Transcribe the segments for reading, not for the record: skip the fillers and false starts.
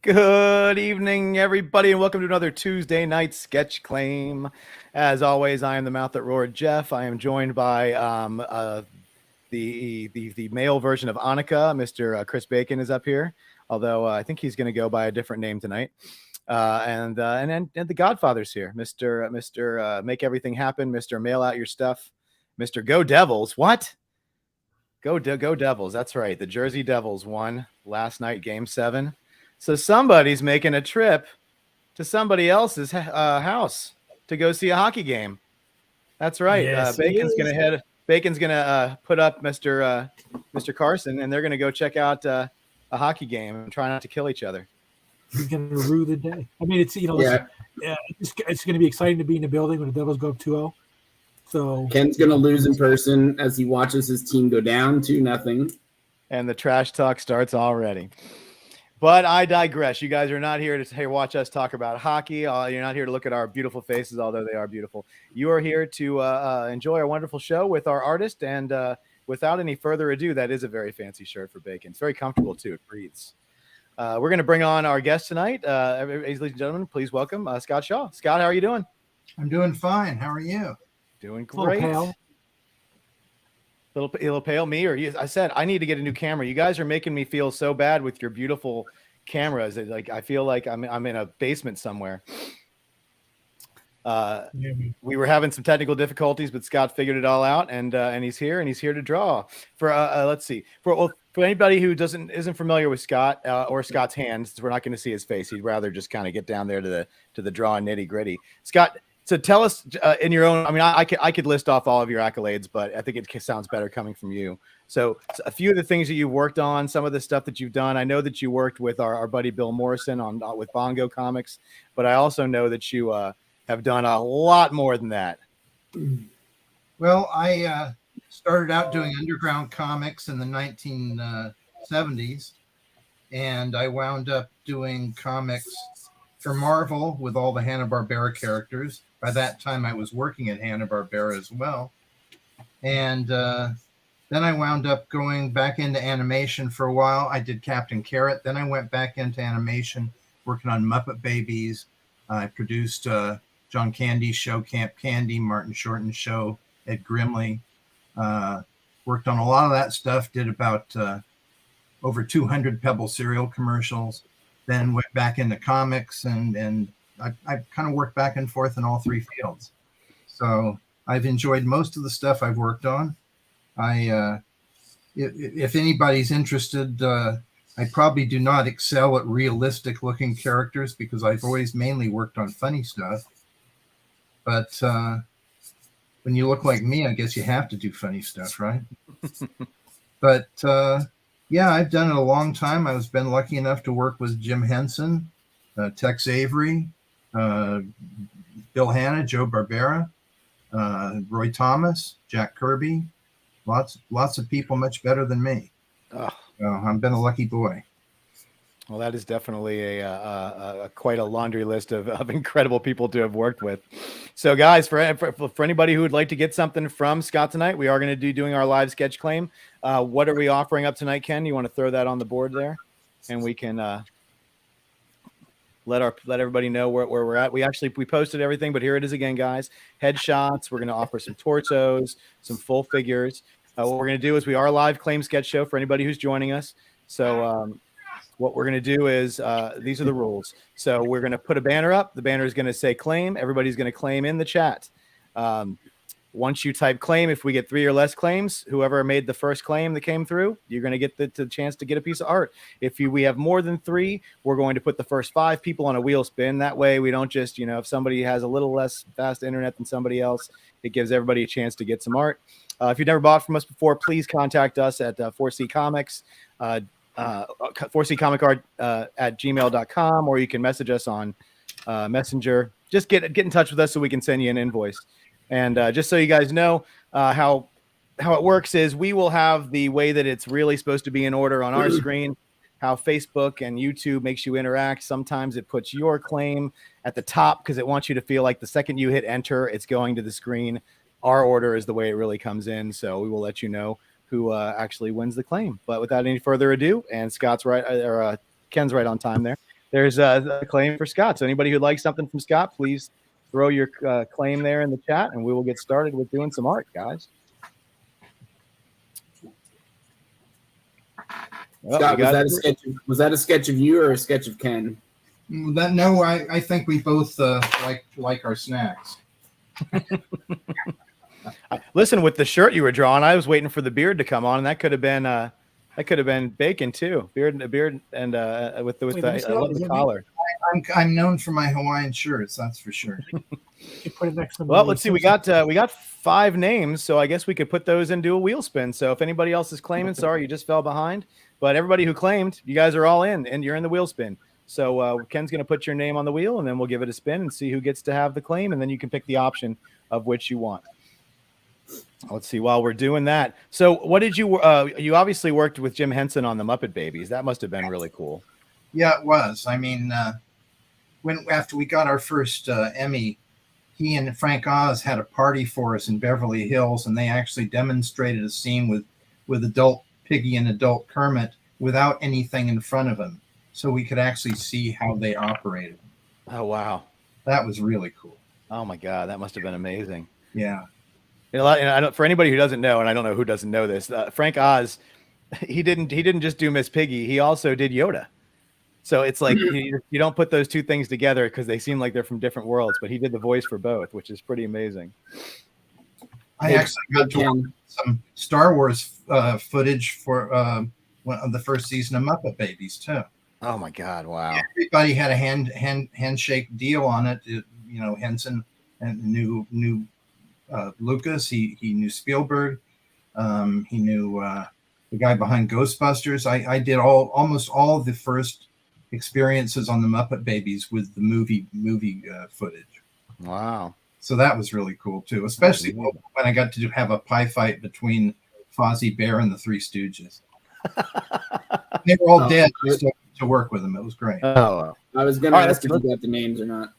Good evening, everybody, and welcome to another Tuesday night sketch claim. As always, I am the mouth that roared, Jeff. I am joined by the male version of Annika, Mr. Chris Bacon is up here, although I think he's going to go by a different name tonight. And the Godfather's here, Mr. Make Everything Happen, Mr. Mail Out Your Stuff, Mr. Go Devils. What? Go Devils. That's right. The Jersey Devils won last night, Game 7. So somebody's making a trip to somebody else's house to go see a hockey game. That's right. Yes, Bacon's gonna put up Mr. Carson, and they're gonna go check out a hockey game and try not to kill each other. He's gonna rue the day. I mean, it's it's gonna be exciting to be in the building when the Devils go up 2-0. So Ken's gonna lose in person as he watches his team go down 2-0. And the trash talk starts already. But I digress. You guys are not here to watch us talk about hockey. You're not here to look at our beautiful faces, although they are beautiful. You are here to enjoy our wonderful show with our artist. And without any further ado, that is a very fancy shirt for Bacon. It's very comfortable, too. It breathes. We're going to bring on our guest tonight. Ladies and gentlemen, please welcome Scott Shaw. Scott, how are you doing? I'm doing fine. How are you? Doing great. Little pale, me or you? I said I need to get a new camera. You guys are making me feel so bad with your beautiful cameras. Like I feel like I'm in a basement somewhere. We were having some technical difficulties, but Scott figured it all out, and he's here to draw. For let's see, for anybody who isn't familiar with Scott or Scott's hands, we're not going to see his face. He'd rather just kind of get down there to the draw and nitty gritty. Scott. So tell us in your own. I mean, I could list off all of your accolades, but I think it sounds better coming from you. So a few of the things that you've worked on, some of the stuff that you've done. I know that you worked with our buddy Bill Morrison with Bongo Comics, but I also know that you have done a lot more than that. Well, I started out doing underground comics in the 1970s, and I wound up doing comics for Marvel with all the Hanna-Barbera characters. By that time, I was working at Hanna-Barbera as well. And then I wound up going back into animation for a while. I did Captain Carrot. Then I went back into animation, working on Muppet Babies. I produced John Candy's show, Camp Candy, Martin Shorten's show, Ed Grimley. Worked on a lot of that stuff, did about over 200 Pebble cereal commercials. Then went back into comics, and I kind of worked back and forth in all three fields. So I've enjoyed most of the stuff I've worked on. If anybody's interested, I probably do not excel at realistic looking characters because I've always mainly worked on funny stuff. But when you look like me, I guess you have to do funny stuff, right? But yeah, I've done it a long time. I've been lucky enough to work with Jim Henson, Tex Avery, Bill Hanna, Joe Barbera, Roy Thomas, Jack Kirby, lots of people much better than me. So I've been a lucky boy. Well, that is definitely a quite a laundry list of incredible people to have worked with. So, guys, for anybody who would like to get something from Scott tonight, we are going to be doing our live sketch claim. What are we offering up tonight, Ken? You want to throw that on the board there, and we can let everybody know where we're at. We posted everything, but here it is again, guys. Headshots. We're going to offer some torsos, some full figures. What we're going to do is we are a live claim sketch show for anybody who's joining us. So. What we're going to do is these are the rules. So we're going to put a banner up. The banner is going to say claim. Everybody's going to claim in the chat. Once you type claim, if we get 3 or less claims, whoever made the first claim that came through, you're going to get the chance to get a piece of art. If we have more than 3, we're going to put the first 5 people on a wheel spin. That way we don't just, if somebody has a little less fast internet than somebody else, it gives everybody a chance to get some art. If you've never bought from us before, please contact us at 4C Comics. 4C Comic Art at gmail.com, or you can message us on Messenger. Just get in touch with us so we can send you an invoice. And just so you guys know how it works is we will have the way that it's really supposed to be in order on our screen, how Facebook and YouTube makes you interact. Sometimes it puts your claim at the top because it wants you to feel like the second you hit enter, it's going to the screen. Our order is the way it really comes in, so we will let you know who actually wins the claim. But without any further ado, and Scott's right, or Ken's right on time there. there's a claim for Scott. So anybody who'd like something from Scott, please throw your claim there in the chat, and we will get started with doing some art, guys. Well, Scott, was that a sketch of you or a sketch of Ken? No, I think we both like our snacks. Listen, with the shirt you were drawing, I was waiting for the beard to come on, and that could have been bacon too. Beard and with the I love the collar. I'm known for my Hawaiian shirts, that's for sure. You put it next to Well, let's see. We got 5 names, so I guess we could put those into a wheel spin. So if anybody else is claiming, sorry, you just fell behind. But everybody who claimed, you guys are all in, and you're in the wheel spin. So Ken's going to put your name on the wheel, and then we'll give it a spin and see who gets to have the claim, and then you can pick the option of which you want. Let's see. While we're doing that, so what did you? You obviously worked with Jim Henson on the Muppet Babies. That must have been really cool. Yeah, it was. I mean, after we got our first Emmy, he and Frank Oz had a party for us in Beverly Hills, and they actually demonstrated a scene with adult Piggy and adult Kermit without anything in front of him, so we could actually see how they operated. Oh wow, that was really cool. Oh my God, that must have been amazing. Yeah. And I don't, for anybody who doesn't know, and I don't know who doesn't know this, Frank Oz, he didn't just do Miss Piggy, he also did Yoda. So it's like you don't put those two things together because they seem like they're from different worlds, but he did the voice for both, which is pretty amazing. I actually got to watch some Star Wars footage for the first season of Muppet Babies too. Oh my God! Wow! Everybody had a handshake deal on it. Henson and knew Lucas. He knew Spielberg. He knew the guy behind Ghostbusters. I did almost all of the first experiences on the Muppet Babies with the movie footage. Wow. So that was really cool too, especially when I got to have a pie fight between Fozzie Bear and the Three Stooges. They were all dead to work with them. It was great. Oh, I was going to ask if you got the names or not.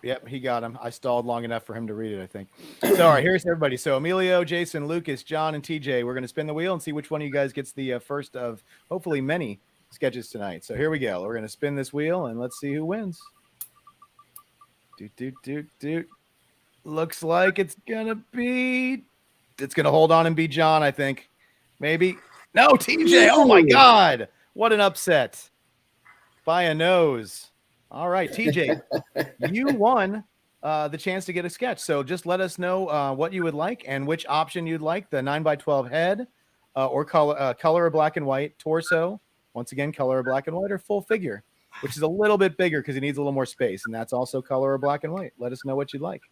Yep, he got him. I stalled long enough for him to read it, I think. So, all right, here's everybody. So, Emilio, Jason, Lucas, John, and TJ. We're going to spin the wheel and see which one of you guys gets the first of hopefully many sketches tonight. So, here we go. We're going to spin this wheel and let's see who wins. Doot. Looks like it's going to hold on and be John, I think. Maybe. No, TJ. Oh, my God. What an upset. By a nose. All right, TJ, you won the chance to get a sketch. So just let us know what you would like and which option you'd like, the 9x12 head or color or black and white, torso, once again, color or black and white, or full figure, which is a little bit bigger because it needs a little more space, and that's also color or black and white. Let us know what you'd like.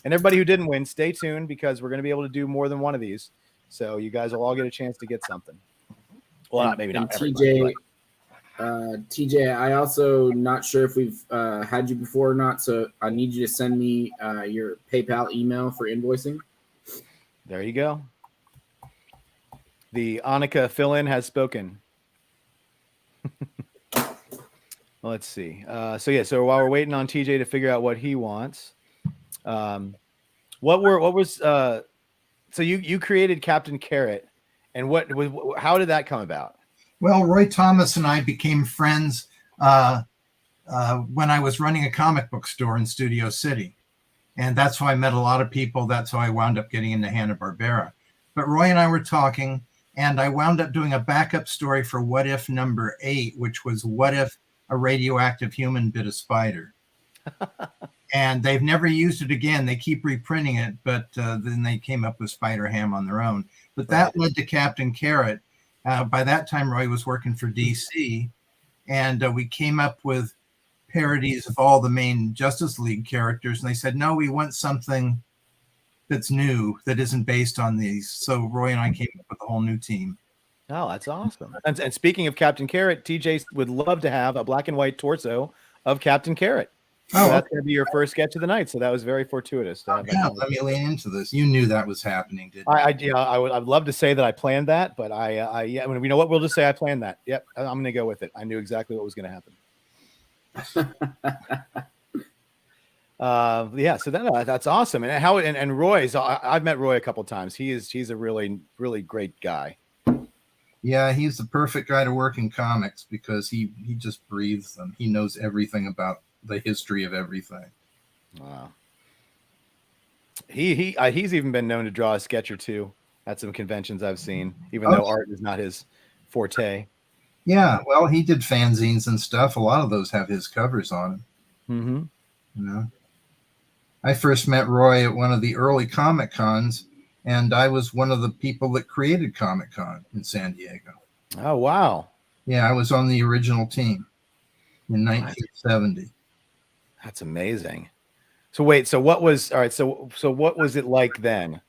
And everybody who didn't win, stay tuned because we're going to be able to do more than one of these. So you guys will all get a chance to get something. Well, maybe not everybody. TJ, I also not sure if we've had you before or not, so I need you to send me your PayPal email for invoicing. There you go. The Annika fill-in has spoken. Let's see. So while we're waiting on TJ to figure out what he wants, so you created Captain Carrot, and how did that come about? Well, Roy Thomas and I became friends when I was running a comic book store in Studio City. And that's how I met a lot of people. That's how I wound up getting into Hanna-Barbera. But Roy and I were talking, and I wound up doing a backup story for What If number 8, which was what if a radioactive human bit a spider? And they've never used it again. They keep reprinting it, but then they came up with Spider-Ham on their own. But that led to Captain Carrot. By that time, Roy was working for DC, and we came up with parodies of all the main Justice League characters. And they said, no, we want something that's new, that isn't based on these. So Roy and I came up with a whole new team. Oh, that's awesome. And speaking of Captain Carrot, TJ would love to have a black and white torso of Captain Carrot. So that's going to be your first sketch of the night. So that was very fortuitous. To have let me lean into this. You knew that was happening, didn't you? I'd love to say that I planned that, but you know what? We'll just say I planned that. Yep, I'm going to go with it. I knew exactly what was going to happen. So that's awesome. And Roy's. I've met Roy a couple of times. He's a really, really great guy. Yeah, he's the perfect guy to work in comics because he just breathes them. He knows everything about the history of everything. Wow. He's even been known to draw a sketch or two at some conventions I've seen, even though art is not his forte. Yeah, well, he did fanzines and stuff. A lot of those have his covers on them. Mm-hmm. You know, I first met Roy at one of the early Comic Cons, and I was one of the people that created Comic Con in San Diego. Oh, wow. Yeah, I was on the original team in 1970. That's amazing. So wait, so what was all right? So what was it like then?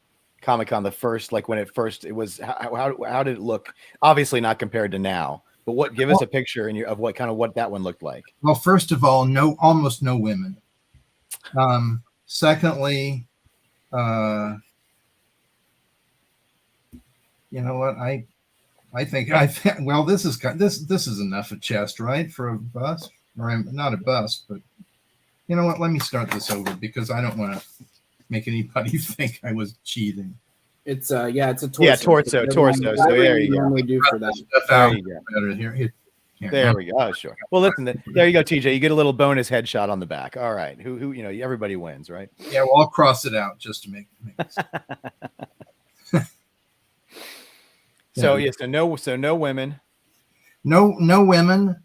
Comic Con, the first, like when it was, how did it look? Obviously not compared to now, but what? Give us a picture of what that one looked like. Well, first of all, almost no women. Secondly, you know what? I think well, this is enough of chest, right, for a bust, or I'm not a bust, but you know what? Let me start this over because I don't want to make anybody think I was cheating. It's it's a torso. Yeah, torso. So there you go. Normally do for that. There you go. Better here. There we go. Oh, sure. Well, listen, there you go, TJ. You get a little bonus headshot on the back. All right. Who you know, everybody wins, right? Yeah, well, I'll cross it out just to make So yes, so no women. No women.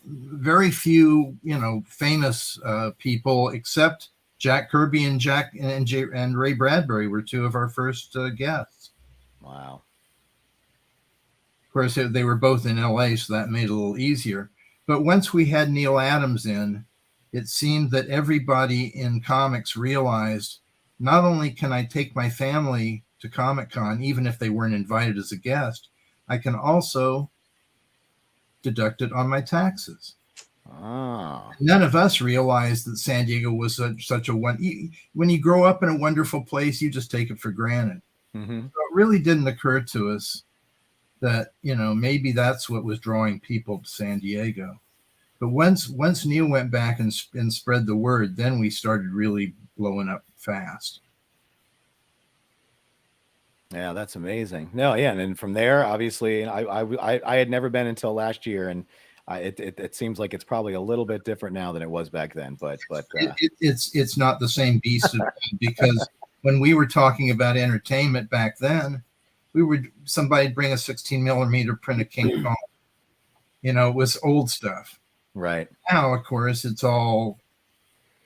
Very few, famous people, except Jack Kirby and Ray Bradbury were two of our first guests. Wow. Of course, they were both in LA, so that made it a little easier. But once we had Neil Adams in, it seemed that everybody in comics realized not only can I take my family to Comic-Con, even if they weren't invited as a guest, I can also deduct it on my taxes. Oh. None of us realized that San Diego was such a one. When you grow up in a wonderful place, you just take it for granted. Mm-hmm. So it really didn't occur to us that maybe that's what was drawing people to San Diego. But once Neil went back and spread the word, then we started really blowing up fast. Yeah, that's amazing. No, yeah, and then from there, obviously, I had never been until last year, and it seems like it's probably a little bit different now than it was back then. But it's not the same beast because when we were talking about entertainment back then, somebody'd bring a 16 millimeter print of King Kong. It was old stuff. Right. Now, of course, it's all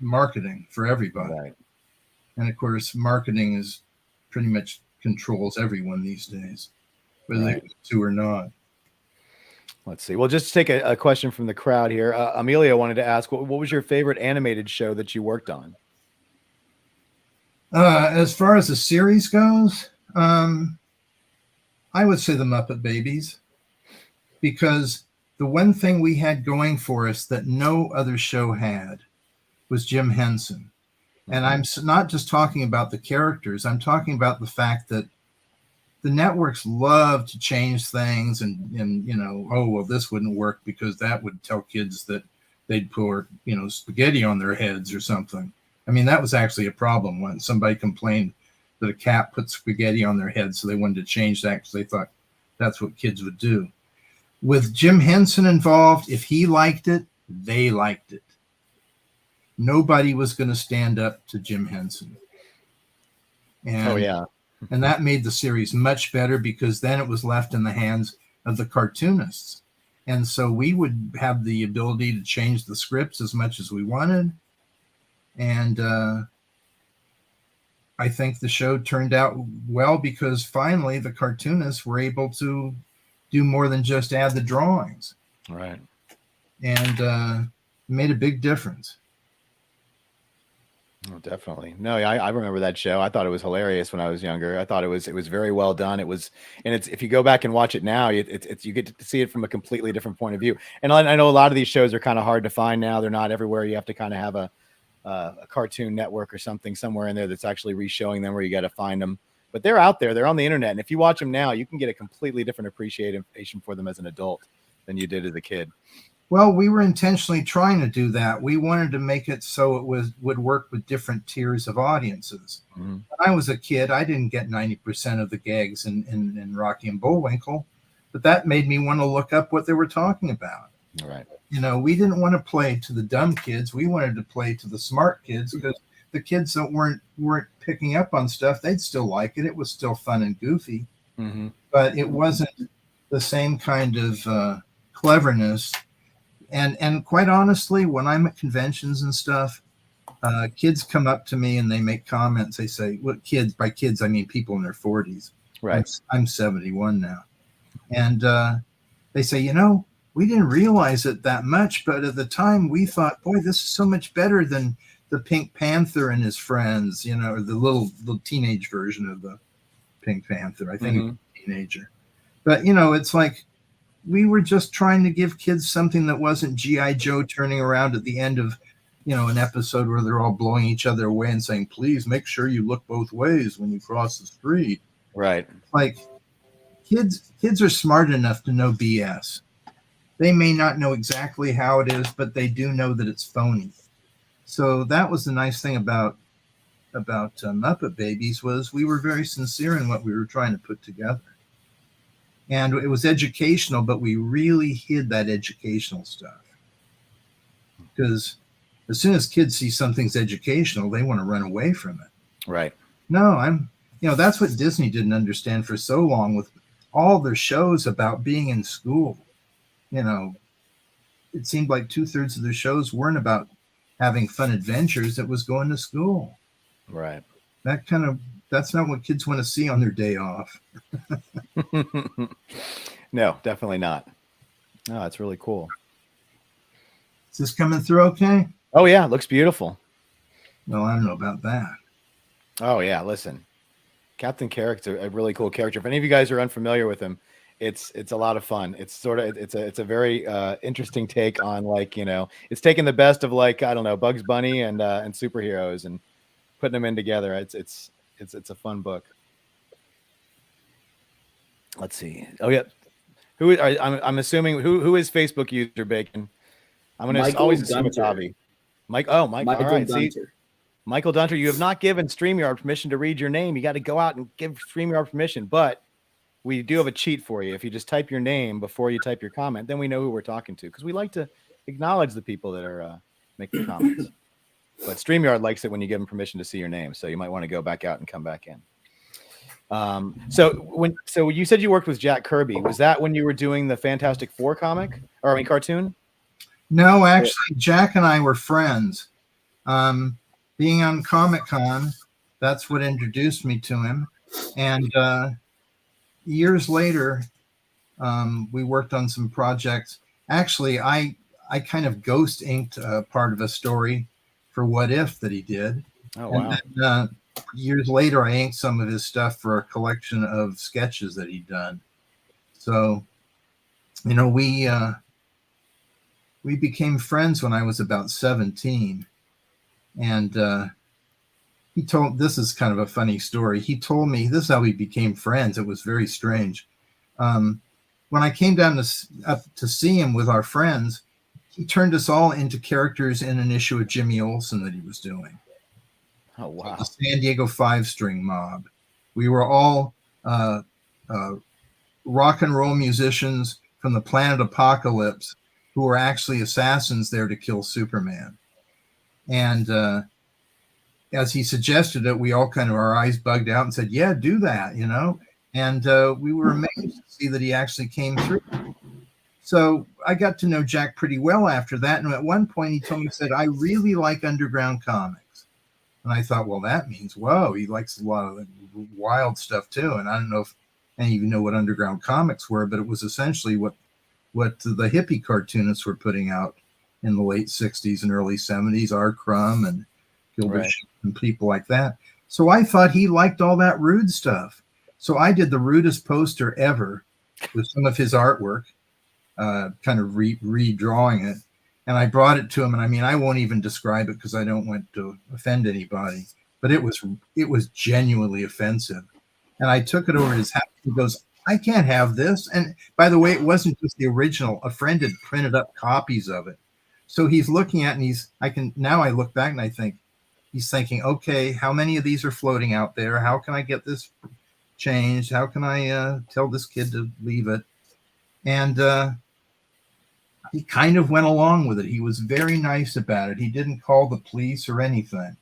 marketing for everybody. Right. And of course, marketing is pretty much controls everyone these days, whether they want to or not. Let's see. Well, just to take a question from the crowd here. Amelia wanted to ask, what was your favorite animated show that you worked on? As far as the series goes, I would say the Muppet Babies, because the one thing we had going for us that no other show had was Jim Henson. And I'm not just talking about the characters. I'm talking about the fact that the networks love to change things and oh, well, this wouldn't work because that would tell kids that they'd pour, spaghetti on their heads or something. I mean, that was actually a problem when somebody complained that a cat put spaghetti on their head. So they wanted to change that because they thought that's what kids would do. With Jim Henson involved, if he liked it, they liked it. Nobody was going to stand up to Jim Henson. And, and that made the series much better because then it was left in the hands of the cartoonists. And so we would have the ability to change the scripts as much as we wanted. And I think the show turned out well because finally the cartoonists were able to do more than just add the drawings. Right. And it made a big difference. Oh, definitely. No, I remember that show. I thought it was hilarious when I was younger. I thought it was very well done. It was, and it's, if you go back and watch it now, it's you get to see it from a completely different point of view. And I know a lot of these shows are kind of hard to find now. They're not everywhere. You have to kind of have a Cartoon Network or something somewhere in there that's actually re-showing them, where you got to find them. But they're out there. They're on the internet. And if you watch them now, you can get a completely different appreciation for them as an adult than you did as a kid. Well, we were intentionally trying to do that. We wanted to make it so it would work with different tiers of audiences. Mhm. When I was a kid, I didn't get 90% of the gags in Rocky and Bullwinkle, but that made me want to look up what they were talking about. All right. You know, we didn't want to play to the dumb kids. We wanted to play to the smart kids, because the kids that weren't picking up on stuff, they'd still like it. It was still fun and goofy, Mm-hmm. but it wasn't the same kind of cleverness. And quite honestly, when I'm at conventions and stuff, kids come up to me and they make comments. They say, "What kids?" By kids, I mean people in their 40s. Right. I'm 71 now, and they say, "You know, we didn't realize it that much, but at the time we thought, boy, this is so much better than the Pink Panther and his friends, you know, or the little teenage version of the Pink Panther. I think it was a teenager. But, you know, it's like we were just trying to give kids something that wasn't G.I. Joe turning around at the end of, you know, an episode where they're all blowing each other away and saying, please make sure you look both ways when you cross the street. Right. Like kids are smart enough to know BS. They may not know exactly how it is, but they do know that it's phony. So that was the nice thing about Muppet Babies, was we were very sincere in what we were trying to put together. And it was educational, but we really hid that educational stuff. Because as soon as kids see something's educational, they want to run away from it. Right. No, that's what Disney didn't understand for so long with all their shows about being in school. You know, it seemed like 2/3 of their shows weren't about having fun adventures. It was going to school. Right. That's not what kids want to see on their day off. No, definitely not. No, that's really cool. Is this coming through okay? Oh yeah, looks beautiful. No, I don't know about that. Oh yeah, listen, Captain Carrot's a really cool character. If any of you guys are unfamiliar with him, it's a lot of fun. It's sort of it's a very interesting take on, like, you know, it's taking the best of, like, I don't know, Bugs Bunny and superheroes and putting them in together. It's a fun book. Let's see. Oh yeah, I'm assuming who is Facebook user Bacon? I'm gonna Michael always assume it's Gunter. Avi. Mike. Oh, Mike. Michael All right. See, Gunter. Michael Dunter, you have not given StreamYard permission to read your name. You got to go out and give StreamYard permission. But we do have a cheat for you. If you just type your name before you type your comment, then we know who we're talking to, because we like to acknowledge the people that are making comments. But StreamYard likes it when you give them permission to see your name. So you might want to go back out and come back in. So you said you worked with Jack Kirby. Was that when you were doing the Fantastic Four comic, or I mean cartoon? No, actually, Jack and I were friends. Being on Comic-Con, that's what introduced me to him. And years later, we worked on some projects. Actually, I kind of ghost inked part of a story for What If that he did. Oh, wow. And then, years later, I inked some of his stuff for a collection of sketches that he'd done. So, you know, we became friends when I was about 17. And he told, this is kind of a funny story. He told me, this is how we became friends. It was very strange. When I came down up to see him with our friends, he turned us all into characters in an issue of Jimmy Olsen that he was doing. Oh, wow. The San Diego 5-string mob. We were all rock and roll musicians from the planet Apocalypse who were actually assassins there to kill Superman. And as he suggested it, we all kind of, our eyes bugged out and said, yeah, do that, you know? And we were amazed to see that he actually came through. So I got to know Jack pretty well after that. And at one point he told me, he said, I really like underground comics. And I thought, well, that means, whoa, he likes a lot of wild stuff too. And I don't know if any of you know what underground comics were, but it was essentially what the hippie cartoonists were putting out in the late 60s and early 70s, R. Crumb and Gilbert Right. and people like that. So I thought he liked all that rude stuff. So I did the rudest poster ever with some of his artwork, kind of redrawing it. And I brought it to him. And I mean, I won't even describe it because I don't want to offend anybody, but it was genuinely offensive. And I took it over to his house. He goes, I can't have this. And by the way, it wasn't just the original. A friend had printed up copies of it. So he's looking at, and I look back and I think, he's thinking, okay, how many of these are floating out there? How can I get this changed? How can I tell this kid to leave it? And he kind of went along with it. He was very nice about it. He didn't call the police or anything,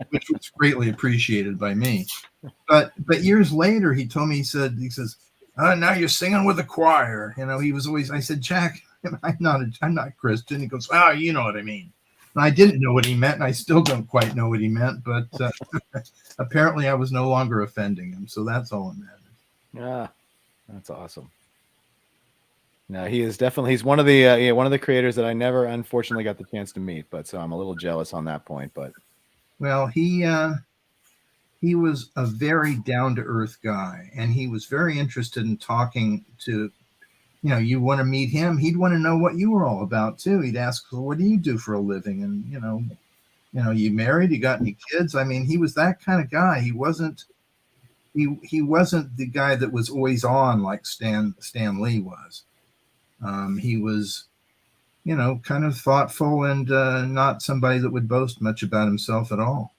which was greatly appreciated by me. But years later, he told me, he says, now you're singing with the choir. He was always, I said, Jack, I'm not Christian. He goes, you know what I mean. And I didn't know what he meant, and I still don't quite know what he meant, but apparently I was no longer offending him. So that's all that matters. That's awesome. No, he is definitely, he's one of the creators that I never unfortunately got the chance to meet, but so I'm a little jealous on that point. But well, he was a very down-to-earth guy, and he was very interested in talking to, you want to meet him, he'd want to know what you were all about too. He'd ask, well, what do you do for a living? And you married, you got any kids? I mean, he was that kind of guy. He wasn't the guy that was always on like Stan Lee was. He was, kind of thoughtful and not somebody that would boast much about himself at all.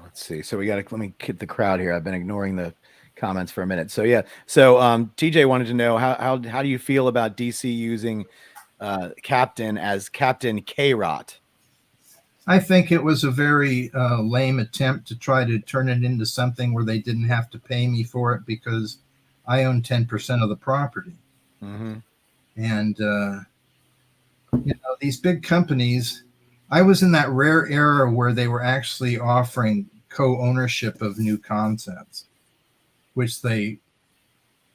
Let's see. So let me get the crowd here. I've been ignoring the comments for a minute. So yeah. So TJ wanted to know how do you feel about DC using Captain as Captain K-Rot? I think it was a very lame attempt to try to turn it into something where they didn't have to pay me for it because I own 10% of the property. Mm-hmm. And, these big companies, I was in that rare era where they were actually offering co-ownership of new concepts, which they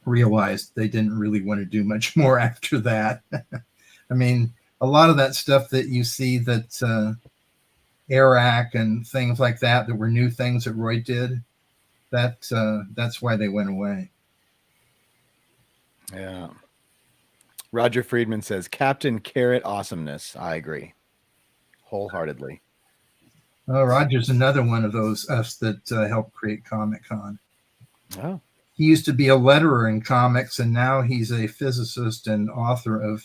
realized they didn't really want to do much more after that. I mean, a lot of that stuff that you see that Airac and things like that were new things that Roy did, that's why they went away. Yeah. Roger Friedman says, Captain Carrot awesomeness. I agree wholeheartedly. Oh, Roger's another one of us that helped create Comic-Con. Oh. He used to be a letterer in comics, and now he's a physicist and author of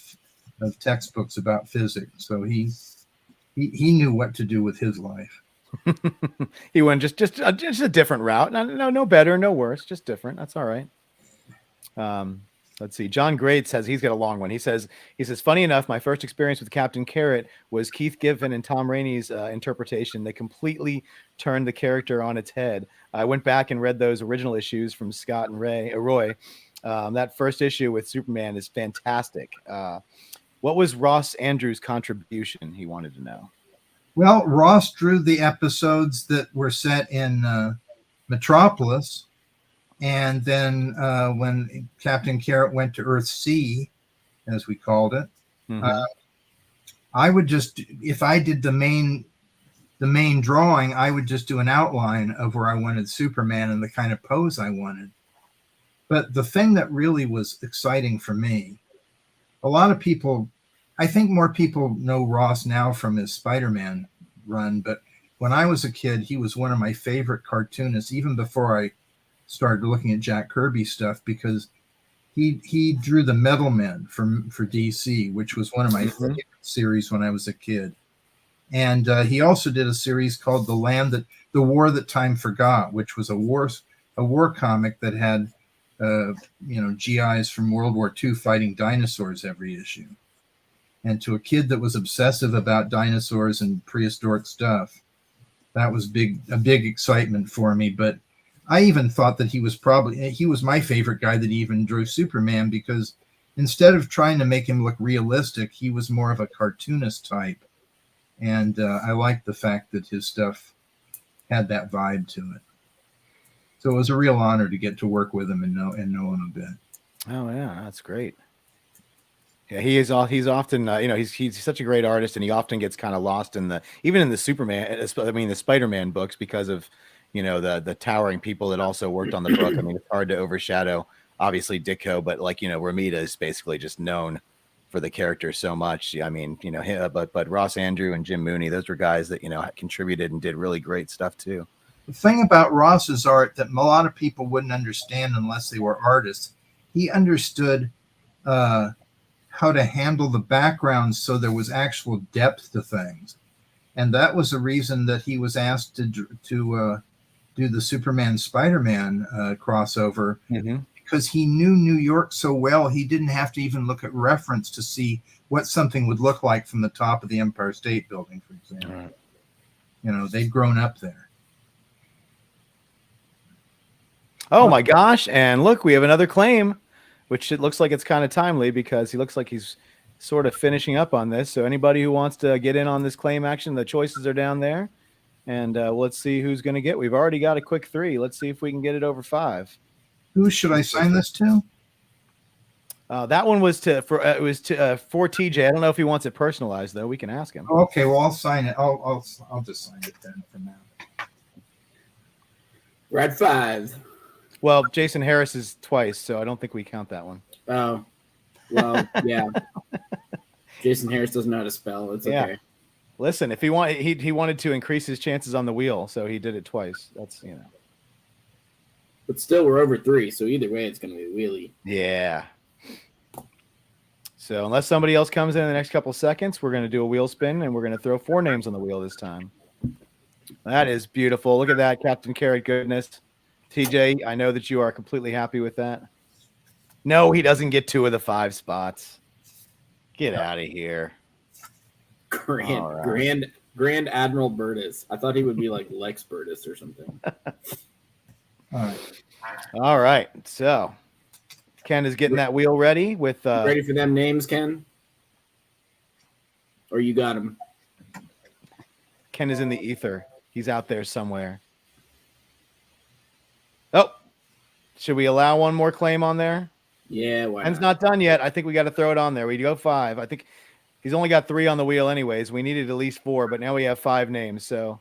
textbooks about physics. So he knew what to do with his life. He went just a different route. No better, no worse, just different. That's all right. Let's see. John Great says he's got a long one. He says, funny enough, my first experience with Captain Carrot was Keith Giffen and Tom Rainey's interpretation. They completely turned the character on its head. I went back and read those original issues from Scott and Roy. That first issue with Superman is fantastic. What was Ross Andrews' contribution? He wanted to know. Well, Ross drew the episodes that were set in Metropolis. And then when Captain Carrot went to Earth C, as we called it, I would just, if I did the main drawing, I would just do an outline of where I wanted Superman and the kind of pose I wanted. But the thing that really was exciting for me, a lot of people, I think more people know Ross now from his Spider-Man run, but when I was a kid, he was one of my favorite cartoonists, even before I started looking at Jack Kirby stuff, because he drew the Metal Men for DC, which was one of my favorite series when I was a kid. And he also did a series called The War That Time Forgot, which was a war comic that had GIs from World War II fighting dinosaurs every issue. And to a kid that was obsessive about dinosaurs and prehistoric stuff, that was a big excitement for me. But I even thought that he was my favorite guy that even drew Superman, because instead of trying to make him look realistic, he was more of a cartoonist type. And I liked the fact that his stuff had that vibe to it. So it was a real honor to get to work with him and know him a bit. Oh yeah, that's great. Yeah, he's often he's such a great artist, and he often gets kind of lost in the the Spider-Man books because of the towering people that also worked on the book. I mean, it's hard to overshadow obviously Ditko, but Romita is basically just known for the character so much. I mean, but Ross Andru and Jim Mooney, those were guys that contributed and did really great stuff too. The thing about Ross's art that a lot of people wouldn't understand unless they were artists, he understood how to handle the backgrounds so there was actual depth to things. And that was the reason that he was asked to do the Superman Spider-Man crossover, because he knew New York so well, he didn't have to even look at reference to see what something would look like from the top of the Empire State Building, for example. Right. You know, they'd grown up there. Oh my gosh. And look, we have another claim, which it looks like it's kind of timely because he looks like he's sort of finishing up on this. So anybody who wants to get in on this claim action, the choices are down there. And let's see who's going to get. We've already got a quick 3. Let's see if we can get it over 5. Who should I sign this to? That one was for TJ. I don't know if he wants it personalized though. We can ask him. Okay, well I'll sign it. I'll just sign it then for now. Red 5. Well, Jason Harris is twice, so I don't think we count that one. Oh, well, yeah. Jason Harris doesn't know how to spell. It's okay. Listen, if he wanted to increase his chances on the wheel, so he did it twice. That's But still, we're over 3, so either way, it's going to be wheelie. Yeah. So unless somebody else comes in the next couple seconds, we're going to do a wheel spin, and we're going to throw 4 names on the wheel this time. That is beautiful. Look at that, Captain Carrot goodness. TJ, I know that you are completely happy with that. No, he doesn't get 2 of the 5 spots. Get out of here. Grand Admiral Burtis. I thought he would be like Lex Burtis or something. All right. So Ken is getting that wheel ready with ready for them names, Ken? Or you got him? Ken is in the ether. He's out there somewhere. Oh, should we allow one more claim on there? Yeah, why Ken's not done yet. I think we got to throw it on there. We go 5. I think he's only got 3 on the wheel anyways. We needed at least 4, but now we have 5 names. So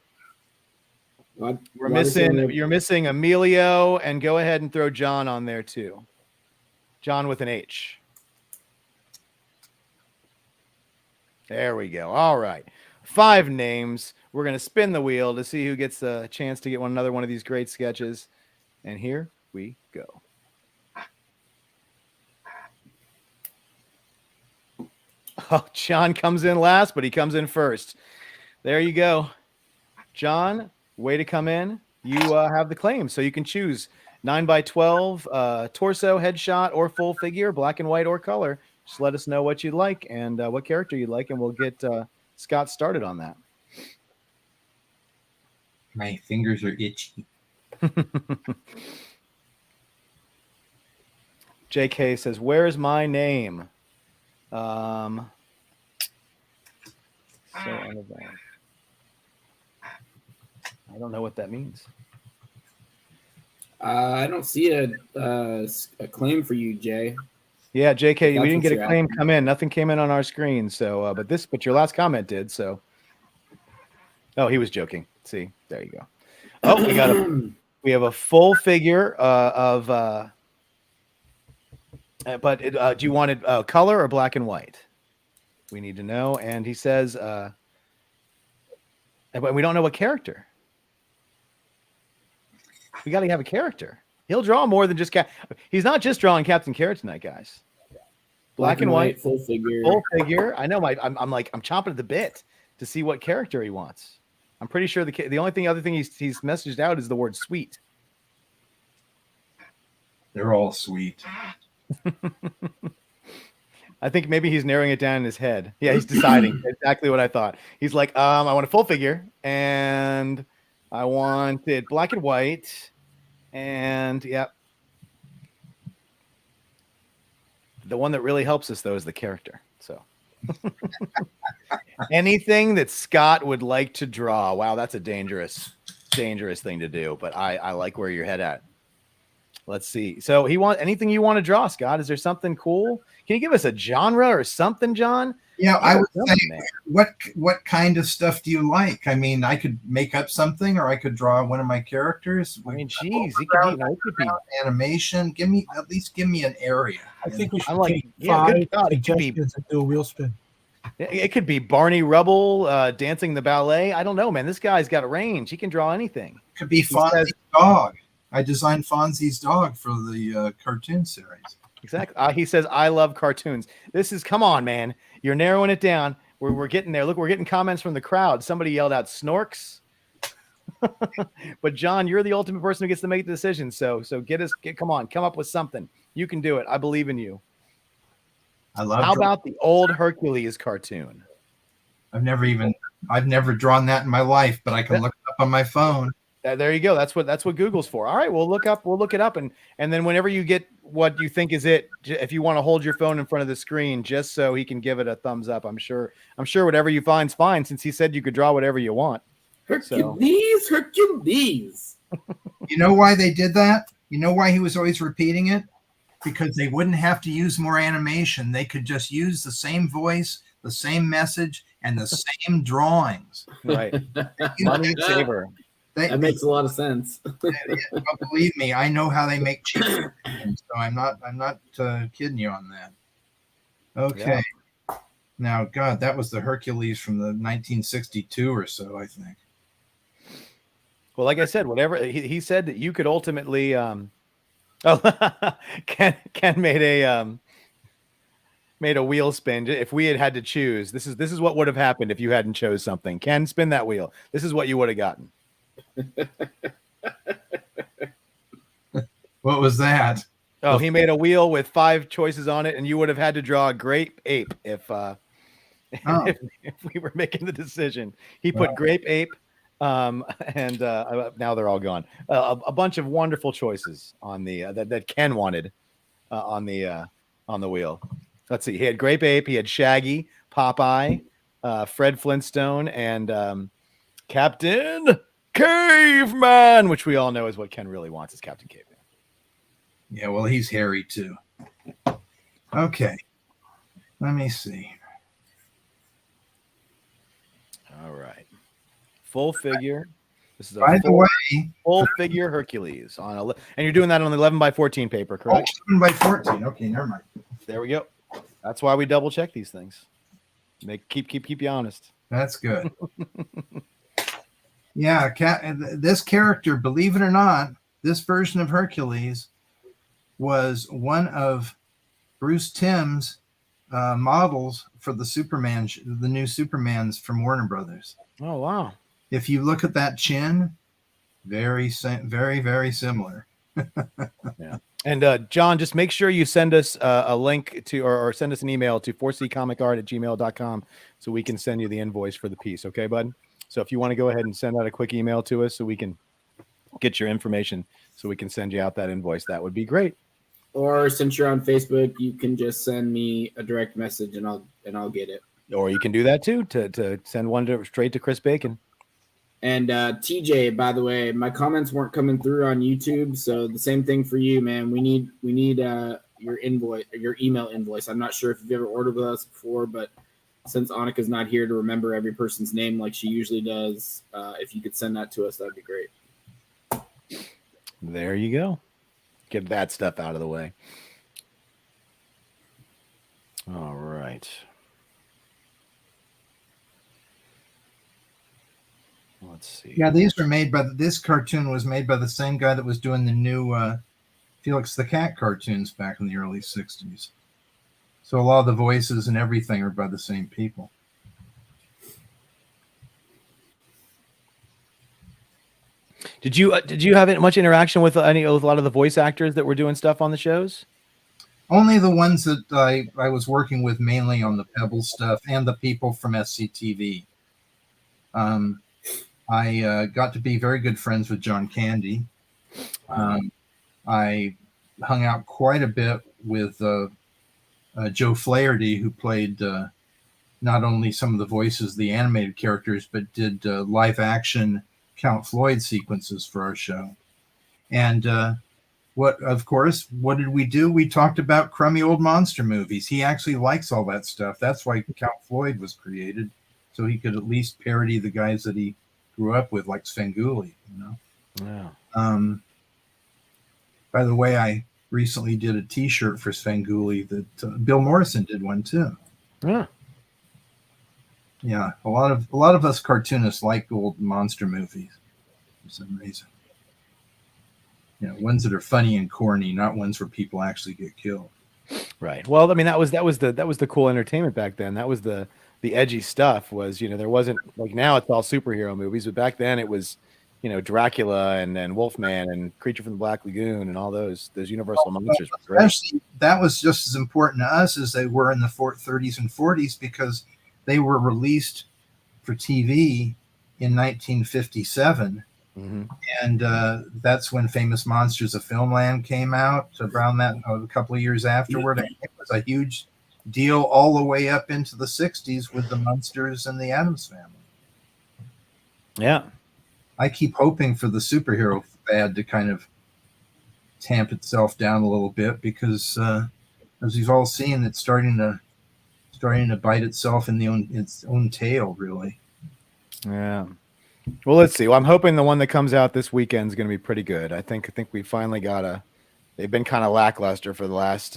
you're missing Emilio, and go ahead and throw John on there too. John with an H. There we go. All right. 5 names. We're going to spin the wheel to see who gets a chance to get another one of these great sketches. And here we go. Oh, John comes in last, but he comes in first. There you go. John, way to come in. You have the claim, so you can choose 9x12, torso, headshot, or full figure, black and white or color. Just let us know what you'd like and what character you'd like, and we'll get Scott started on that. My fingers are itchy. JK says, "Where's my name?" I don't know what that means. I don't see a claim for you, Jay. Yeah, JK, we didn't get a claim asking. come in. Nothing came in on our screen. So, but your last comment did. So, oh, he was joking. See, there you go. Oh, we have a full figure of. But do you want it color or black and white? We need to know. And he says, but we don't know what character. We got to have a character. He'll draw more than just he's not just drawing Captain Carrot tonight, guys. Black and white, full figure. Full figure. I know. I'm chomping at the bit to see what character he wants. I'm pretty sure the other thing he's messaged out is the word sweet. They're all sweet. I think maybe he's narrowing it down in his head. Yeah, he's deciding exactly what I thought. He's like, I want a full figure, and I want it black and white, and yeah. The one that really helps us though is the character. So anything that Scott would like to draw. Wow, that's a dangerous thing to do, but I like where your head at. Let's see. So anything you want to draw, Scott? Is there something cool? Can you give us a genre or something, John? Yeah, I would say, what kind of stuff do you like? I mean, I could make up something, or I could draw one of my characters. I mean, geez, it could be animation. Give me an area. I think we should like, take 5 good God, it could be. suggestions and do a wheel spin. It could be Barney Rubble dancing the ballet. I don't know, man. This guy's got a range. He can draw anything. could be He Fonzie's says- dog. I designed Fonzie's dog for the cartoon series. Exactly. He says, I love cartoons. Come on, man. You're narrowing it down. We're getting there. Look, we're getting comments from the crowd. Somebody yelled out Snorks. But John, you're the ultimate person who gets to make the decision. So come on, come up with something. You can do it. I believe in you. I love. How about the old Hercules cartoon? I've never drawn that in my life, but I can look it up on my phone. There you go. That's what Google's for. All right, we'll look it up, and then whenever you get what you think is it, if you want to hold your phone in front of the screen just so he can give it a thumbs up, I'm sure whatever you find's fine, since he said you could draw whatever you want. Hercules. You know why they did that? You know why he was always repeating it? Because they wouldn't have to use more animation. They could just use the same voice, the same message, and the same drawings. Right. Money saver. That makes a lot of sense. But believe me, I know how they make cheap things, so I'm not kidding you on that. Okay. Yeah. Now, God, that was the Hercules from the 1962 or so, I think. Well, like I said, whatever he said that you could ultimately. Ken made a wheel spin. If we had to choose, this is what would have happened if you hadn't chose something. Ken, spin that wheel. This is what you would have gotten. What was that? Oh, he made a wheel with 5 choices on it, and you would have had to draw a grape ape if if we were making the decision. He put grape ape, and now they're all gone. A bunch of wonderful choices on the that Ken wanted on the wheel. Let's see. He had grape ape. He had Shaggy, Popeye, Fred Flintstone, and Captain Caveman, which we all know is what Ken really wants, is Captain Caveman. Yeah, well, he's hairy too. Okay, let me see. All right, full figure. This is By the way, full figure Hercules and you're doing that on the 11x14 paper, correct? 11x14. Okay, never mind. There we go. That's why we double check these things. Keep you honest. That's good. Yeah, this character, believe it or not, this version of Hercules was one of Bruce Timm's models for the Superman, the new Supermans from Warner Brothers. Oh, wow. If you look at that chin, very, very similar. Yeah. And John, just make sure you send us a link to, or send us an email to 4ccomicart@gmail.com so we can send you the invoice for the piece. Okay, bud? So if you want to go ahead and send out a quick email to us so we can get your information so we can send you out that invoice, that would be great. Or since you're on Facebook, you can just send me a direct message and I'll get it. Or you can do that too, to send one straight to Chris Bacon. And TJ, by the way, my comments weren't coming through on YouTube, so the same thing for you, man. We need your invoice, your email invoice. I'm not sure if you've ever ordered with us before, but since Annika's not here to remember every person's name like she usually does, if you could send that to us, that'd be great. There you go. Get that stuff out of the way. All right. Let's see. Yeah, these were made by this cartoon was made by the same guy that was doing the new Felix the Cat cartoons back in the early 60s. So a lot of the voices and everything are by the same people. Did you have much interaction with a lot of the voice actors that were doing stuff on the shows? Only the ones that I was working with mainly on the Pebble stuff and the people from SCTV. I got to be very good friends with John Candy. I hung out quite a bit with Joe Flaherty, who played not only some of the voices, the animated characters, but did live action Count Floyd sequences for our show. And what did we do? We talked about crummy old monster movies. He actually likes all that stuff. That's why Count Floyd was created, so he could at least parody the guys that he grew up with, like Svengoolie, Yeah. By the way, I recently did a T-shirt for Svengoolie that Bill Morrison did one too. Yeah. Yeah, a lot of us cartoonists like old monster movies for some reason. ones that are funny and corny, not ones where people actually get killed. Right. Well, I mean, that was the cool entertainment back then. That was the edgy stuff. Was there wasn't like now it's all superhero movies, but back then it was Dracula and Wolfman and Creature from the Black Lagoon and all those Universal monsters. Were great. Especially that was just as important to us as they were in the 30s and 40s because they were released for TV in 1957. Mm-hmm. And that's when Famous Monsters of Filmland came out. Around that, a couple of years afterward, it was a huge deal all the way up into the 60s with the Munsters and the Addams Family. Yeah, I keep hoping for the superhero fad to kind of tamp itself down a little bit because, as we've all seen, it's starting to bite itself in its own tail, really. Yeah. Well, let's see. Well, I'm hoping the one that comes out this weekend is going to be pretty good. I think we finally got they've been kind of lackluster for the last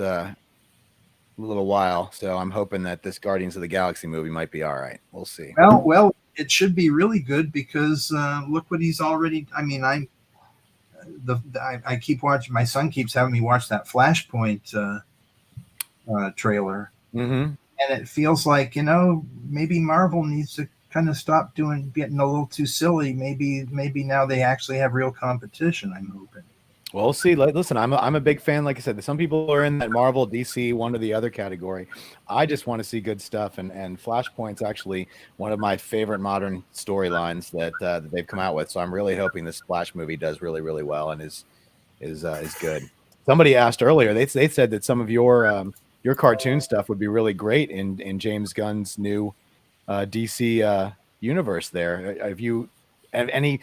little while. So I'm hoping that this Guardians of the Galaxy movie might be all right. We'll see. Well, it should be really good because look what he's already. I mean, I keep watching. My son keeps having me watch that Flashpoint trailer, Mm-hmm. and it feels like maybe Marvel needs to kind of stop getting a little too silly. Maybe now they actually have real competition. I'm hoping. Well, see, listen, I'm a big fan. Like I said, some people are in that Marvel, DC, one or the other category. I just want to see good stuff, and Flashpoint's actually one of my favorite modern storylines that they've come out with. So I'm really hoping this Flash movie does really, really well and is good. Somebody asked earlier. They said that some of your cartoon stuff would be really great in James Gunn's new DC universe. There, have you any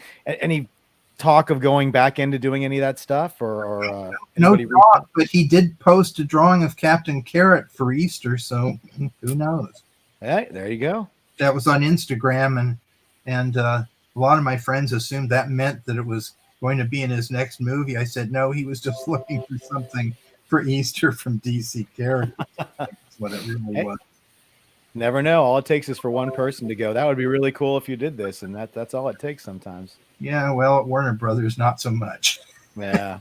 talk of going back into doing any of that stuff or no talk, but he did post a drawing of Captain Carrot for Easter, so who knows? Hey, there you go. That was on Instagram, and a lot of my friends assumed that meant that it was going to be in his next movie. I said no, he was just looking for something for Easter from DC Carrot. That's what it really was. Never know. All it takes is for one person to go, that would be really cool if you did this, and that's all it takes sometimes. Yeah, well, at Warner Brothers, not so much. Yeah.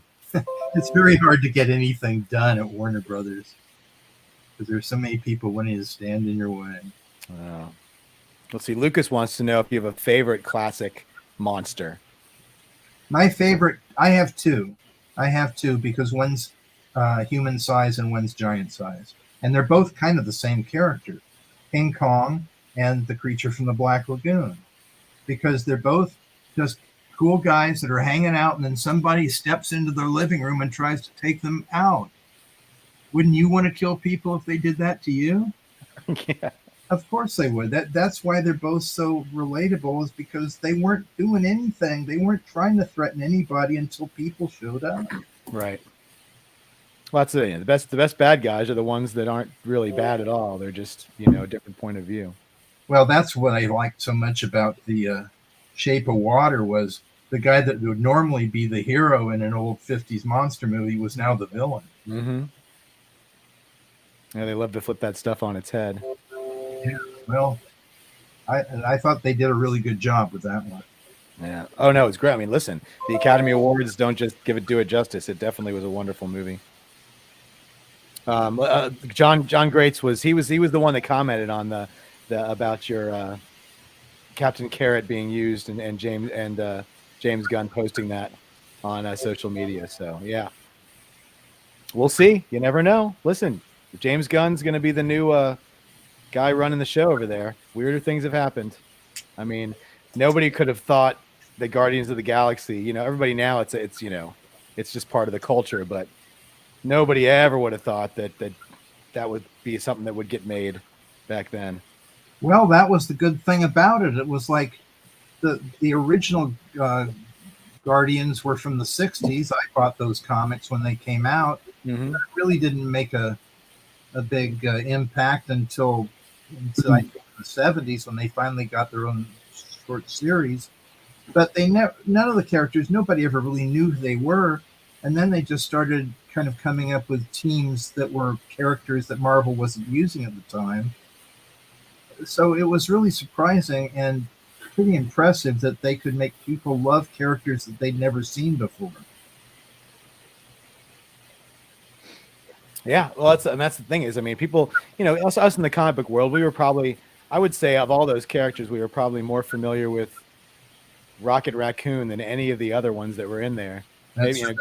It's very hard to get anything done at Warner Brothers because there's so many people wanting to stand in your way. Let's see. Lucas wants to know if you have a favorite classic monster. My favorite, I have two because one's human size and one's giant size. And they're both kind of the same character, King Kong and the Creature from the Black Lagoon, because they're both just cool guys that are hanging out, and then somebody steps into their living room and tries to take them out. Wouldn't you want to kill people if they did that to you? Yeah. Of course they would. That's why they're both so relatable, is because they weren't doing anything. They weren't trying to threaten anybody until people showed up. Right. Well, that's the best bad guys are the ones that aren't really bad at all. They're just, a different point of view. Well, that's what I liked so much about the Shape of Water, was the guy that would normally be the hero in an old 50s monster movie was now the villain. Mm-hmm. Yeah, they love to flip that stuff on its head. Yeah, well, I thought they did a really good job with that one. Yeah. Oh, no, it's great. I mean, listen, the Academy Awards don't just do it justice. It definitely was a wonderful movie. John Greats was the one that commented on the about your Captain Carrot being used and James Gunn posting that on social media. So yeah, we'll see. You never know. Listen, if James Gunn's going to be the new guy running the show over there, weirder things have happened. I mean, nobody could have thought that Guardians of the Galaxy. Everybody now it's just part of the culture, but nobody ever would have thought that would be something that would get made back then. Well, that was the good thing about it. It was like the original Guardians were from the 60s. I bought those comics when they came out. Mm-hmm. It really didn't make a big impact until I think the 70s, when they finally got their own short series. But none of the characters, nobody ever really knew who they were. And then they just started kind of coming up with teams that were characters that Marvel wasn't using at the time. So it was really surprising and pretty impressive that they could make people love characters that they'd never seen before. Yeah, well, that's the thing is, I mean, people, us in the comic book world, we were probably, I would say, of all those characters, we were probably more familiar with Rocket Raccoon than any of the other ones that were in there. That's Maybe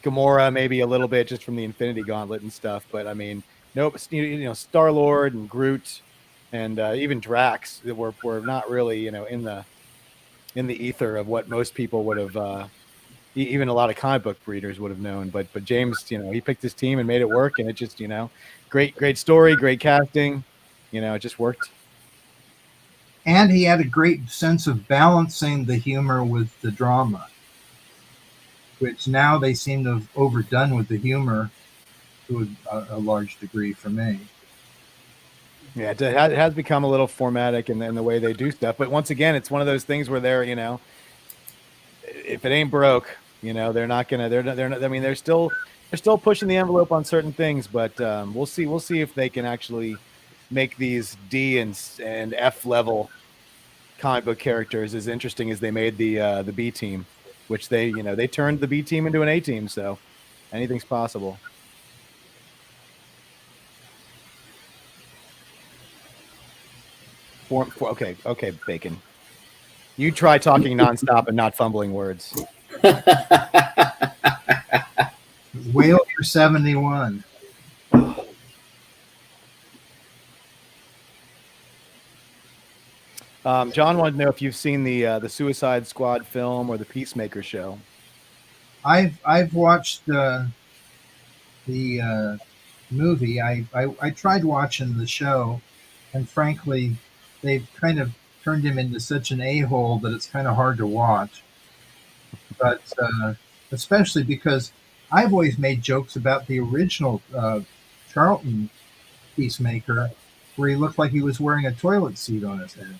Gamora, maybe a little bit just from the Infinity Gauntlet and stuff, but I mean, nope. Star Lord and Groot, and even Drax that were not really in the ether of what most people would have. Even a lot of comic book readers would have known, but James, he picked his team and made it work, and it just, great story, great casting, it just worked. And he had a great sense of balancing the humor with the drama, which now they seem to have overdone with the humor to a large degree for me. Yeah, it has become a little formatic in the way they do stuff, but once again, it's one of those things where they're, if it ain't broke, they're not gonna. They're not. I mean, they're still pushing the envelope on certain things, but we'll see. We'll see if they can actually make these D and F level comic book characters as interesting as they made the B team, which they turned the B team into an A team. So anything's possible. Okay, Bacon. You try talking nonstop and not fumbling words. Whale, you're 71. John wanted to know if you've seen the Suicide Squad film or the Peacemaker show. I've watched the movie. I tried watching the show, and frankly, they've kind of turned him into such an a-hole that it's kind of hard to watch. But especially because I've always made jokes about the original Charlton Peacemaker, where he looked like he was wearing a toilet seat on his head.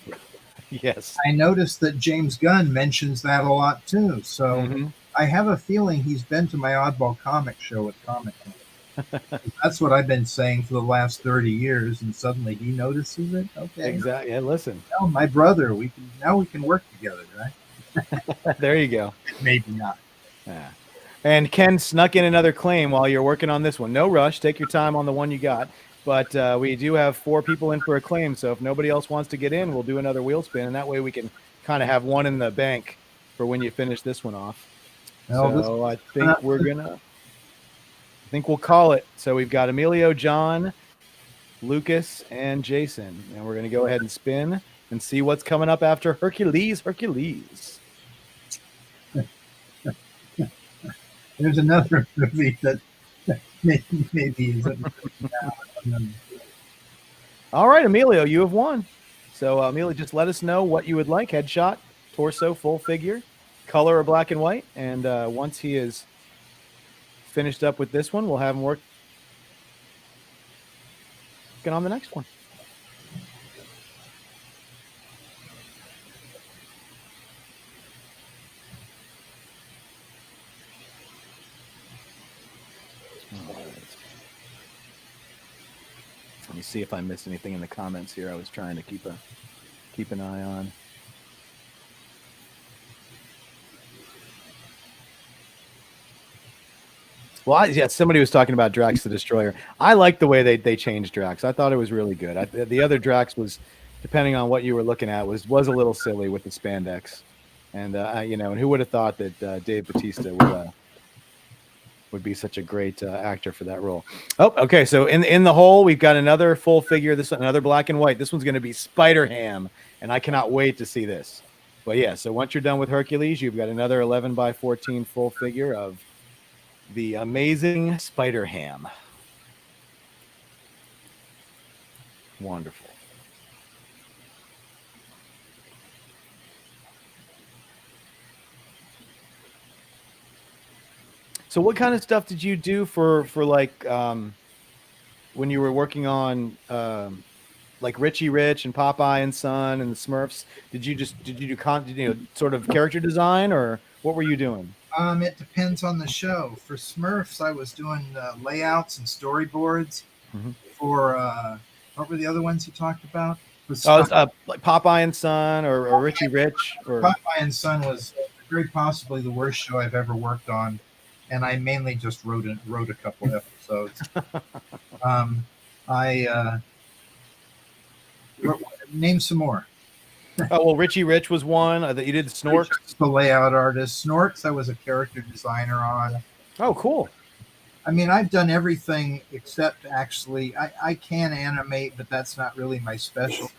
Yes. I noticed that James Gunn mentions that a lot too. So I have a feeling he's been to my Oddball Comic show at Comic-Con. That's what I've been saying for the last 30 years, and suddenly he notices it. Okay. Exactly. Yeah, listen. Oh, my brother, we can work together, right? There you go. Maybe not. Yeah. And Ken snuck in another claim while you're working on this one. No rush. Take your time on the one you got. But we do have 4 people in for a claim, so if nobody else wants to get in, we'll do another wheel spin, and that way we can kind of have one in the bank for when you finish this one off. So I think I think we'll call it. So we've got Emilio, John, Lucas, and Jason, and we're going to go ahead and spin and see what's coming up after Hercules. There's another movie that maybe isn't. All right, Emilio, you have won. So, Emilio, just let us know what you would like: headshot, torso, full figure, color or black and white. And once he is finished up with this one, we'll have him work on the next one. Let me see if I missed anything in the comments here. I was trying to keep an eye on. Well, somebody was talking about Drax the Destroyer. I like the way they changed Drax. I thought it was really good. The other Drax was, depending on what you were looking at, was a little silly with the spandex, and and who would have thought that Dave Bautista would be such a great actor for that role. Oh, okay. So in the hole, we've got another full figure. This one, another black and white. This one's going to be Spider-Ham, and I cannot wait to see this. But yeah, so once you're done with Hercules, you've got another 11x14 full figure of the amazing Spider-Ham. Wonderful. So what kind of stuff did you do for like when you were working on like Richie Rich and Popeye and Son and the Smurfs? Did you do sort of character design, or what were you doing? It depends on the show. For Smurfs, I was doing layouts and storyboards. For what were the other ones you talked about? Like Popeye and Son or Richie Rich. Or Popeye and Son was very possibly the worst show I've ever worked on, and I mainly just wrote a couple episodes. episodes. Name some more. Oh well, Richie Rich was one that you did. Snorks, the layout artist. Snorks, I was a character designer on. Oh, cool. I mean, I've done everything except actually, I can animate, but that's not really my special.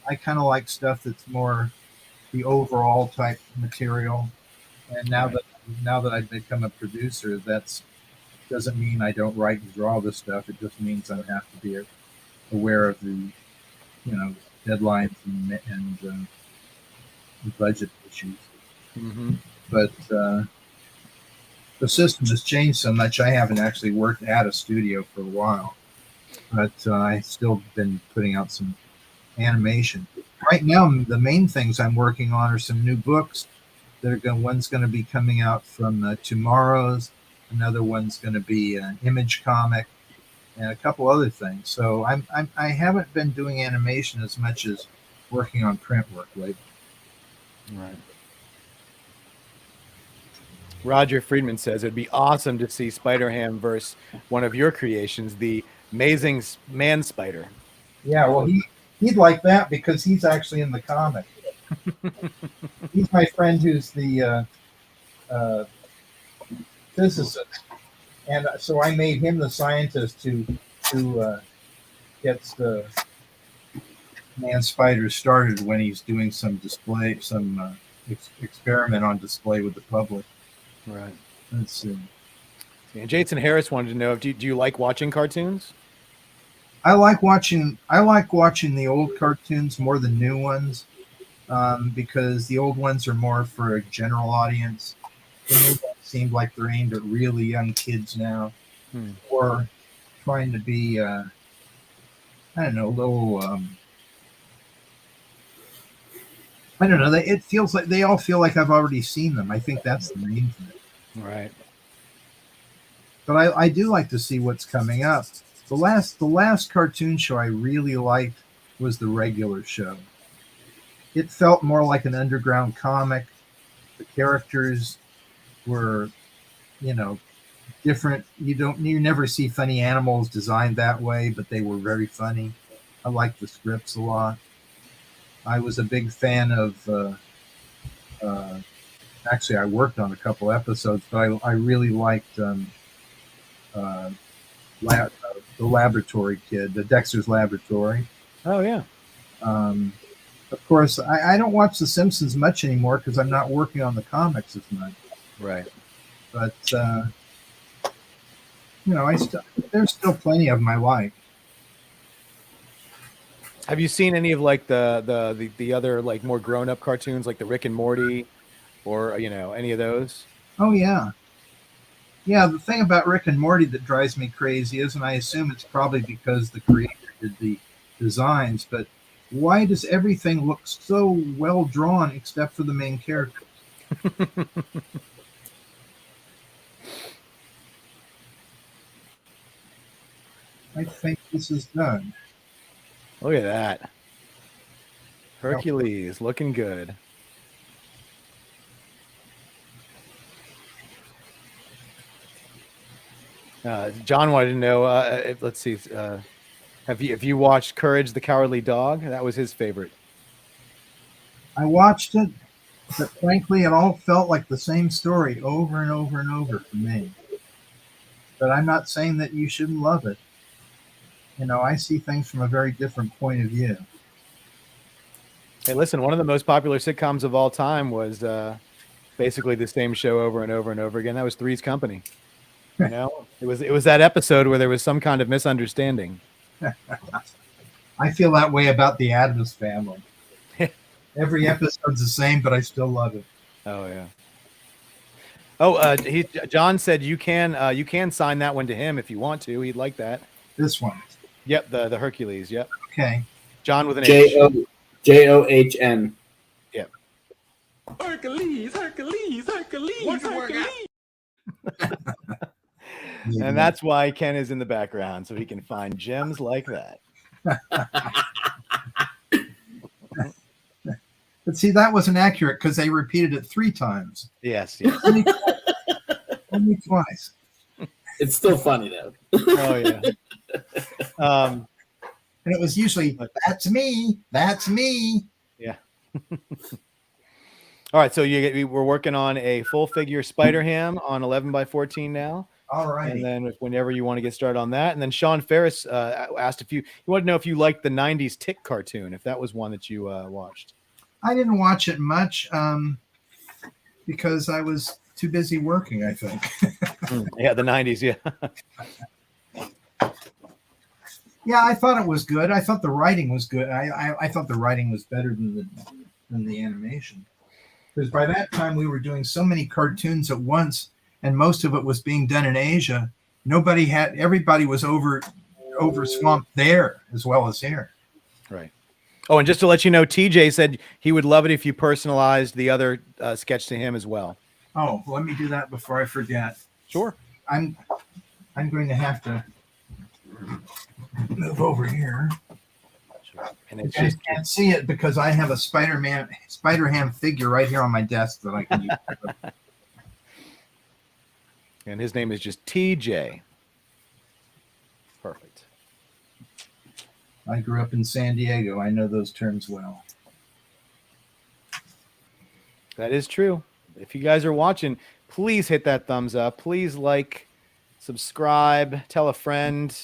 I kind of like stuff that's more the overall type material. And now that I've become a producer, that's doesn't mean I don't write and draw this stuff. It just means I have to be aware of the, deadlines and budget issues. Mm-hmm. But the system has changed so much. I haven't actually worked at a studio for a while, but I still been putting out some animation. Right now, the main things I'm working on are some new books. One's going to be coming out from Tomorrow's. Another one's going to be an image comic, and a couple other things. So I haven't been doing animation as much as working on print work lately. Right. Roger Friedman says it'd be awesome to see Spider-Ham versus one of your creations, the Amazing Man Spider. Yeah, well, he'd like that because he's actually in the comic. He's my friend who's the physicist, and so I made him the scientist who gets the Man Spider started when he's doing some display, some experiment on display with the public. Right. Let's see. And Jason Harris wanted to know if do you like watching cartoons? I like watching the old cartoons more than new ones, because the old ones are more for a general audience. The new ones seem like they're aimed at really young kids now, or trying to be, I don't know, a little. I don't know. It feels like they all feel like I've already seen them. I think that's the main thing. Right. But I do like to see what's coming up. The last cartoon show I really liked was the regular show. It felt more like an underground comic. The characters were, different. You never see funny animals designed that way, but they were very funny. I liked the scripts a lot. I was a big fan of. Actually, I worked on a couple episodes, but I really liked the Laboratory Kid, the Dexter's Laboratory. Oh yeah. Of course, I don't watch The Simpsons much anymore because I'm not working on the comics as much. Right. But there's still plenty of them I like. Have you seen any of like the other like more grown up cartoons like the Rick and Morty, or any of those? Oh yeah. Yeah, the thing about Rick and Morty that drives me crazy is, and I assume it's probably because the creator did the designs, but why does everything look so well drawn except for the main characters? I think this is done. Look at that. Hercules looking good. John wanted to know, let's see, have you watched Courage the Cowardly Dog? That was his favorite. I watched it, but frankly, it all felt like the same story over and over and over for me. But I'm not saying that you shouldn't love it. I see things from a very different point of view. Hey, listen, one of the most popular sitcoms of all time was basically the same show over and over and over again. That was Three's Company. It was that episode where there was some kind of misunderstanding. I feel that way about the Addams Family. Every episode's the same, but I still love it. Oh yeah. Oh, John said you can sign that one to him if you want to. He'd like that. This one. Yep, the Hercules. Yep. Okay. John with an H. John. Yep. Hercules. And that's why Ken is in the background, so he can find gems like that. But see, that wasn't accurate because they repeated it 3 times. Yes. Only twice. It's still funny though. Oh yeah. And it was usually, that's me. That's me. All right, so we're working on a full figure Spider Ham on 11 by 14 now. All right. And then whenever you want to get started on that. And then Sean Ferris asked if you wanted to know if you liked the 90s Tick cartoon, if that was one that you watched. I didn't watch it much because I was too busy working, I think. Yeah, the 90s, yeah. Yeah, I thought it was good. I thought the writing was good. I thought the writing was better than the animation. Because by that time we were doing so many cartoons at once, and most of it was being done in Asia. Everybody was over swamped there as well as here. Right. Oh, and just to let you know, TJ said he would love it if you personalized the other sketch to him as well. Oh, let me do that before I forget. Sure. I'm going to have to move over here. And You it's guys just can't see it because I have a Spider-Ham figure right here on my desk that I can use. and his name is just TJ. Perfect. I grew up in San Diego. I know those terms well. That is true. If you guys are watching, please hit that thumbs up. Please like, subscribe, tell a friend,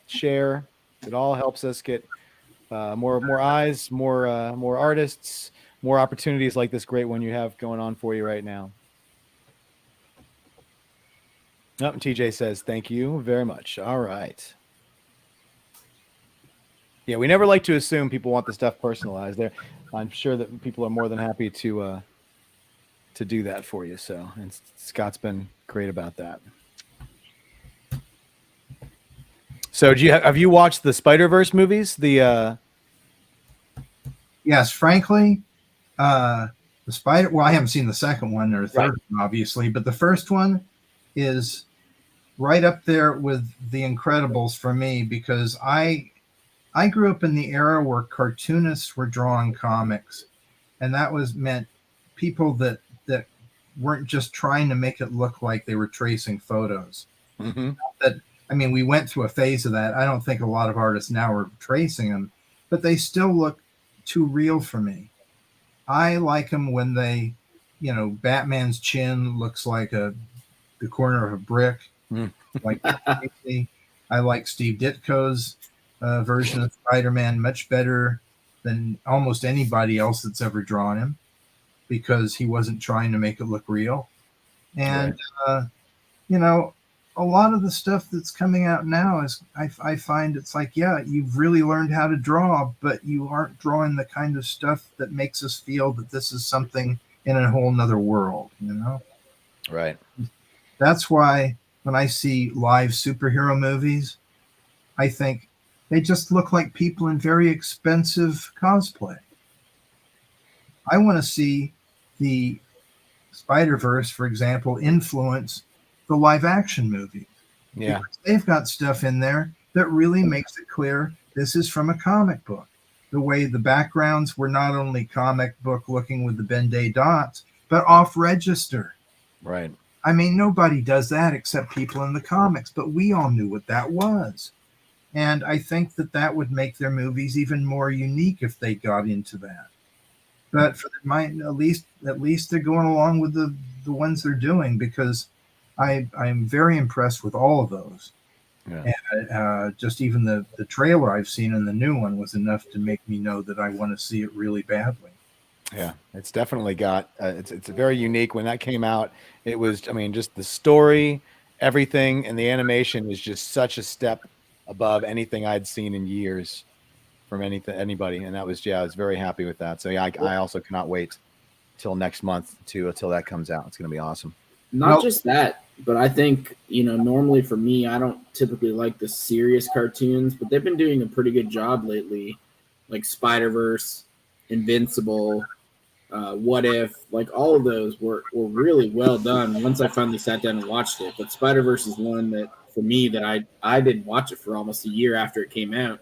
share. It all helps us get more eyes, more artists, more opportunities like this great one you have going on for you right now. Oh, and TJ says, thank you very much. All right. Yeah, we never like to assume people want the stuff personalized. I'm sure that people are more than happy to do that for you. So, and Scott's been great about that. So, have you watched the Spider-Verse movies? Yes, frankly, the Spider. Well, I haven't seen the second one or the third one, obviously, but the first one is right up there with The Incredibles for me because I grew up in the era where cartoonists were drawing comics, and that meant people that weren't just trying to make it look like they were tracing photos. Mm-hmm. We went through a phase of that. I don't think a lot of artists now are tracing them, but they still look too real for me. I like them when they, Batman's chin looks like the corner of a brick. Like I like Steve Ditko's version of Spider-Man much better than almost anybody else that's ever drawn him because he wasn't trying to make it look real. And, a lot of the stuff that's coming out now is I find it's like, yeah, you've really learned how to draw, but you aren't drawing the kind of stuff that makes us feel that this is something in a whole nother world, Right. That's why when I see live superhero movies, I think they just look like people in very expensive cosplay. I want to see the Spider-Verse, for example, influence the live action movie. Yeah. Because they've got stuff in there that really makes it clear this is from a comic book. The way the backgrounds were not only comic book looking with the Ben-Day dots, but off register. Right. Nobody does that except people in the comics, but we all knew what that was. And I think that would make their movies even more unique if they got into that. But for at least they're going along with the ones they're doing because I'm very impressed with all of those. Yeah. And just even the trailer I've seen in the new one was enough to make me know that I want to see it really badly. Yeah, it's definitely got it's very unique. When that came out, it was just the story, everything, and the animation is just such a step above anything I'd seen in years from anybody, and I was very happy with that. So yeah, I also cannot wait till next month till that comes out. It's going to be awesome. Not just that, but I think, normally for me, I don't typically like the serious cartoons, but they've been doing a pretty good job lately. Like Spider-Verse, Invincible, What If, like all of those were really well done once I finally sat down and watched it. But Spider-Verse is one that, for me, that I didn't watch it for almost a year after it came out.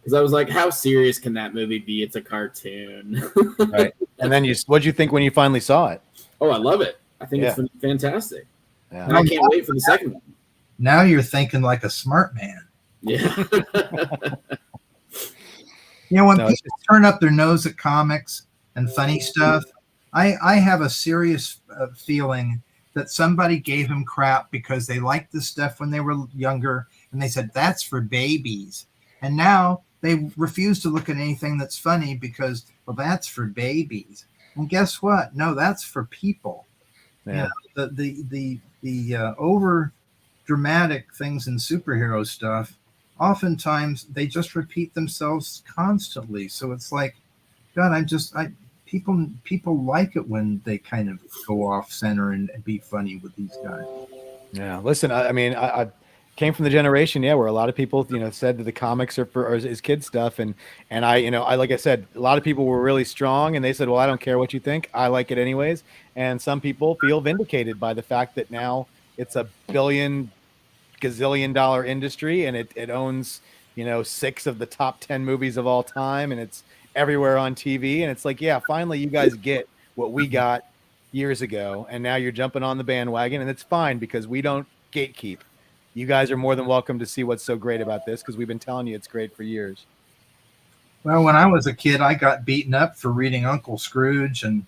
Because I was like, how serious can that movie be? It's a cartoon. Right. And then what'd you think when you finally saw it? Oh, I love it. I think it's fantastic. Yeah. And I can't wait for the second one. Now you're thinking like a smart man. Yeah. When No, it's people turn up their nose at comics and funny stuff, I have a serious feeling that somebody gave him crap because they liked this stuff when they were younger, and they said that's for babies, and now they refuse to look at anything that's funny because, well, that's for babies. And guess what? No, that's for people. Yeah. The over dramatic things in superhero stuff, oftentimes they just repeat themselves constantly. So it's like, God, people like it when they kind of go off center and be funny with these guys. Yeah. Listen, I mean, I came from the generation, where a lot of people, said that the comics is kid stuff. And I like I said, a lot of people were really strong and they said, well, I don't care what you think. I like it anyways. And some people feel vindicated by the fact that now it's a gazillion-dollar industry and it owns, 6 of the top 10 movies of all time. And it's everywhere on TV. And it's like, yeah, finally you guys get what we got years ago. And now you're jumping on the bandwagon, and it's fine because we don't gatekeep. You guys are more than welcome to see what's so great about this because we've been telling you it's great for years. Well, when I was a kid, I got beaten up for reading Uncle Scrooge, and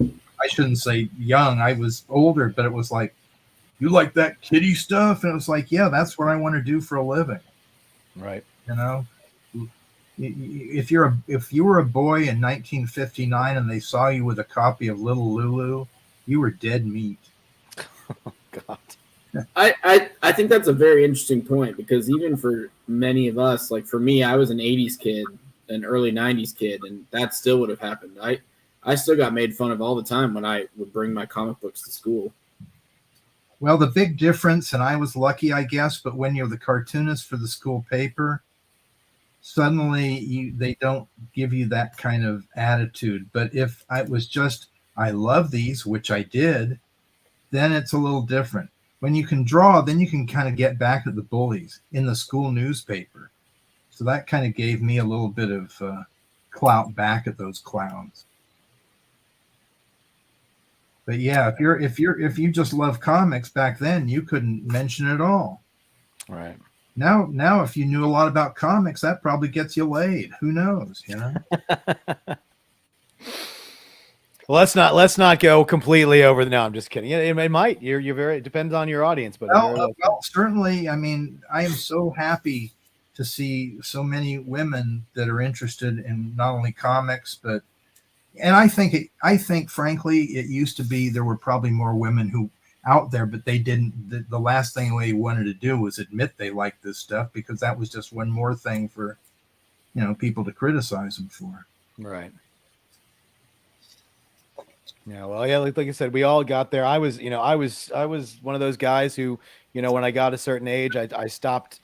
I shouldn't say young. I was older, but it was like, you like that kiddie stuff? And it was like, yeah, that's what I want to do for a living. Right. If you were a boy in 1959 and they saw you with a copy of Little Lulu, you were dead meat. Oh, God. I think that's a very interesting point, because even for many of us, like for me, I was an 80s kid, an early 90s kid, and that still would have happened. I still got made fun of all the time when I would bring my comic books to school. Well, the big difference, and I was lucky, I guess, but when you're the cartoonist for the school paper, suddenly they don't give you that kind of attitude. But if I was just, I love these, which I did, then it's a little different. When you can draw, then you can kind of get back at the bullies in the school newspaper. So that kind of gave me a little bit of clout back at those clowns. But yeah, if you just love comics back then, you couldn't mention it all. Right. Now, if you knew a lot about comics, that probably gets you laid. Who knows? Well, let's not go completely over. No, I'm just kidding. It might. You're very. It depends on your audience, but well, certainly. I mean, I am so happy to see so many women that are interested in not only comics, but, and I think frankly, it used to be there were probably more women who out there, but they didn't. The last thing they wanted to do was admit they liked this stuff, because that was just one more thing for, people to criticize them for. Right. Yeah, well, yeah, like I said, we all got there. I was one of those guys who, when I got a certain age, I stopped.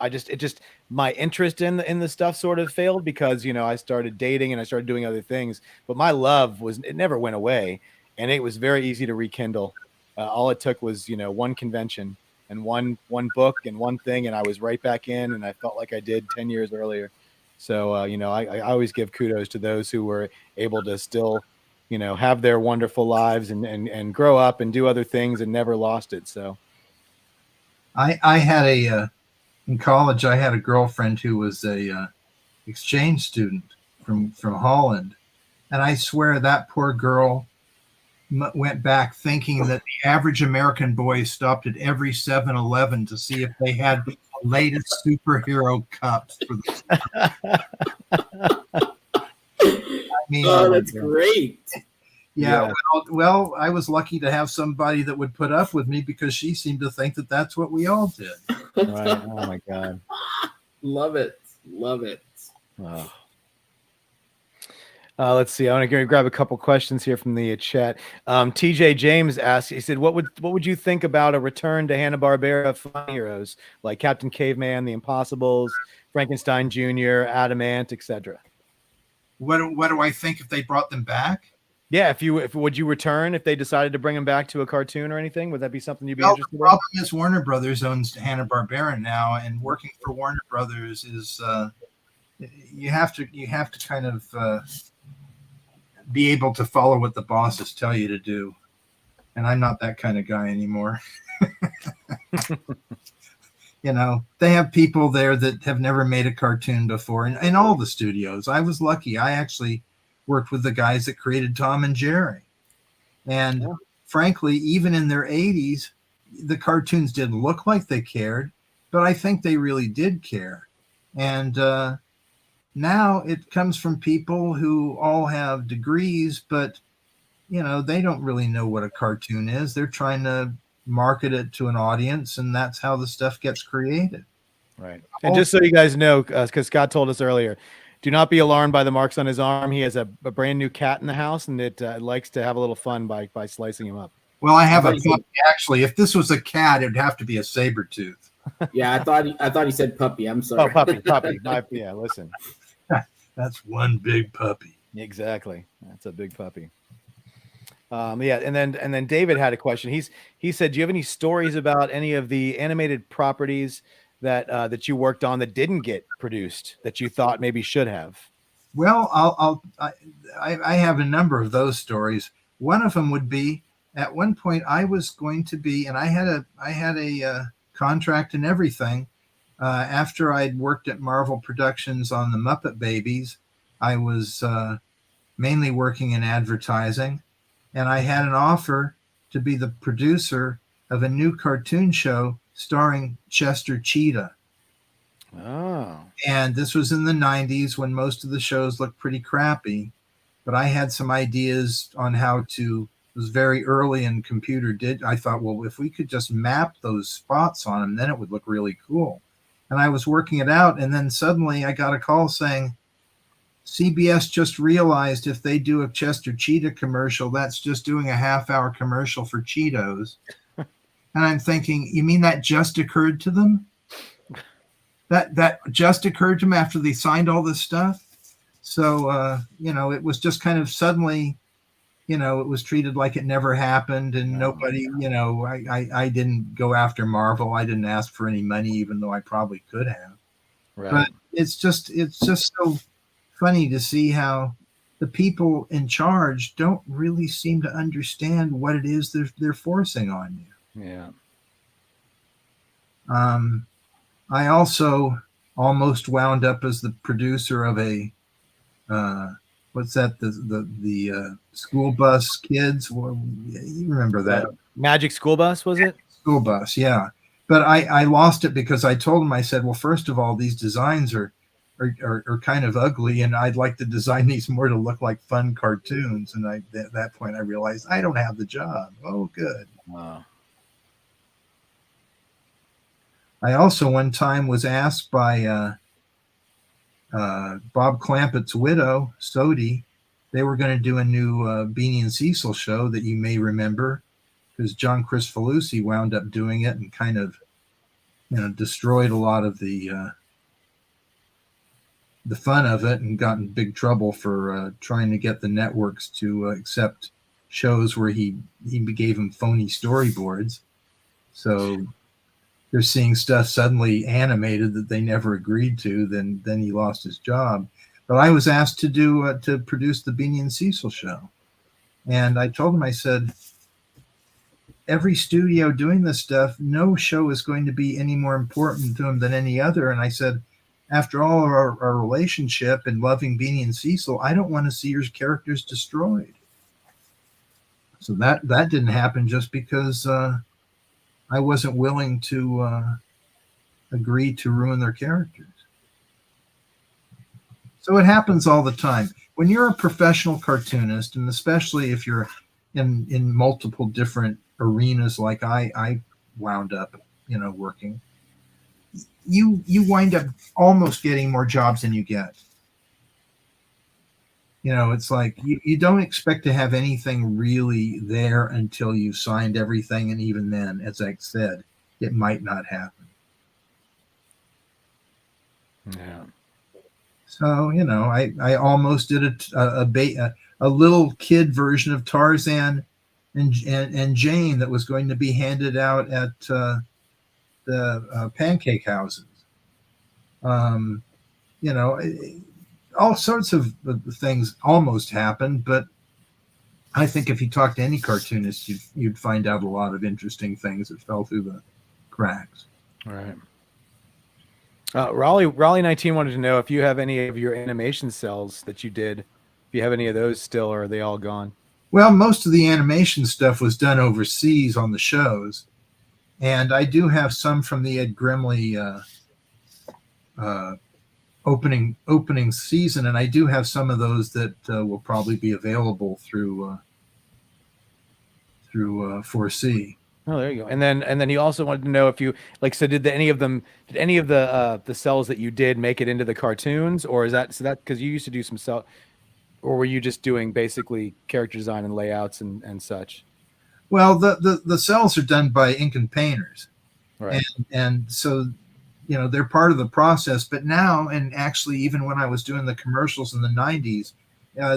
My interest in the stuff sort of failed because, I started dating and I started doing other things. But my love it never went away, and it was very easy to rekindle. All it took was, one convention and one book and one thing, and I was right back in, and I felt like I did 10 years earlier. So, I always give kudos to those who were able to still, have their wonderful lives and grow up and do other things and never lost it. So I had in college, I had a girlfriend who was a exchange student from Holland. And I swear that poor girl went back thinking that the average American boy stopped at every 7-Eleven to see if they had the latest superhero cups for the that's great. Yeah. Well, I was lucky to have somebody that would put up with me, because she seemed to think that that's what we all did. Right. Oh my God. Love it. Oh. Let's see. I want to grab a couple questions here from the chat. TJ James asked, he said, what would you think about a return to Hanna-Barbera fun heroes like Captain Caveman, The Impossibles, Frankenstein Jr., Adamant, etc.? What do I think if they brought them back? Yeah, would you return if they decided to bring them back to a cartoon or anything? Would that be something you'd be interested in? The problem is Warner Brothers owns Hanna-Barbera now, and working for Warner Brothers is you have to kind of be able to follow what the bosses tell you to do. And I'm not that kind of guy anymore. You know, they have people there that have never made a cartoon before in all the studios. I was lucky. I actually worked with the guys that created Tom and Jerry. And frankly, even in their 80s, the cartoons didn't look like they cared, but I think they really did care. And now it comes from people who all have degrees, but, you know, they don't really know what a cartoon is. They're trying to market it to an audience, and that's how the stuff gets created. Right. And just so you guys know, because Scott told us earlier, do not be alarmed by the marks on his arm. He has a brand new cat in the house, and it likes to have a little fun by slicing him up. Well, I have a puppy. Actually, if this was a cat, it'd have to be a saber tooth. Yeah, I thought he said puppy. I'm sorry. Oh, puppy. Yeah, listen. That's one big puppy. Exactly. That's a big puppy. Yeah, and then David had a question. He said, "Do you have any stories about any of the animated properties that you worked on that didn't get produced that you thought maybe should have?" Well, I have a number of those stories. One of them would be, at one point I was going to be, and I had a contract and everything. After I'd worked at Marvel Productions on the Muppet Babies, I was mainly working in advertising. And I had an offer to be the producer of a new cartoon show starring Chester Cheetah. Oh. And this was in the 90s when most of the shows looked pretty crappy. But I had some ideas on how to, it was very early in computer I thought, well, if we could just map those spots on them, then it would look really cool. And I was working it out. And then suddenly I got a call saying, CBS just realized if they do a Chester Cheetah commercial, that's just doing a half-hour commercial for Cheetos. And I'm thinking, you mean that just occurred to them? That just occurred to them after they signed all this stuff? So, you know, it was just kind of suddenly, you know, it was treated like it never happened, and nobody, you know, I didn't go after Marvel. I didn't ask for any money, even though I probably could have. Right. But it's just so funny to see how the people in charge don't really seem to understand what it is they're forcing on you. Yeah. I also almost wound up as the producer of a what's that, the school bus kids, well, you remember that Magic School Bus, was it? School bus, yeah. But I lost it because I told him, I said, well, first of all, these designs are kind of ugly, and I'd like to design these more to look like fun cartoons. And at that point I realized I don't have the job. Oh, good. Wow. I also one time was asked by Bob Clampett's widow, Sodi. They were going to do a new Beanie and Cecil show that you may remember, because John Kricfalusi wound up doing it and kind of, you know, destroyed a lot of the fun of it, and got in big trouble for trying to get the networks to accept shows where he gave them phony storyboards. So they're seeing stuff suddenly animated that they never agreed to. Then he lost his job. But I was asked to do to produce the Beanie and Cecil show, and I told him, I said, every studio doing this stuff, no show is going to be any more important to them than any other. And I said, after all of our relationship and loving Beanie and Cecil, I don't want to see your characters destroyed. So that didn't happen just because I wasn't willing to agree to ruin their characters. So it happens all the time. When you're a professional cartoonist, and especially if you're in multiple different arenas like I wound up, you know, working, you wind up almost getting more jobs than you get. You know, it's like you don't expect to have anything really there until you've signed everything. And even then, as I said, it might not happen. Yeah. So, you know, I almost did a little kid version of Tarzan and Jane that was going to be handed out at the pancake houses. You know, all sorts of things almost happened, but I think if you talk to any cartoonist, you'd find out a lot of interesting things that fell through the cracks. All right. Raleigh 19 wanted to know if you have any of your animation cells that you did. If you have any of those still, or are they all gone? Well, most of the animation stuff was done overseas on the shows, and I do have some from the Ed Grimley opening season, and I do have some of those that will probably be available through 4C. Oh, there you go. And then he also wanted to know if you so did any of the cells that you did make it into the cartoons, or is that because you used to do some cell, or were you just doing basically character design and layouts and such? Well, the cells are done by ink and painters, right? And so they're part of the process. But now, and actually even when I was doing the commercials in the 90s,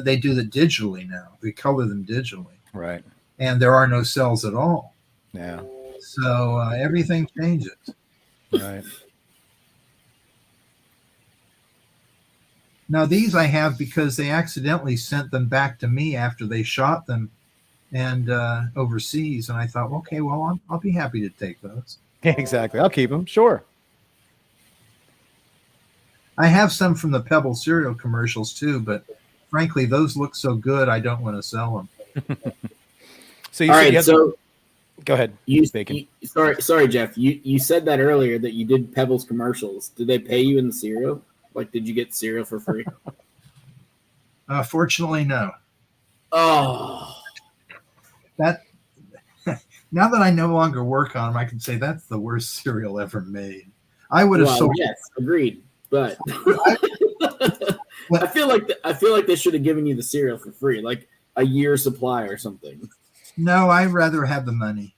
they do that digitally now. They color them digitally, right? And there are no cells at all. Yeah. So everything changes. Right. Now these I have because they accidentally sent them back to me after they shot them and overseas, and I thought, okay, well, I'll be happy to take those. Exactly. I'll keep them. Sure. I have some from the Pebble cereal commercials too, but frankly, those look so good, I don't want to sell them. So you All said right, you so go ahead. Sorry, Jeff. You said that earlier that you did Pebbles commercials. Did they pay you in the cereal? Like, did you get cereal for free? Fortunately, no. Oh, That now that I no longer work on them, I can say that's the worst cereal ever made. I would have sold. Yes, agreed. But I feel like they should have given you the cereal for free, like a year supply or something. No, I'd rather have the money.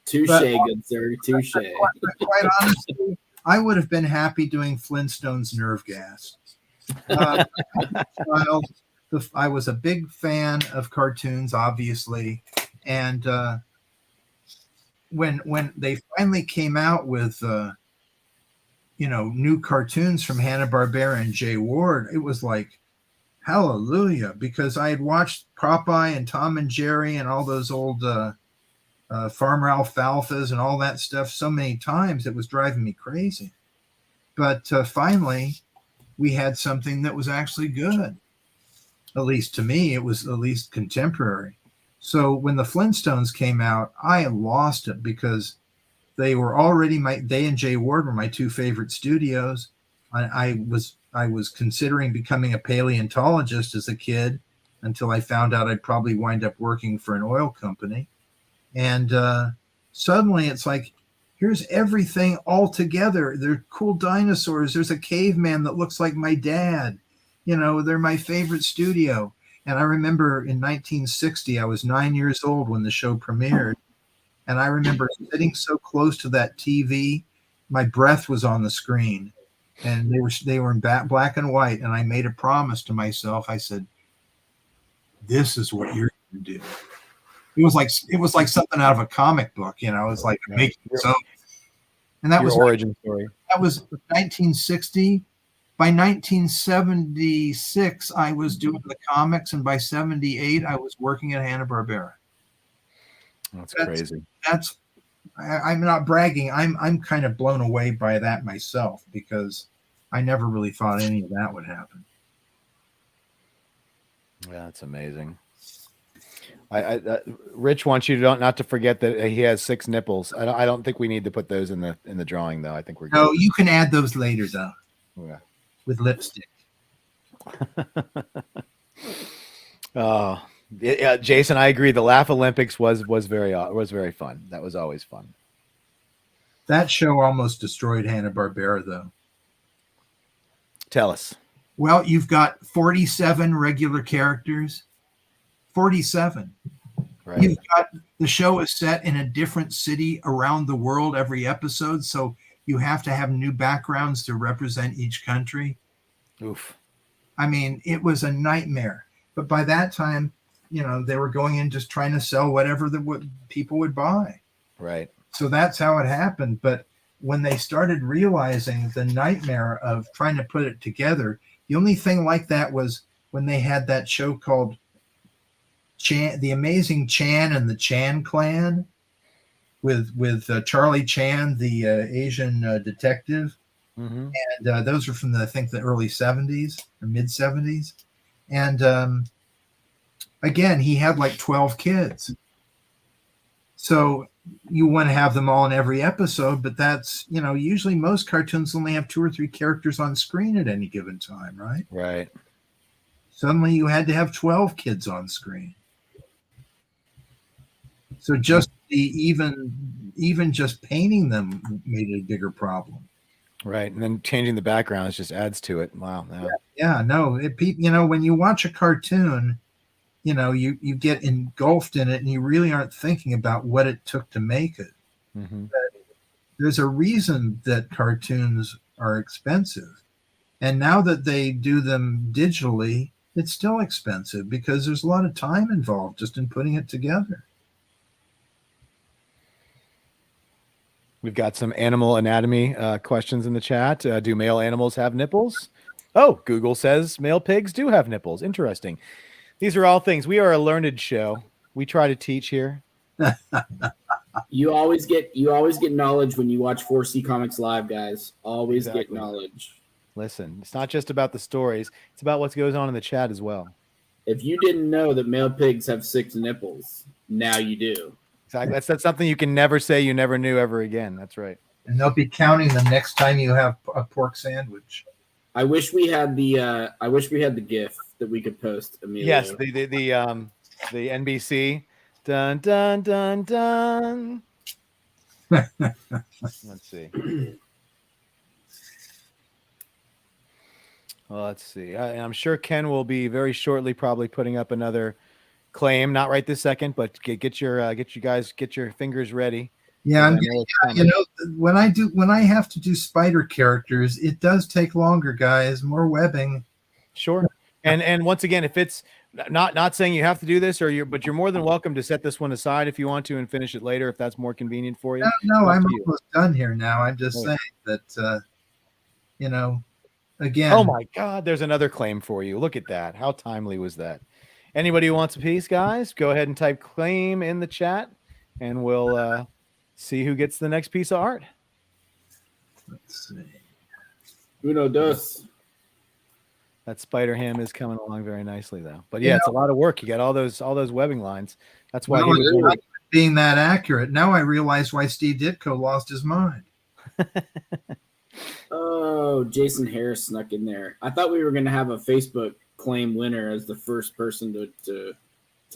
Touche, good sir. Touche. Quite honestly, I would have been happy doing Flintstones Nerve Gas. I was a big fan of cartoons, obviously, and when they finally came out with new cartoons from Hanna-Barbera and Jay Ward, it was like hallelujah, because I had watched Popeye and Tom and Jerry and all those old Farmer Alfalfas and all that stuff so many times it was driving me crazy. But finally, we had something that was actually good. At least to me, it was at least contemporary. So when the Flintstones came out, I lost it because they were already they and Jay Ward were my two favorite studios. I was considering becoming a paleontologist as a kid until I found out I'd probably wind up working for an oil company. And suddenly it's like, here's everything all together. There are cool dinosaurs. There's a caveman that looks like my dad. They're my favorite studio. And I remember in 1960, I was 9 years old when the show premiered. And I remember sitting so close to that TV, my breath was on the screen. And they were in black and white. And I made a promise to myself. I said, this is what you're going to do. It was like something out of a comic book, It was like making so. And that was origin story. That was 1960. By 1976, I was doing the comics, and by 78, I was working at Hanna-Barbera. That's crazy. I'm not bragging. I'm kind of blown away by that myself because I never really thought any of that would happen. Yeah, that's amazing. Rich wants you not to forget that he has 6 nipples. I don't think we need to put those in the drawing though. I think we're good. No, you can add those later though. Yeah. With lipstick. Oh, yeah, Jason, I agree. The Laugh Olympics was very fun. That was always fun. That show almost destroyed Hanna-Barbera, though. Tell us. Well, you've got 47 regular characters. 47. Right. You've got the show is set in a different city around the world every episode, so you have to have new backgrounds to represent each country. Oof. I mean, it was a nightmare. But by that time, they were going in just trying to sell whatever people would buy. Right. So that's how it happened. But when they started realizing the nightmare of trying to put it together, the only thing like that was when they had that show called The Amazing Chan and the Chan Clan with Charlie Chan, the Asian detective. Mm-hmm. And those are from I think the early 70s or mid 70s. And again, he had like 12 kids. So you want to have them all in every episode, but that's, usually most cartoons only have 2 or 3 characters on screen at any given time, right? Right. Suddenly you had to have 12 kids on screen. So just even just painting them made it a bigger problem. Right. And then changing the backgrounds just adds to it. Wow. Yeah, no, when you watch a cartoon, you get engulfed in it and you really aren't thinking about what it took to make it. Mm-hmm. There's a reason that cartoons are expensive. And now that they do them digitally, it's still expensive because there's a lot of time involved just in putting it together. We've got some animal anatomy questions in the chat. Do male animals have nipples? Oh, Google says male pigs do have nipples. Interesting. These are all things. We are a learned show. We try to teach here. You always get knowledge when you watch 4C Comics Live, guys. Always Exactly. get knowledge. Listen, it's not just about the stories. It's about what goes on in the chat as well. If you didn't know that male pigs have 6 nipples, now you do. Exactly. That's something you can never say you never knew ever again. That's right. And they'll be counting the next time you have a pork sandwich. I wish we had the GIF that we could post immediately. Yes, the NBC. Dun dun dun dun. Let's see. Well, let's see. I'm sure Ken will be very shortly probably putting up another claim. Not right this second, but get your fingers ready. Yeah, when I have to do spider characters, it does take longer, guys. More webbing. Sure. And once again, if it's not saying you have to do this but you're more than welcome to set this one aside if you want to and finish it later if that's more convenient for you. No, I'm almost done here now. I'm just saying that again. Oh my God, there's another claim for you. Look at that. How timely was that? Anybody who wants a piece, guys, go ahead and type claim in the chat and we'll see who gets the next piece of art. Let's see. Uno, dos. That spider ham is coming along very nicely, though. But yeah, it's a lot of work. You got all those webbing lines. That's why being that accurate. Now I realize why Steve Ditko lost his mind. Oh, Jason Harris snuck in there. I thought we were going to have a Facebook claim winner as the first person to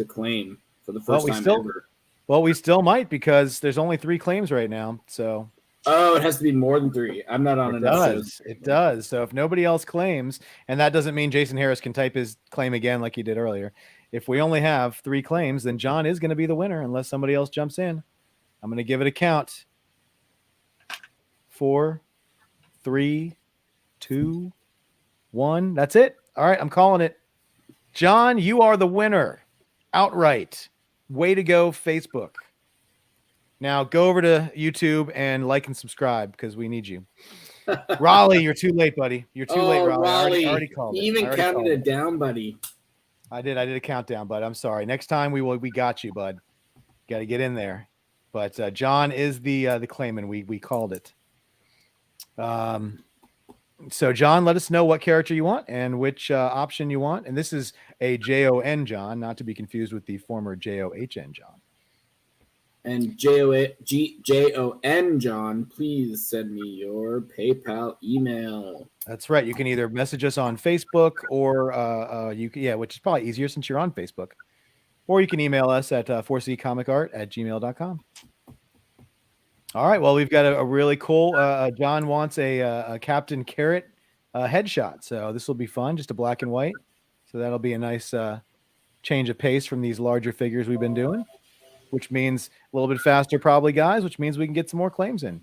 claim for the first time ever. Well, we still might because there's only 3 claims right now. So. Oh, it has to be more than 3. I'm not on it. It does. So if nobody else claims, and that doesn't mean Jason Harris can type his claim again like he did earlier. If we only have 3 claims, then John is going to be the winner unless somebody else jumps in. I'm going to give it a count. 4, 3, 2, 1. That's it. All right, I'm calling it. John, you are the winner. Outright. Way to go, Facebook. Now go over to YouTube and like and subscribe because we need you. Raleigh, you're too late, buddy. You're too late, Raleigh. I already called it. You even counted it down, buddy. I did a countdown, bud. I'm sorry. Next time we got you, bud. Got to get in there. But John is the claimant. We called it. So John, let us know what character you want and which option you want. And this is a Jon John, not to be confused with the former JOHN John. And Jon John, please send me your PayPal email. That's right. You can either message us on Facebook or which is probably easier since you're on Facebook. Or you can email us at 4ccomicart@gmail.com. All right. Well, we've got a really cool. John wants a Captain Carrot headshot, so this will be fun. Just a black and white, so that'll be a nice change of pace from these larger figures we've been doing. Which means a little bit faster, probably, guys, which means we can get some more claims in.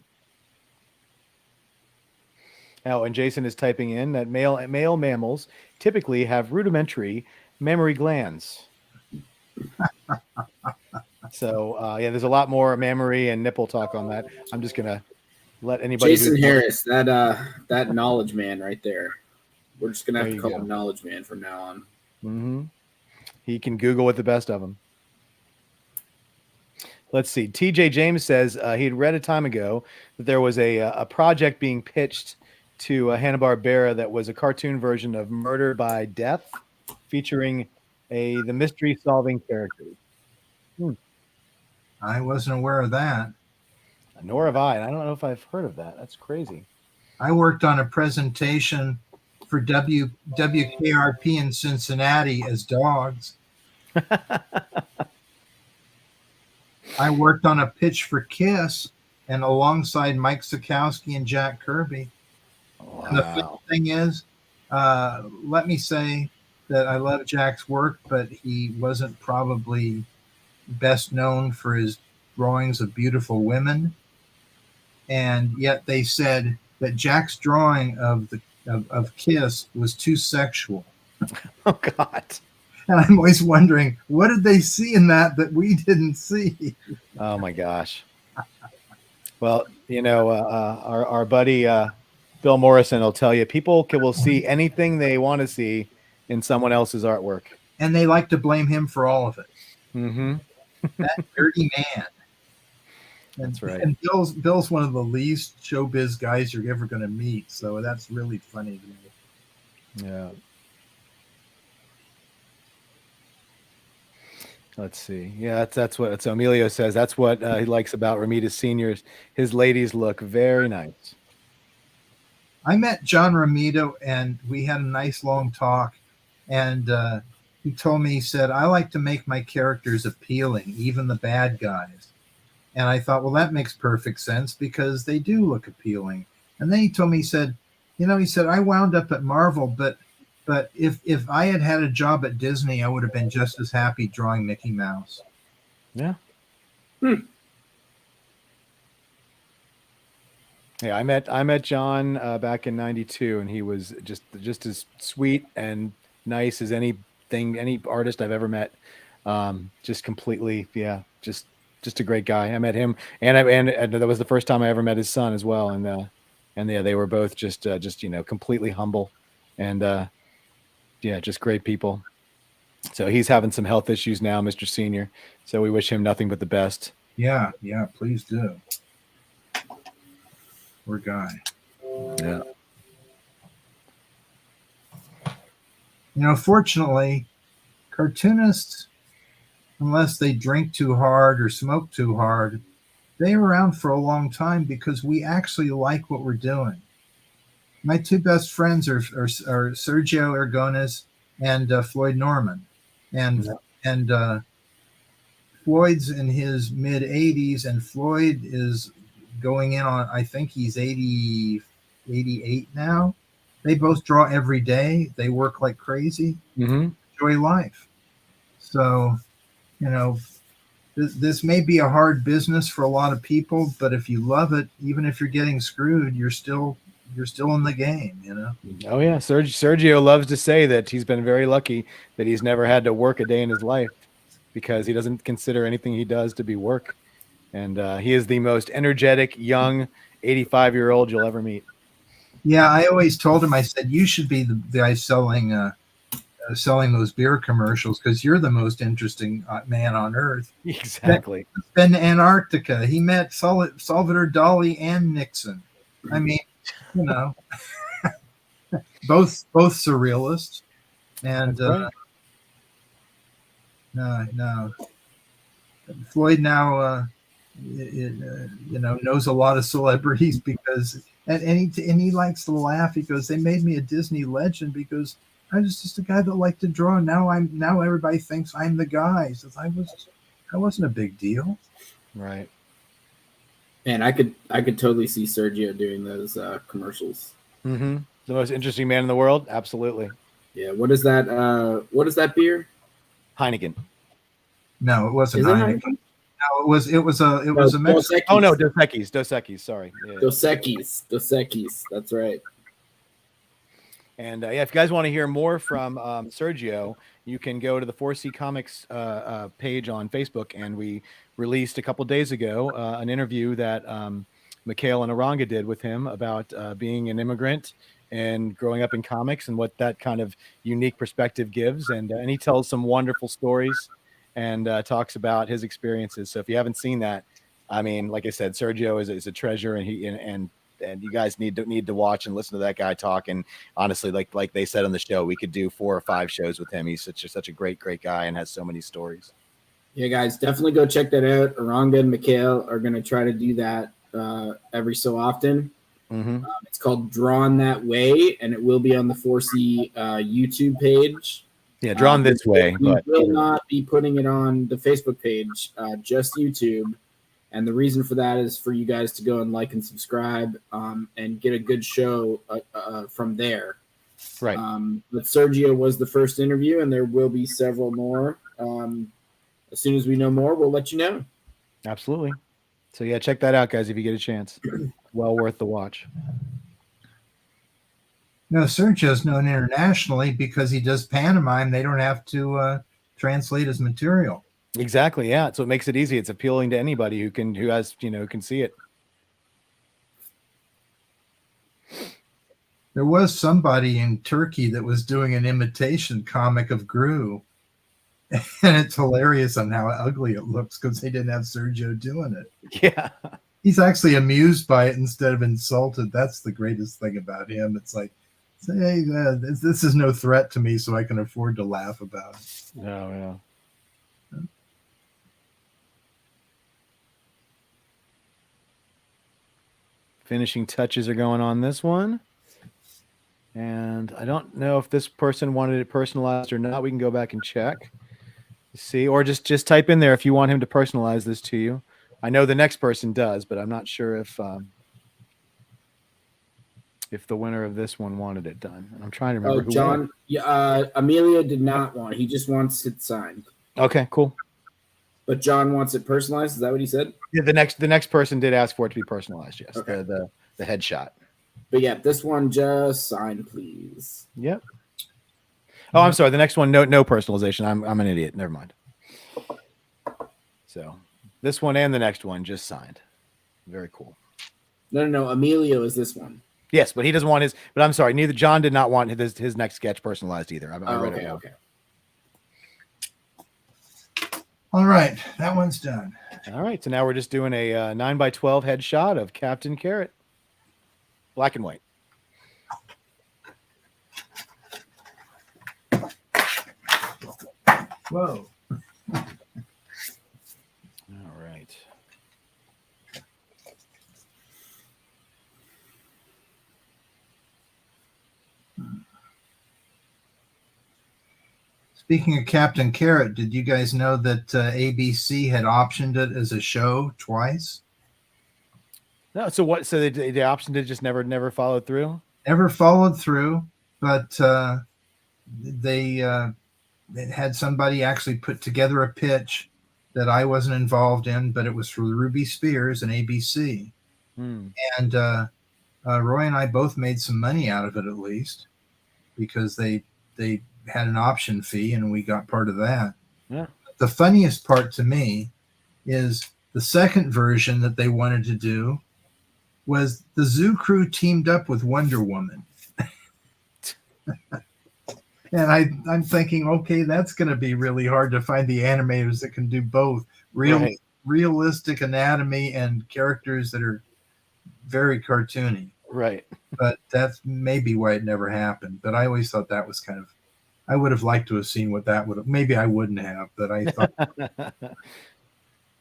Oh, and Jason is typing in that male mammals typically have rudimentary mammary glands. So, there's a lot more mammary and nipple talk on that. I'm just going to let anybody. Jason Harris, that knowledge man right there. We're just going to have to call him Knowledge Man from now on. Mm-hmm. He can Google with the best of them. Let's see. TJ James says he had read a time ago that there was a project being pitched to Hanna-Barbera that was a cartoon version of Murder by Death, featuring the mystery solving characters. I wasn't aware of that. Nor have I. And I don't know if I've heard of that. That's crazy. I worked on a presentation for WKRP in Cincinnati as dogs. I worked on a pitch for Kiss and alongside Mike Sikowski and Jack Kirby. Wow. And the funny thing is, let me say that I love Jack's work, but he wasn't probably best known for his drawings of beautiful women. And yet they said that Jack's drawing of Kiss was too sexual. Oh God. And I'm always wondering, what did they see in that we didn't see? Oh my gosh. Well, our buddy Bill Morrison will tell you people will see anything they want to see in someone else's artwork. And they like to blame him for all of it. Mm-hmm. That dirty man. That's right. And Bill's one of the least showbiz guys you're ever going to meet. So that's really funny to me. Yeah. Let's see. Yeah, that's what so Emilio says. That's what he likes about Romita Seniors. His ladies look very nice. I met John Romito and we had a nice long talk. And he told me, he said, I like to make my characters appealing, even the bad guys. And I thought, well, that makes perfect sense because they do look appealing. And then he told me, he said, I wound up at Marvel, but if I had had a job at Disney, I would have been just as happy drawing Mickey Mouse. Yeah. Yeah, I met John back in '92, and he was just as sweet and nice as any artist I've ever met. Just completely, yeah, just a great guy. I met him, and that was the first time I ever met his son as well. And yeah, they were both just completely humble, and yeah, just great people. So he's having some health issues now, Mr. Senior. So we wish him nothing but the best. Yeah, please do. Poor guy. Yeah. Fortunately, cartoonists, unless they drink too hard or smoke too hard, they're around for a long time because we actually like what we're doing. My two best friends are Sergio Aragones and Floyd Norman. And Floyd's in his mid 80s, and Floyd is going in on, I think he's 88 now. They both draw every day. They work like crazy. Mm-hmm. Enjoy life. So, this may be a hard business for a lot of people, but if you love it, even if you're getting screwed, you're still in the game, Oh yeah, Sergio loves to say that he's been very lucky that he's never had to work a day in his life because he doesn't consider anything he does to be work, and he is the most energetic young 85-year-old you'll ever meet. Yeah, I always told him, I said, you should be the guy selling those beer commercials because you're the most interesting man on earth. Exactly. Been to Antarctica. He met Salvador Dali and Nixon. I mean, both surrealists, and no. Floyd now, knows a lot of celebrities because, and he likes to laugh. He goes, "They made me a Disney legend because I was just a guy that liked to draw. Now everybody thinks I'm the guy." So I wasn't a big deal, right? And I could totally see Sergio doing those commercials. Mm-hmm. The most interesting man in the world, absolutely. Yeah. What is that? What is that beer? Heineken. No, it wasn't Heineken. No, it was a Mexican. Dos Equis. Oh no, Dos Equis. Sorry. Yeah. Dos Equis. That's right. And if you guys want to hear more from Sergio, you can go to the 4C Comics page on Facebook, and we released a couple days ago an interview that Mikhail and Aranga did with him about being an immigrant and growing up in comics and what that kind of unique perspective gives. And he tells some wonderful stories and talks about his experiences. So if you haven't seen that, I mean, like I said, Sergio is a treasure, and and you guys need to watch and listen to that guy talk. And honestly, like they said on the show, we could do 4 or 5 shows with him. He's such a great guy and has so many stories. Yeah, guys, definitely go check that out. Aranga and Mikhail are going to try to do that every so often. Mm-hmm. It's called Drawn That Way, and it will be on the 4C YouTube page. Yeah, Drawn This Way. We But will not be putting it on the Facebook page, just YouTube. And the reason for that is for you guys to go and like and subscribe and get a good show from there. right. But Sergio was the first interview, and there will be several more. As soon as we know more, we'll let you know. Absolutely. So yeah, check that out, guys, if you get a chance. Well worth the watch. No, Sergio's known internationally because he does pantomime. They don't have to translate his material. Exactly. Yeah. So it makes it easy. It's appealing to anybody who can see it. There was somebody in Turkey that was doing an imitation comic of Gru. And it's hilarious on how ugly it looks because they didn't have Sergio doing it. Yeah. He's actually amused by it instead of insulted. That's the greatest thing about him. It's like, hey, this is no threat to me, so I can afford to laugh about it. Oh, yeah. Finishing touches are going on this one. And I don't know if this person wanted it personalized or not. We can go back and check. See, or just type in there if you want him to personalize this to you. I know the next person does, but I'm not sure if the winner of this one wanted it done. I'm trying to remember. Who John, won. yeah, Amelia did not want it. He just wants it signed. Okay, cool. But John wants it personalized. Is that what he said? Yeah, the next person did ask for it to be personalized. Yes, Okay. the headshot. But yeah, this one just signed, please. Yep. Oh, I'm sorry. The next one, no personalization. I'm an idiot. Never mind. So this one and the next one just signed. Very cool. No. Emilio is this one. Yes, but he doesn't want his. But I'm sorry. Neither John did not want his next sketch personalized either. I read it. Okay. All right, that one's done. All right. So now we're just doing a 9x12 headshot of Captain Carrot, black and white. Whoa. All right. Speaking of Captain Carrot, did you guys know that ABC had optioned it as a show twice? No. So what? So the option did just never followed through. Never followed through, but they had somebody actually put together a pitch that I wasn't involved in, but it was for Ruby Spears and ABC. And Roy and I both made some money out of it, at least, because they had an option fee and we got part of that. Yeah. The funniest part to me is the second version that they wanted to do was the Zoo Crew teamed up with Wonder Woman. And I'm thinking, okay, that's going to be really hard to find the animators that can do both realistic anatomy and characters that are very cartoony. Right. But that's maybe why it never happened. But I always thought that was kind of, I would have liked to have seen what that would have, maybe I wouldn't have, but I thought,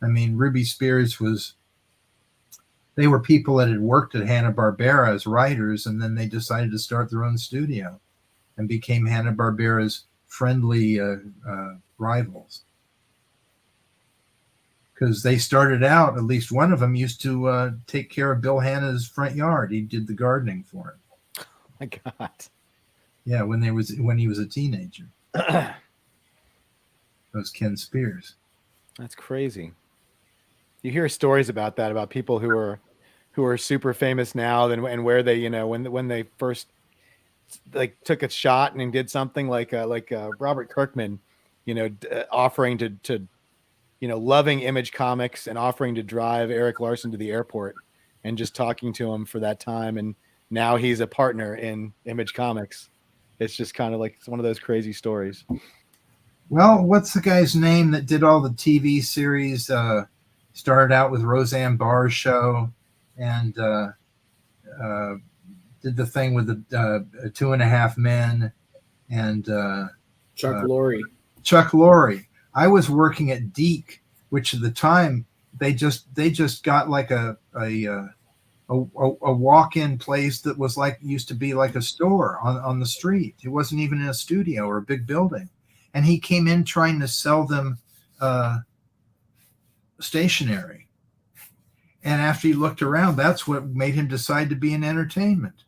I mean, Ruby Spears they were people that had worked at Hanna-Barbera as writers, and then they decided to start their own studio and became Hanna-Barbera's friendly rivals. Because they started out, at least one of them used to take care of Bill Hanna's front yard. He did the gardening for him. Oh my God. Yeah, when he was a teenager. That was Ken Spears. That's crazy. You hear stories about that, about people who are super famous now, and where they, when they first took a shot and did something like Robert Kirkman, offering to loving Image Comics and offering to drive Eric Larson to the airport and just talking to him for that time. And now he's a partner in Image Comics. It's just kind of like it's one of those crazy stories. Well, what's the guy's name that did all the TV series? Started out with Roseanne Barr's show, and did the thing with the 2.5 Men, and Chuck Lorre. Chuck Lorre. I was working at Deke, which at the time they just got like a walk-in place that was like used to be like a store on the street. It wasn't even in a studio or a big building. And he came in trying to sell them stationery. And after he looked around, that's what made him decide to be in entertainment.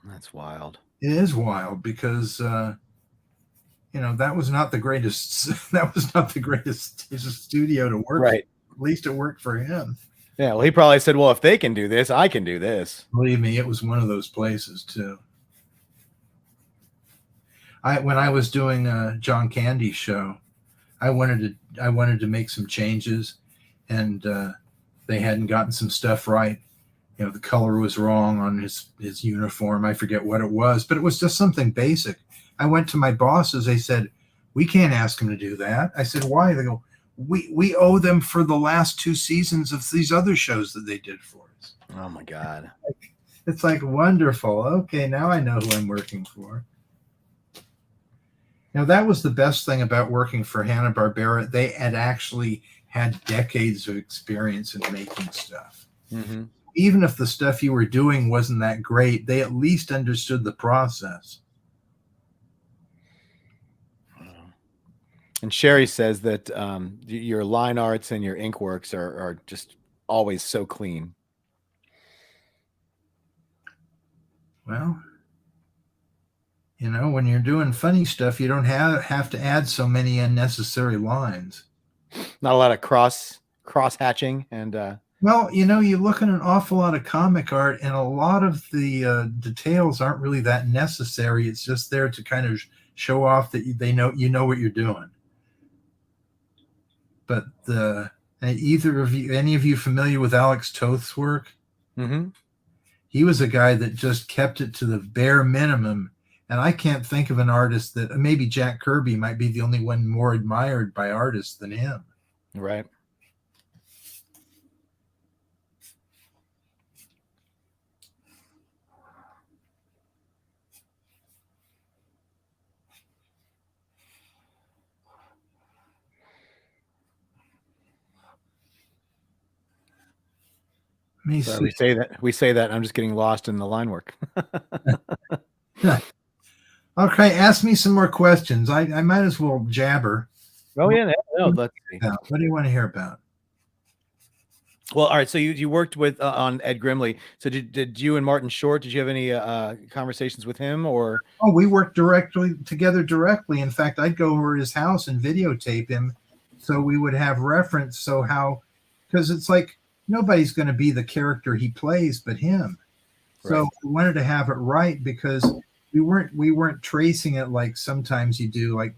That's wild. It is wild because that was not the greatest. That was not the greatest studio to work. Right. At least it worked for him. Yeah. Well, he probably said, "Well, if they can do this, I can do this." Believe me, it was one of those places too. When I was doing John Candy's show, I wanted to make some changes, and they hadn't gotten some stuff right. The color was wrong on his uniform. I forget what it was, but it was just something basic. I went to my bosses. They said, "We can't ask him to do that." I said, "Why?" They go, "We owe them for the last 2 seasons of these other shows that they did for us." Oh my God. It's like wonderful. Okay, now I know who I'm working for. Now, that was the best thing about working for Hanna-Barbera. They had actually had decades of experience in making stuff. Mm-hmm. Even if the stuff you were doing wasn't that great, they at least understood the process. And Sherry says that your line arts and your ink works are just always so clean. Well, when you're doing funny stuff, you don't have to add so many unnecessary lines. Not a lot of cross hatching and. Well, you look at an awful lot of comic art, and a lot of the details aren't really that necessary. It's just there to kind of show off that you know what you're doing. But any of you familiar with Alex Toth's work? Mm-hmm. He was a guy that just kept it to the bare minimum. And I can't think of an artist that maybe Jack Kirby might be the only one more admired by artists than him. Right. So we say that. I'm just getting lost in the line work. Okay, ask me some more questions. I might as well jabber. Oh yeah, no, let's see. What do you want to hear about? Well, all right. So you worked with on Ed Grimley. So did you and Martin Short? Did you have any conversations with him or? Oh, we worked together directly. In fact, I'd go over to his house and videotape him, so we would have reference. Because it's like nobody's going to be the character he plays but him. So Right. we wanted to have it right because we weren't tracing it like sometimes you do, like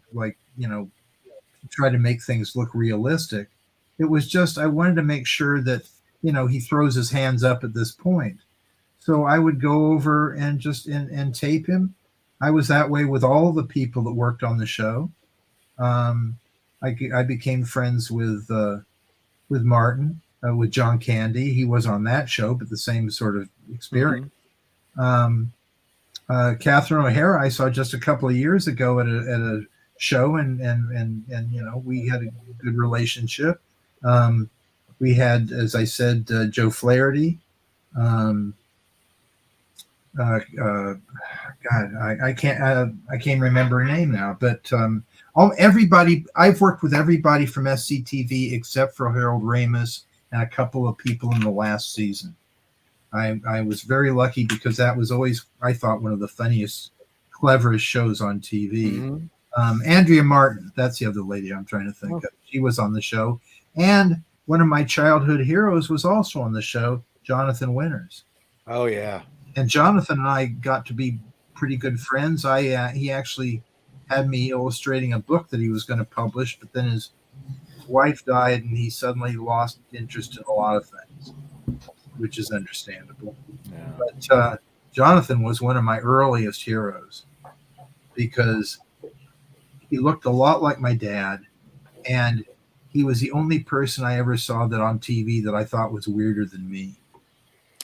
try to make things look realistic. It was just I wanted to make sure that he throws his hands up at this point. So I would go over and just and tape him. I was that way with all the people that worked on the show. I became friends with Martin, with John Candy. He was on that show, but the same sort of experience. Catherine O'Hara I saw just a couple of years ago at a show, and we had a good relationship. We had, as I said, Joe Flaherty. God, I can't remember her name now, but everybody. I've worked with everybody from SCTV except for Harold Ramis and a couple of people in the last season. I was very lucky because that was always, I thought, one of the funniest, cleverest shows on TV. Mm-hmm. Andrea Martin, that's the other lady I'm trying to think of. She was on the show. And one of my childhood heroes was also on the show, Jonathan Winters. Oh, yeah. And Jonathan and I got to be pretty good friends. He actually had me illustrating a book that he was going to publish, but then his wife died and he suddenly lost interest in a lot of things. which is understandable. Yeah. But Jonathan was one of my earliest heroes because he looked a lot like my dad, and he was the only person I ever saw that on TV that I thought was weirder than me.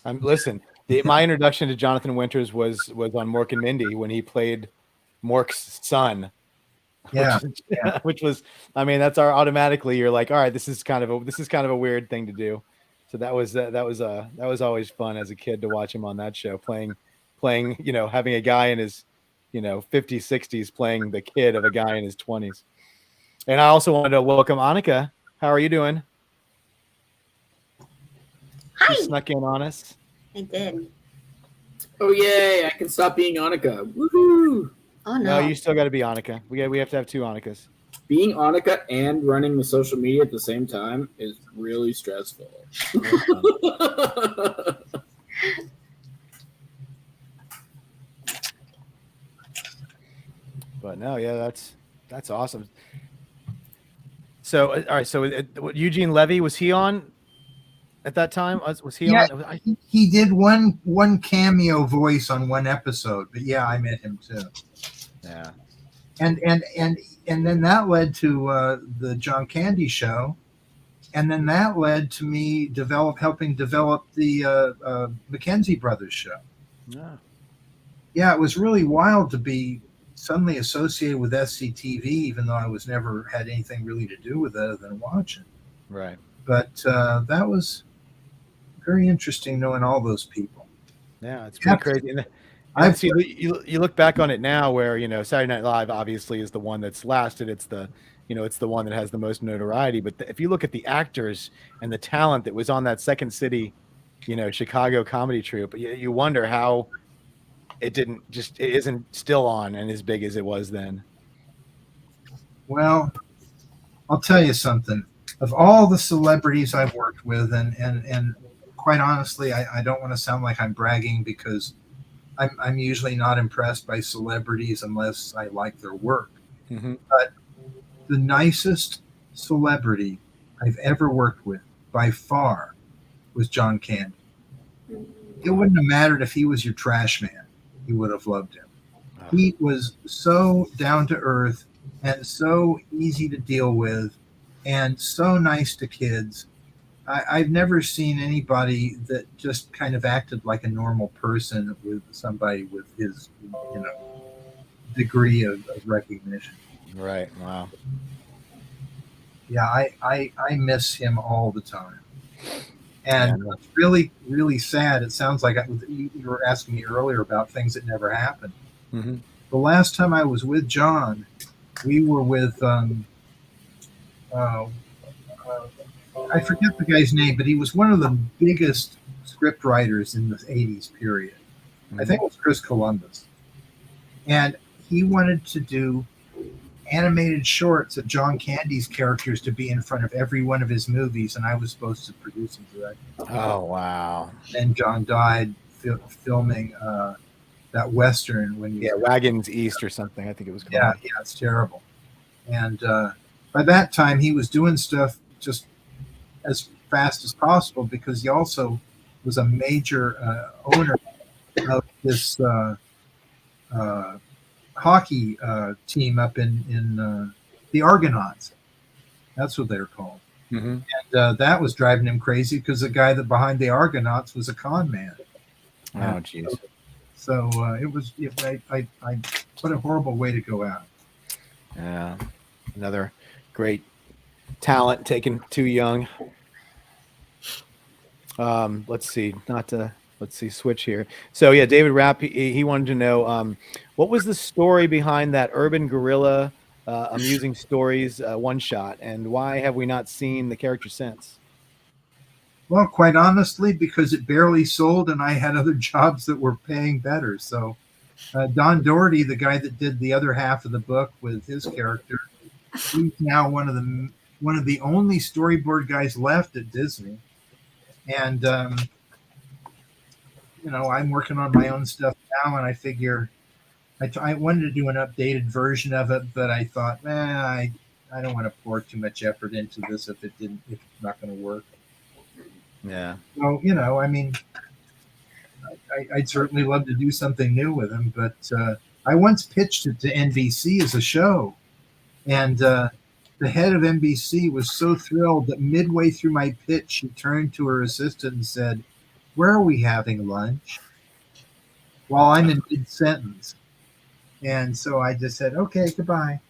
Listen, my introduction to Jonathan Winters was on Mork and Mindy when he played Mork's son. Yeah, which was, I mean, that's our automatically. You're like, all right, this is kind of a weird thing to do. So that was always fun as a kid to watch him on that show playing, having a guy in his, 50s, 60s playing the kid of a guy in his 20s. And I also wanted to welcome Annika. How are you doing? Hi. She snuck in on us. I did. Oh yay! I can stop being Annika. Woohoo! Oh No, no. you still got to be Annika. We have to have two Annikas. Being Annika and running the social media at the same time is really stressful. But no, yeah, that's awesome. So, all right. So, Eugene Levy, was he on at that time? Was he Yeah. on? he did one cameo voice on one episode, but yeah, I met him too. Yeah. And then that led to the John Candy show, and then that led to me helping develop the Mackenzie Brothers show. Yeah. Yeah, it was really wild to be suddenly associated with SCTV, even though I was never had anything really to do with it other than watching. Right. But that was very interesting knowing all those people. Yeah, it's pretty crazy. And I've see, you look back on it now, where Saturday Night Live obviously is the one that's lasted. It's the it's the one that has the most notoriety. But if you look at the actors and the talent that was on that Second City, Chicago comedy troupe, you wonder how it isn't still on and as big as it was then. Well, I'll tell you something. Of all the celebrities I've worked with, and quite honestly, I don't want to sound like I'm bragging because I'm usually not impressed by celebrities unless I like their work. Mm-hmm. But the nicest celebrity I've ever worked with by far was John Candy. It wouldn't have mattered if he was your trash man. You would have loved him. He was so down to earth and so easy to deal with and so nice to kids. I've never seen anybody that just kind of acted like a normal person with somebody with his, degree of recognition. Right. Wow. Yeah, I miss him all the time. And it's really, really sad. It sounds like you were asking me earlier about things that never happened. Mm-hmm. The last time I was with John, we were with, I forget the guy's name, but he was one of the biggest script writers in the 80s period. I think it was Chris Columbus. And he wanted to do animated shorts of John Candy's characters to be in front of every one of his movies, and I was supposed to produce and direct. Oh, wow. Then John died filming that Western when Wagons East or something, I think it was called. Yeah, it's terrible. And by that time, he was doing stuff just as fast as possible because he also was a major owner of this hockey team up in the Argonauts. That's what they're called. Mm-hmm. And that was driving him crazy because the guy that behind the Argonauts was a con man. Oh, jeez. So it was. What a horrible way to go out. Yeah, another great talent taken too young. Let's see. Switch here. So yeah, David Rapp, he wanted to know what was the story behind that Urban Gorilla Amusing Stories one shot, and why have we not seen the character since? Well, quite honestly, because it barely sold, and I had other jobs that were paying better. So Don Doherty, the guy that did the other half of the book with his character, he's now one of the only storyboard guys left at Disney. And I'm working on my own stuff now, and I figure I wanted to do an updated version of it, but I thought, I don't want to pour too much effort into this if it's not going to work. Yeah. So, I mean, I'd certainly love to do something new with him, but I once pitched it to NBC as a show, and the head of NBC was so thrilled that midway through my pitch, she turned to her assistant and said, "Where are we having lunch?" While I'm in mid sentence. And so I just said, "Okay, goodbye."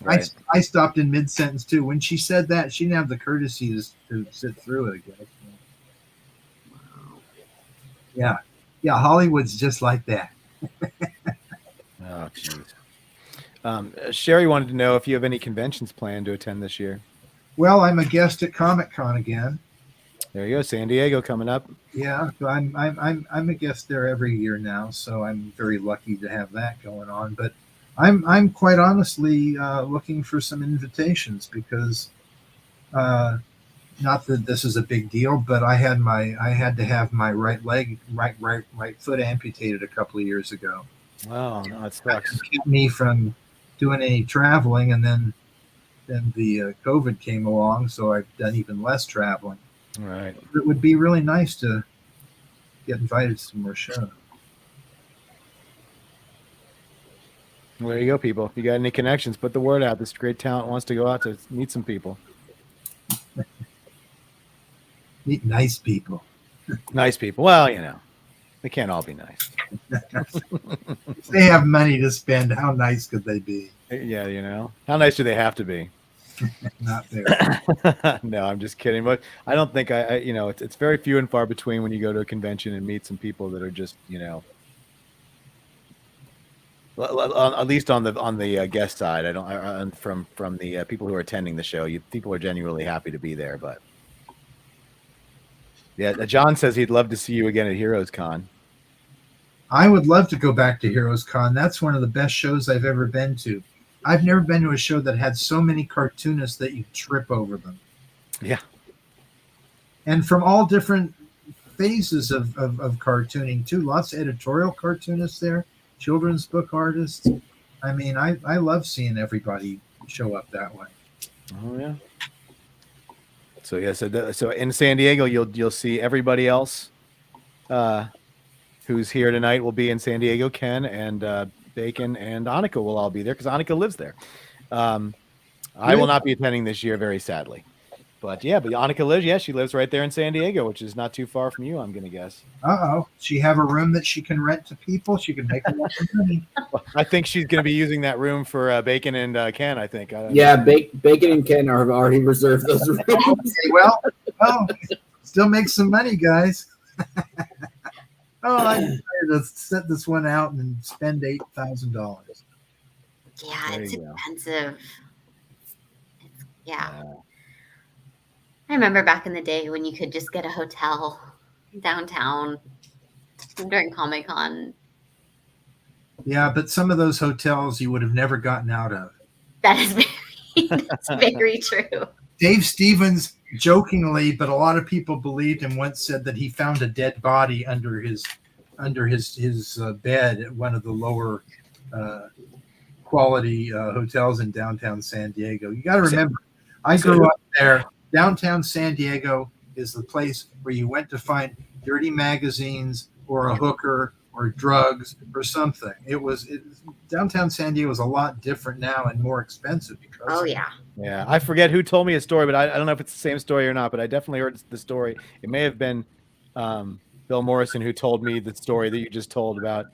Right. I stopped in mid sentence too. When she said that, she didn't have the courtesy to sit through it again. Yeah. Yeah. Hollywood's just like that. Oh, jeez. Sherry wanted to know if you have any conventions planned to attend this year. Well, I'm a guest at Comic-Con again. There you go. San Diego coming up. Yeah, so I'm a guest there every year now, so I'm very lucky to have that going on. But I'm quite honestly looking for some invitations because not that this is a big deal, but I had to have my right foot amputated a couple of years ago. Oh, no, it sucks. It kept me from doing any traveling, and then the COVID came along, so I've done even less traveling. Right. It would be really nice to get invited to some more shows. Well, there you go, people. If you got any connections, put the word out. This great talent wants to go out to meet some people. Meet nice people. Nice people. Well, they can't all be nice. If they have money to spend, how nice could they be? Yeah, how nice do they have to be? Not there. No, I'm just kidding. But I don't think it's very few and far between when you go to a convention and meet some people that are just, at least on the guest side. I don't from the people who are attending the show. People are genuinely happy to be there. But yeah, John says he'd love to see you again at Heroes Con. I would love to go back to Heroes Con. That's one of the best shows I've ever been to. I've never been to a show that had so many cartoonists that you trip over them. Yeah. And from all different phases of cartooning, too. Lots of editorial cartoonists there, children's book artists. I mean, I love seeing everybody show up that way. Oh, yeah. So, yeah, so in San Diego, you'll see everybody else who's here tonight will be in San Diego. Ken and Bacon and Annika will all be there because Annika lives there. I will not be attending this year, very sadly. But Annika lives. Yeah, she lives right there in San Diego, which is not too far from you, I'm going to guess. She have a room that she can rent to people. She can make a lot of money. I think she's going to be using that room for Bacon and Ken, I think. Bacon and Ken have already reserved those rooms. Okay, well, still make some money, guys. I'm excited to set this one out and spend $8,000. Yeah, There it's you go. expensive. Yeah. I remember back in the day when you could just get a hotel downtown during Comic-Con. Yeah, but some of those hotels you would have never gotten out of. That is that's very true. Dave Stevens, jokingly, but a lot of people believed him, once said that he found a dead body under his bed at one of the lower quality hotels in downtown San Diego. You got to remember, I grew up there. Downtown San Diego is the place where you went to find dirty magazines or a hooker or drugs or something. Downtown San Diego is a lot different now and more expensive because. Oh yeah. Yeah, I forget who told me a story, but I don't know if it's the same story or not, but I definitely heard the story. It may have been Bill Morrison who told me the story that you just told about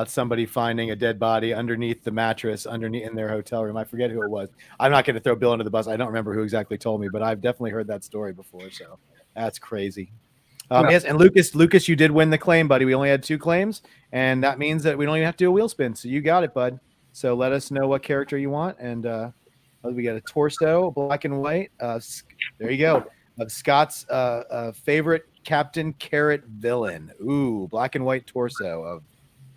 somebody finding a dead body underneath the mattress in their hotel room. I forget who it was. I'm not going to throw Bill under the bus. I don't remember who exactly told me, but I've definitely heard that story before. So that's crazy. Yes, and Lucas, you did win the claim, buddy. We only had 2 claims, and that means that we don't even have to do a wheel spin. So you got it, bud. So let us know what character you want, and we got a torso, black and white. There you go. Of Scott's favorite Captain Carrot villain. Ooh, black and white torso of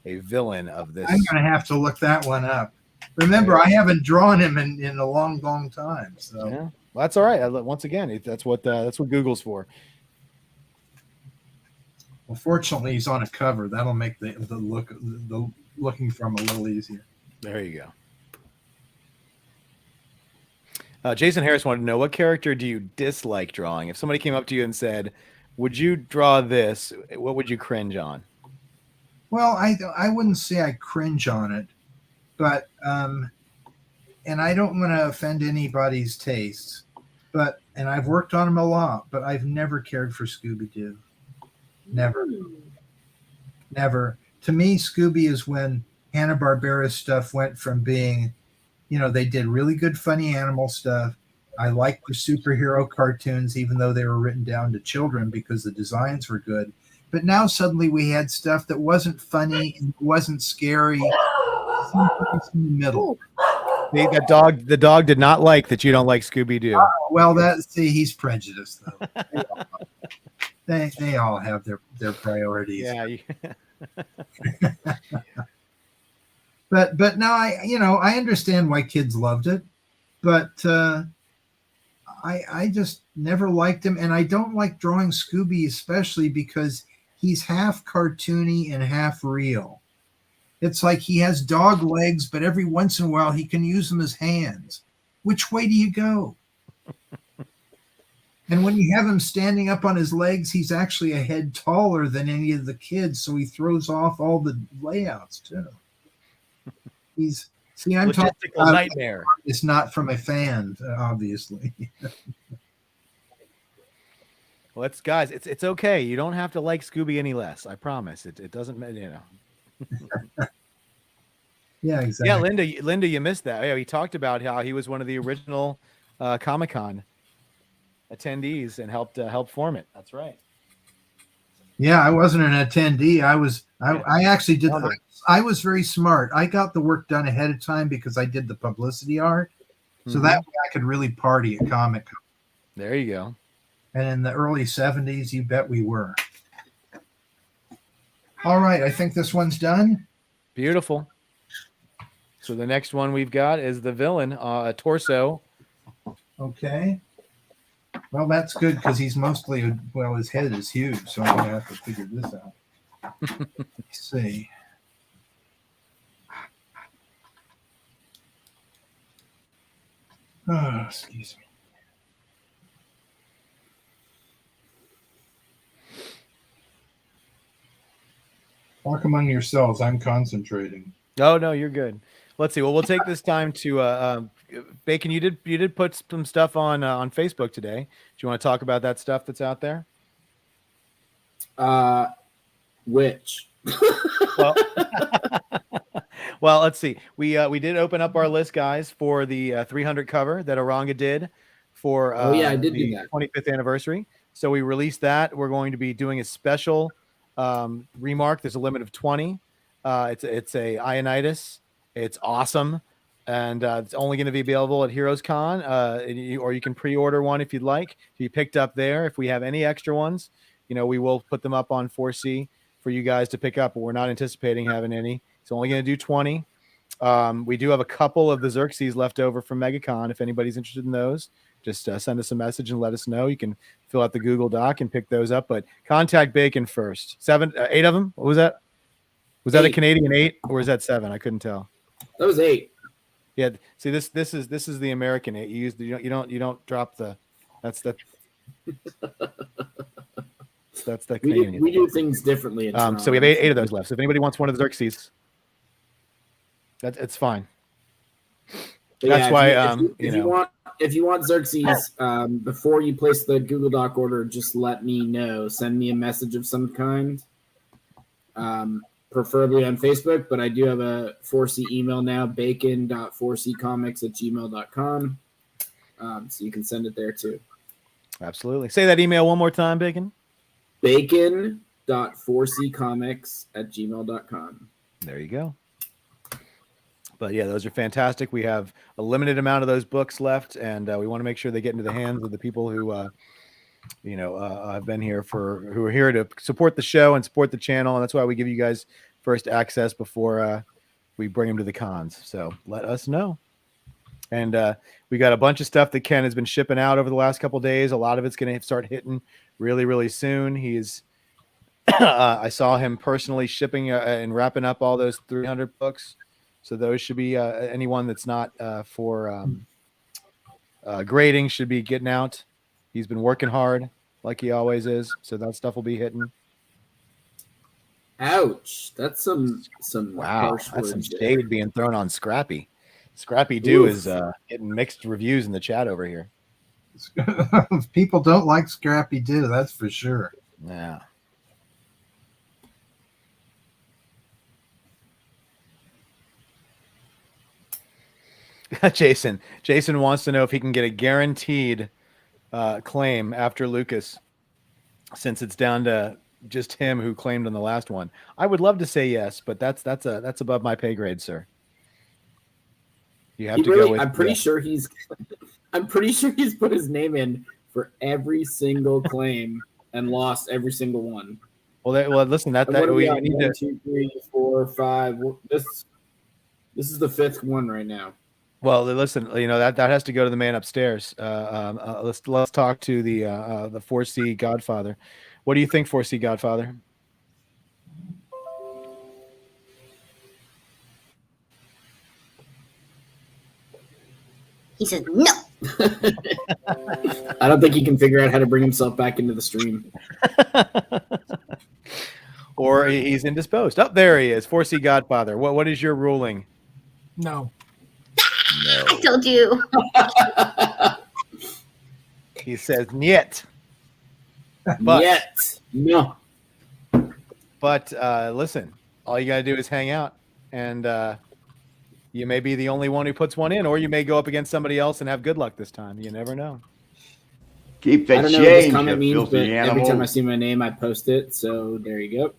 a villain of this. I'm going to have to look that one up. Remember, I haven't drawn him in a long, long time. So yeah, well, that's all right. Once again, that's what Google's for. Well, fortunately, he's on a cover. That'll make the looking for him a little easier. There you go. Jason Harris wanted to know, what character do you dislike drawing? If somebody came up to you and said, would you draw this? What would you cringe on? Well, I wouldn't say I cringe on it, but and I don't want to offend anybody's tastes, and I've worked on them a lot, but I've never cared for Scooby-Doo. Never. Never. To me, Scooby is when Hanna-Barbera stuff went from being, they did really good funny animal stuff. I liked the superhero cartoons, even though they were written down to children because the designs were good. But now suddenly we had stuff that wasn't funny and wasn't scary. Someplace in the middle. The dog did not like that you don't like Scooby-Doo. Well, he's prejudiced though. They all have their priorities. Yeah. But now I understand why kids loved it, but I just never liked him, and I don't like drawing Scooby especially because he's half cartoony and half real. It's like he has dog legs, but every once in a while he can use them as hands. Which way do you go? And when you have him standing up on his legs, he's actually a head taller than any of the kids, so he throws off all the layouts too. I'm talking about nightmare. It's not from a fan, obviously. Well, guys, it's okay. You don't have to like Scooby any less. I promise. It doesn't, Yeah, exactly. Yeah, Linda, you missed that. Yeah, he talked about how he was one of the original Comic-Con attendees and helped form it. That's right. Yeah, I wasn't an attendee. I actually did. I was very smart. I got the work done ahead of time because I did the publicity art, so that way I could really party at Comic-Con. There you go. And in the early 70s, you bet we were. All right, I think this one's done. Beautiful. So the next one we've got is the villain, a torso. Okay. Well, that's good because he's mostly, his head is huge, so I'm going to have to figure this out. Let's see. Oh, excuse me. Talk among yourselves. I'm concentrating. Oh, no, you're good. Let's see. Well, we'll take this time to Bacon. You did put some stuff on Facebook today. Do you want to talk about that stuff that's out there? Which? Well, well, let's see. We did open up our list, guys, for the 300 cover that Oranga did for I did do that 25th anniversary. So we released that. We're going to be doing a special remark. There's a limit of 20. It's a Ionitis. It's awesome, and it's only going to be available at Heroes Con, or you can pre-order one if you'd like. If you picked up there, if we have any extra ones, we will put them up on 4C for you guys to pick up, but we're not anticipating having any. It's only going to do 20. We do have a couple of the Xerxes left over from MegaCon. If anybody's interested in those, just send us a message and let us know. You can fill out the Google Doc and pick those up, but contact Bacon first. 8 of them. What was that? Was that 8. A Canadian 8 or is that 7? I couldn't tell. That was 8. Yeah. See, this is the American 8. You don't drop the. That's the Canadian. We do things differently. In so we have 8 of those left. So if anybody wants one of the Xerxes, it's fine. That's why if you want Xerxes, before you place the Google Doc order, just let me know. Send me a message of some kind. Preferably on Facebook, but I do have a 4C email now, bacon.4ccomics@gmail.com. So you can send it there too. Absolutely. Say that email one more time, Bacon. Bacon.4ccomics@gmail.com. There you go. But yeah, those are fantastic. We have a limited amount of those books left, and we want to make sure they get into the hands of the people who have been here who are here to support the show and support the channel. And that's why we give you guys first access before we bring them to the cons. So let us know. And we got a bunch of stuff that Ken has been shipping out over the last couple of days. A lot of it's going to start hitting really, really soon. He's, I saw him personally shipping and wrapping up all those 300 books. So those should be anyone that's not for grading should be getting out. He's been working hard. like he always is. So that stuff will be hitting. Ouch! That's some Wow, harsh that's some words there. shade being thrown on Scrappy. Scrappy Doo Oof. is getting mixed reviews in the chat over here. People don't like Scrappy Doo, that's for sure. Yeah. Jason wants to know if he can get a guaranteed claim after Lucas, since it's down to just him who claimed on the last one. I would love to say yes, but that's above my pay grade, sir. You have to go with. I'm pretty sure he's put his name in for every single claim and lost every single one. Well, listen, that we on? need 1, to. 2, 3, 4, 5. This is the 5th one right now. Well, listen, that has to go to the man upstairs. Let's talk to the 4C Godfather. What do you think, 4C Godfather? He says no. I don't think he can figure out how to bring himself back into the stream. Or he's indisposed. Oh, there he is, 4C Godfather. What is your ruling? No. I told you. He says niet. But Yet. No. But listen, all you got to do is hang out, and you may be the only one who puts one in, or you may go up against somebody else and have good luck this time. You never know. Keep the I don't know what this change, comment you means, but filthy every time I animal. see my name, I post it. So there you go.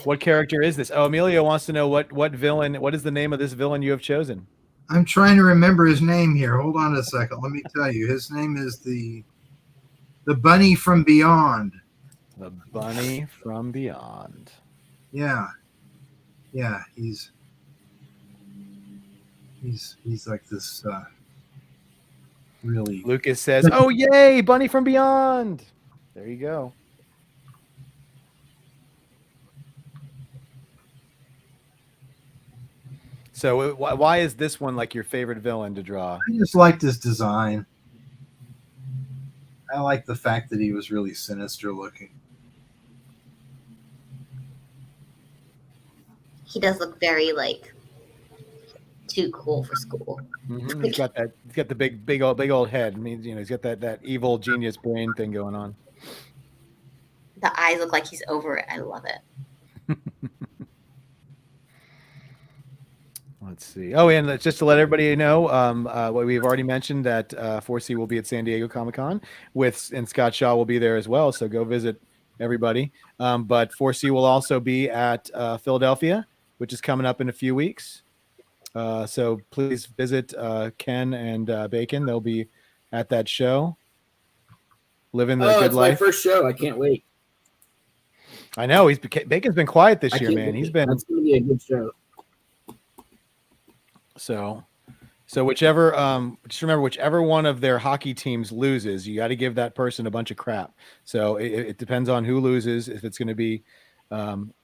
What character is this? Oh, Emilio wants to know what villain. What is the name of this villain you have chosen? I'm trying to remember his name here. Hold on a second. Let me tell you. His name is the Bunny from Beyond. The Bunny from Beyond. Yeah. He's like this really. Lucas says, "Oh yay, Bunny from Beyond!" There you go. So why is this one like your favorite villain to draw? I just liked his design. I like the fact that he was really sinister looking. He does look very too cool for school. Mm-hmm. He's got the big old head. I mean, he's got that evil genius brain thing going on. The eyes look like he's over it. I love it. Let's see. Oh, and just to let everybody know, what we've already mentioned that 4C will be at San Diego Comic-Con and Scott Shaw will be there as well. So go visit everybody. But 4C will also be at Philadelphia, which is coming up in a few weeks. So please visit Ken and Bacon. They'll be at that show, living the good it's life. my first show. I can't wait. I know Bacon's been quiet this year, can't man. wait. He's been That's going to be a good show. so whichever just remember whichever one of their hockey teams loses, you got to give that person a bunch of crap. So it depends on who loses, if it's going to be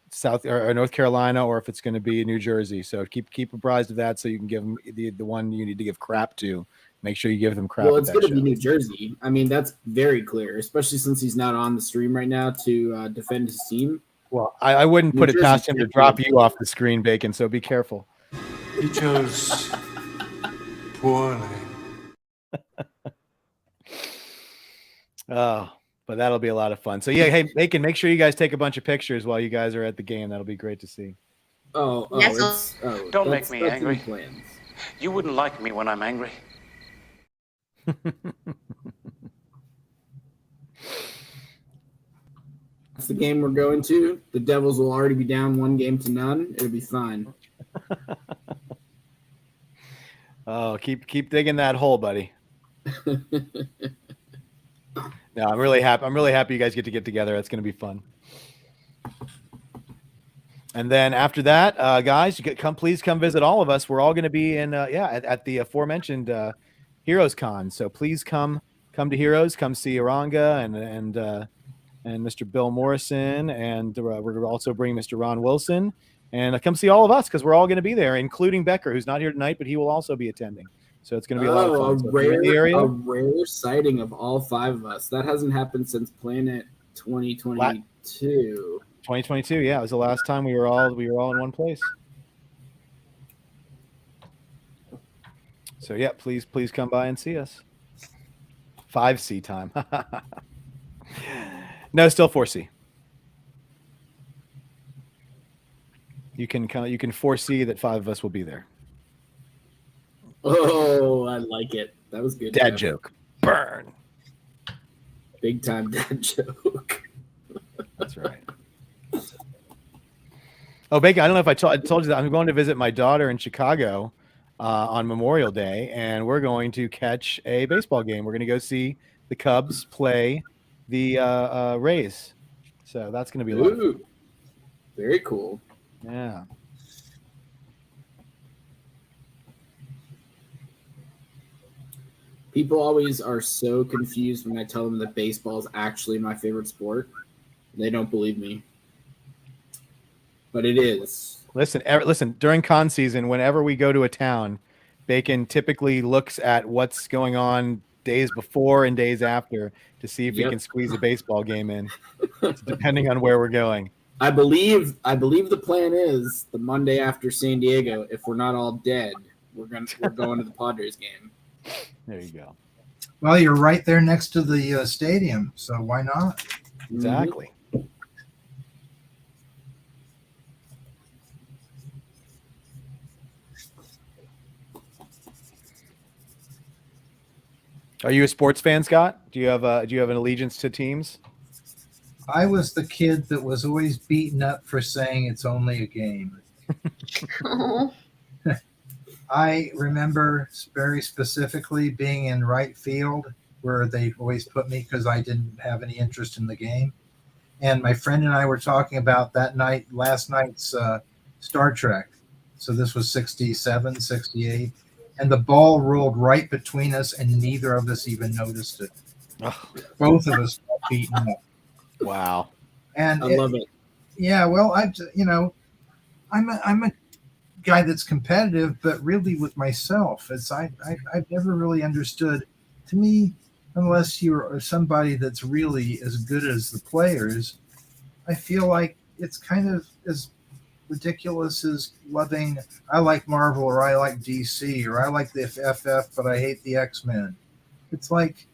South or North Carolina or if it's going to be New Jersey. So keep apprised of that so you can give them the one you need to give crap to. Make sure you give them crap. Well, at it's that going to show. be New Jersey. I mean, that's very clear, especially since he's not on the stream right now to defend his team. Well, I wouldn't New put it Jersey past him to can't drop be- you off the screen, Bacon. So be careful. He chose poorly. Oh, but that'll be a lot of fun. So yeah, hey, Bacon, make sure you guys take a bunch of pictures while you guys are at the game. That'll be great to see. Oh, Yes, Don't make me that's in angry. the plans. You wouldn't like me when I'm angry. That's the game we're going to. The Devils will already be down 1-0. It'll be fine. Oh, keep digging that hole, buddy. No, I'm really happy. I'm really happy you guys get together. It's going to be fun. And then after that, guys, please come visit all of us. We're all going to be in at the aforementioned Heroes Con. So please come to Heroes. Come see Aranga and Mr. Bill Morrison, and we're also bringing Mr. Ron Wilson, and come see all of us because we're all going to be there, including Becker, who's not here tonight, but he will also be attending. So it's going to be a lot of fun. So if you're in the area, a rare sighting of all 5 of us. That hasn't happened since Planet 2022. 2022, yeah, it was the last time we were all in one place. So yeah, please come by and see us. 5C time. No, still 4C. You can foresee that 5 of us will be there. Oh, I like it. That was good. Dad joke. Burn. Big time dad joke. That's right. Oh, Bacon, I don't know if I told you that I'm going to visit my daughter in Chicago on Memorial Day, and we're going to catch a baseball game. We're going to go see the Cubs play the Rays. So that's going to be a lot of fun. Very cool. Yeah. People always are so confused when I tell them that baseball is actually my favorite sport. They don't believe me. But it is. Listen, during con season, whenever we go to a town, Bacon typically looks at what's going on days before and days after to see if he can squeeze a baseball game in, depending on where we're going. I believe the plan is the Monday after San Diego, if we're not all dead, we're going to the Padres game. There you go. Well, you're right there next to the stadium, so why not? Exactly. Are you a sports fan, Scott? Do you have an allegiance to teams? I was the kid that was always beaten up for saying it's only a game. Oh. I remember very specifically being in right field where they always put me because I didn't have any interest in the game. And my friend and I were talking about last night's Star Trek. So this was 67, 68. And the ball rolled right between us, and neither of us even noticed it. Oh. Both of us got beaten up. Wow. And I love it. Yeah, well, I'm a guy that's competitive, but really with myself. I've never really understood. To me, unless you're somebody that's really as good as the players, I feel like it's kind of as ridiculous as loving. I like Marvel, or I like DC, or I like the FF, but I hate the X-Men. It's like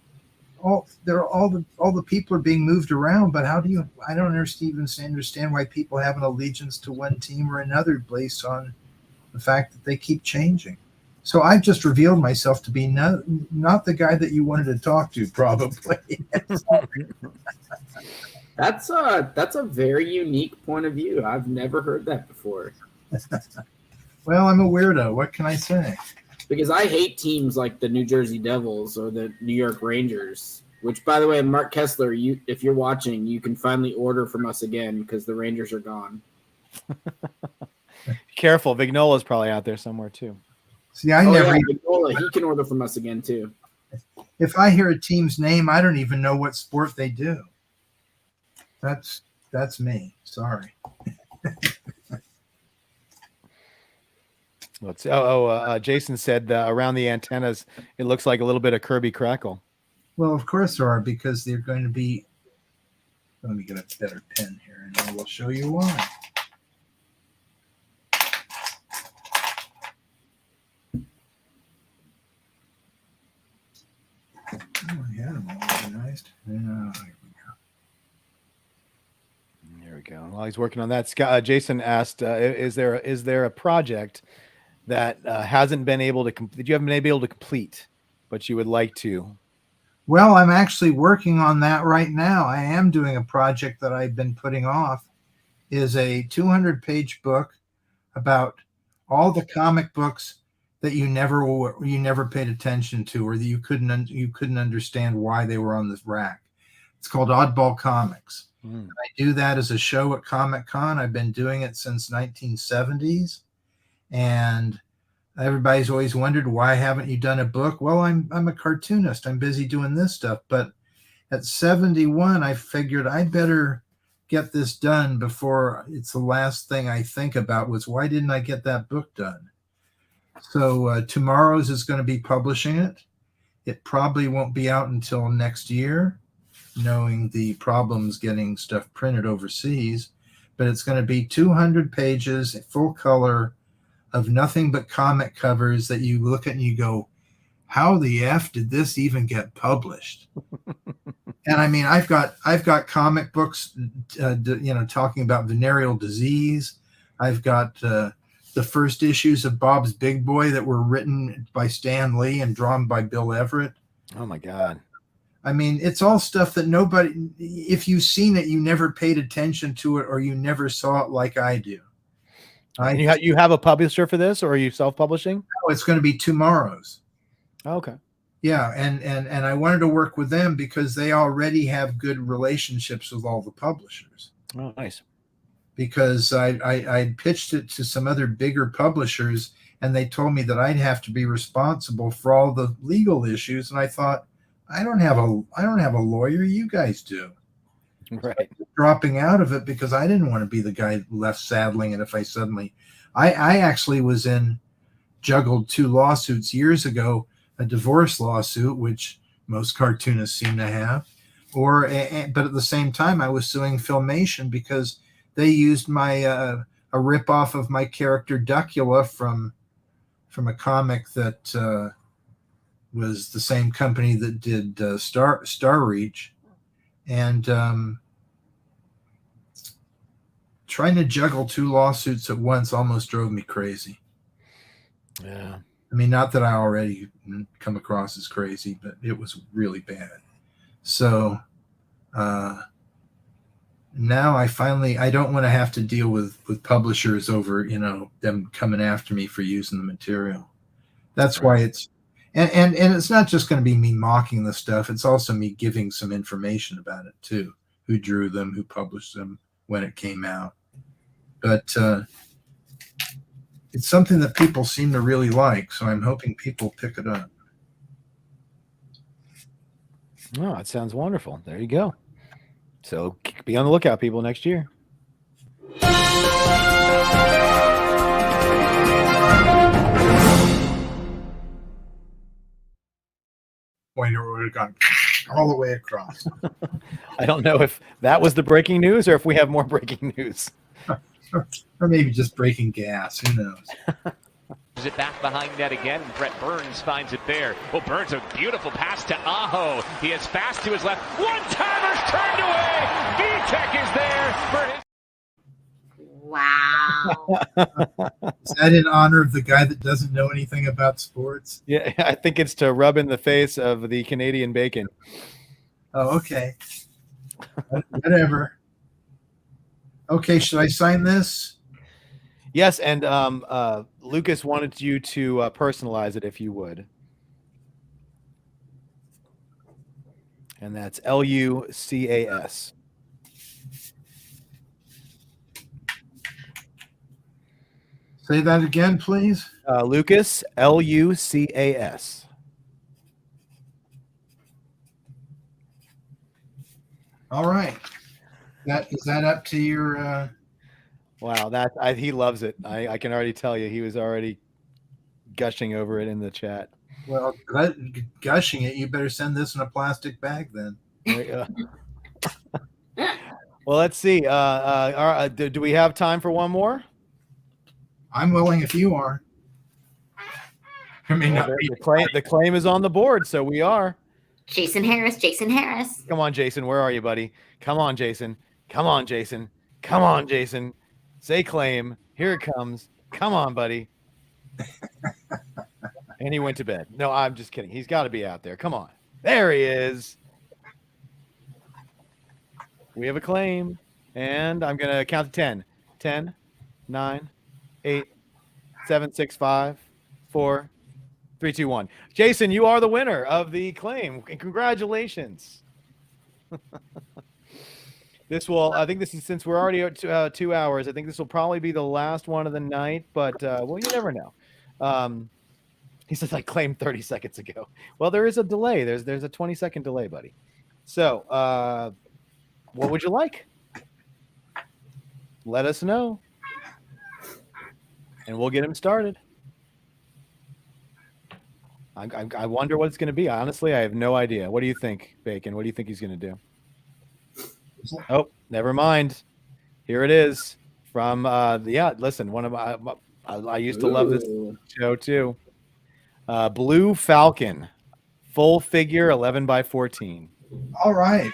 all the people are being moved around, but how do you? I don't understand why people have an allegiance to one team or another based on the fact that they keep changing. So I just revealed myself to be not the guy that you wanted to talk to, probably. That's a very unique point of view. I've never heard that before. Well, I'm a weirdo. What can I say? Because I hate teams like the New Jersey Devils or the New York Rangers, which, by the way, Mark Kessler, if you're watching, you can finally order from us again because the Rangers are gone. Careful, Vignola's probably out there somewhere too. See, Vignola, he can order from us again too. If I hear a team's name, I don't even know what sport they do. That's me. Sorry. Jason said around the antennas, it looks like a little bit of Kirby Crackle. Well, of course there are, because they're going to be. Let me get a better pen here, and I will show you why. Oh, I had them all organized. There we go. While he's working on that, Scott, Jason asked, "Is there a project that hasn't been able to that you haven't been able to complete, but you would like to?" Well, I'm actually working on that right now. I am doing a project that I've been putting off. Is a 200-page book about all the comic books that you never paid attention to, or that you couldn't understand why they were on this rack. It's called Oddball Comics. I do that as a show at Comic-Con. I've been doing it since 1970s, and everybody's always wondered, why haven't you done a book? Well, I'm a cartoonist. I'm busy doing this stuff. But at 71, I figured I'd better get this done before it's the last thing I think about was, why didn't I get that book done? So tomorrow's is going to be publishing it. It probably won't be out until next year, knowing the problems getting stuff printed overseas. But it's going to be 200 pages, full color, of nothing but comic covers that you look at and you go, how the F did this even get published? And I mean, I've got comic books, talking about venereal disease. I've got the first issues of Bob's Big Boy that were written by Stan Lee and drawn by Bill Everett. Oh my God. I mean, it's all stuff that nobody, if you've seen it, you never paid attention to it or you never saw it like I do. And you have a publisher for this, or are you self-publishing? No, it's going to be tomorrow's. Oh, okay. Yeah, and I wanted to work with them because they already have good relationships with all the publishers. Oh, nice. Because I pitched it to some other bigger publishers, and they told me that I'd have to be responsible for all the legal issues. And I thought, I don't have a lawyer. You guys do. Right. Dropping out of it because I didn't want to be the guy left saddling it. If I suddenly, I actually juggled 2 lawsuits years ago. A divorce lawsuit, which most cartoonists seem to have, but at the same time, I was suing Filmation because they used my a ripoff of my character Duckula from a comic that was the same company that did Star Reach, and trying to juggle 2 lawsuits at once almost drove me crazy. Yeah. I mean, not that I already come across as crazy, but it was really bad. So now I don't want to have to deal with publishers over, them coming after me for using the material. That's why it's, and it's not just going to be me mocking the stuff. It's also me giving some information about it too. Who drew them, who published them, when it came out. But it's something that people seem to really like, so I'm hoping people pick it up. Oh, that sounds wonderful. There you go. So be on the lookout, people, next year. Pointer would have gone all the way across. I don't know if that was the breaking news or if we have more breaking news. Or maybe just breaking gas. Who knows? Is it back behind net again? Brett Burns finds it there. Well, Burns, a beautiful pass to Aho. He is fast to his left. One-timer's turned away. Vitek is there for his... Wow. Is that in honor of the guy that doesn't know anything about sports? Yeah, I think it's to rub in the face of the Canadian bacon. Oh, okay. Whatever. Okay, should I sign this? Yes, and Lucas wanted you to personalize it if you would. And that's Lucas. Say that again, please. Lucas, Lucas. All right. Is that up to your? Wow, he loves it. I can already tell you, he was already gushing over it in the chat. Well, gushing it. You better send this in a plastic bag then. Well, let's see. Do we have time for one more? I'm willing if you are. I mean, Well, the claim is on the board, so we are. Jason Harris. Come on, Jason. Where are you, buddy? Come on, Jason. Come on, Jason. Come on, Jason. Say claim. Here it comes. Come on, buddy. And he went to bed. No, I'm just kidding. He's got to be out there. Come on. There he is. We have a claim. And I'm going to count to 10. 10, 9, 8, 7, 6, 5, 4, 3, 2, 1. Jason, you are the winner of the claim. Congratulations. I think this is, since we're already at 2 hours, I think this will probably be the last one of the night, but well, you never know. He says I claimed 30 seconds ago. Well, there is a delay. There's a 20-second delay, buddy. So what would you like? Let us know. And we'll get him started. I wonder what it's going to be. Honestly, I have no idea. What do you think, Bacon? What do you think he's going to do? Oh, never mind. Here it is from listen, one of I used to love this show too. Blue Falcon, full figure, 11x14. All right.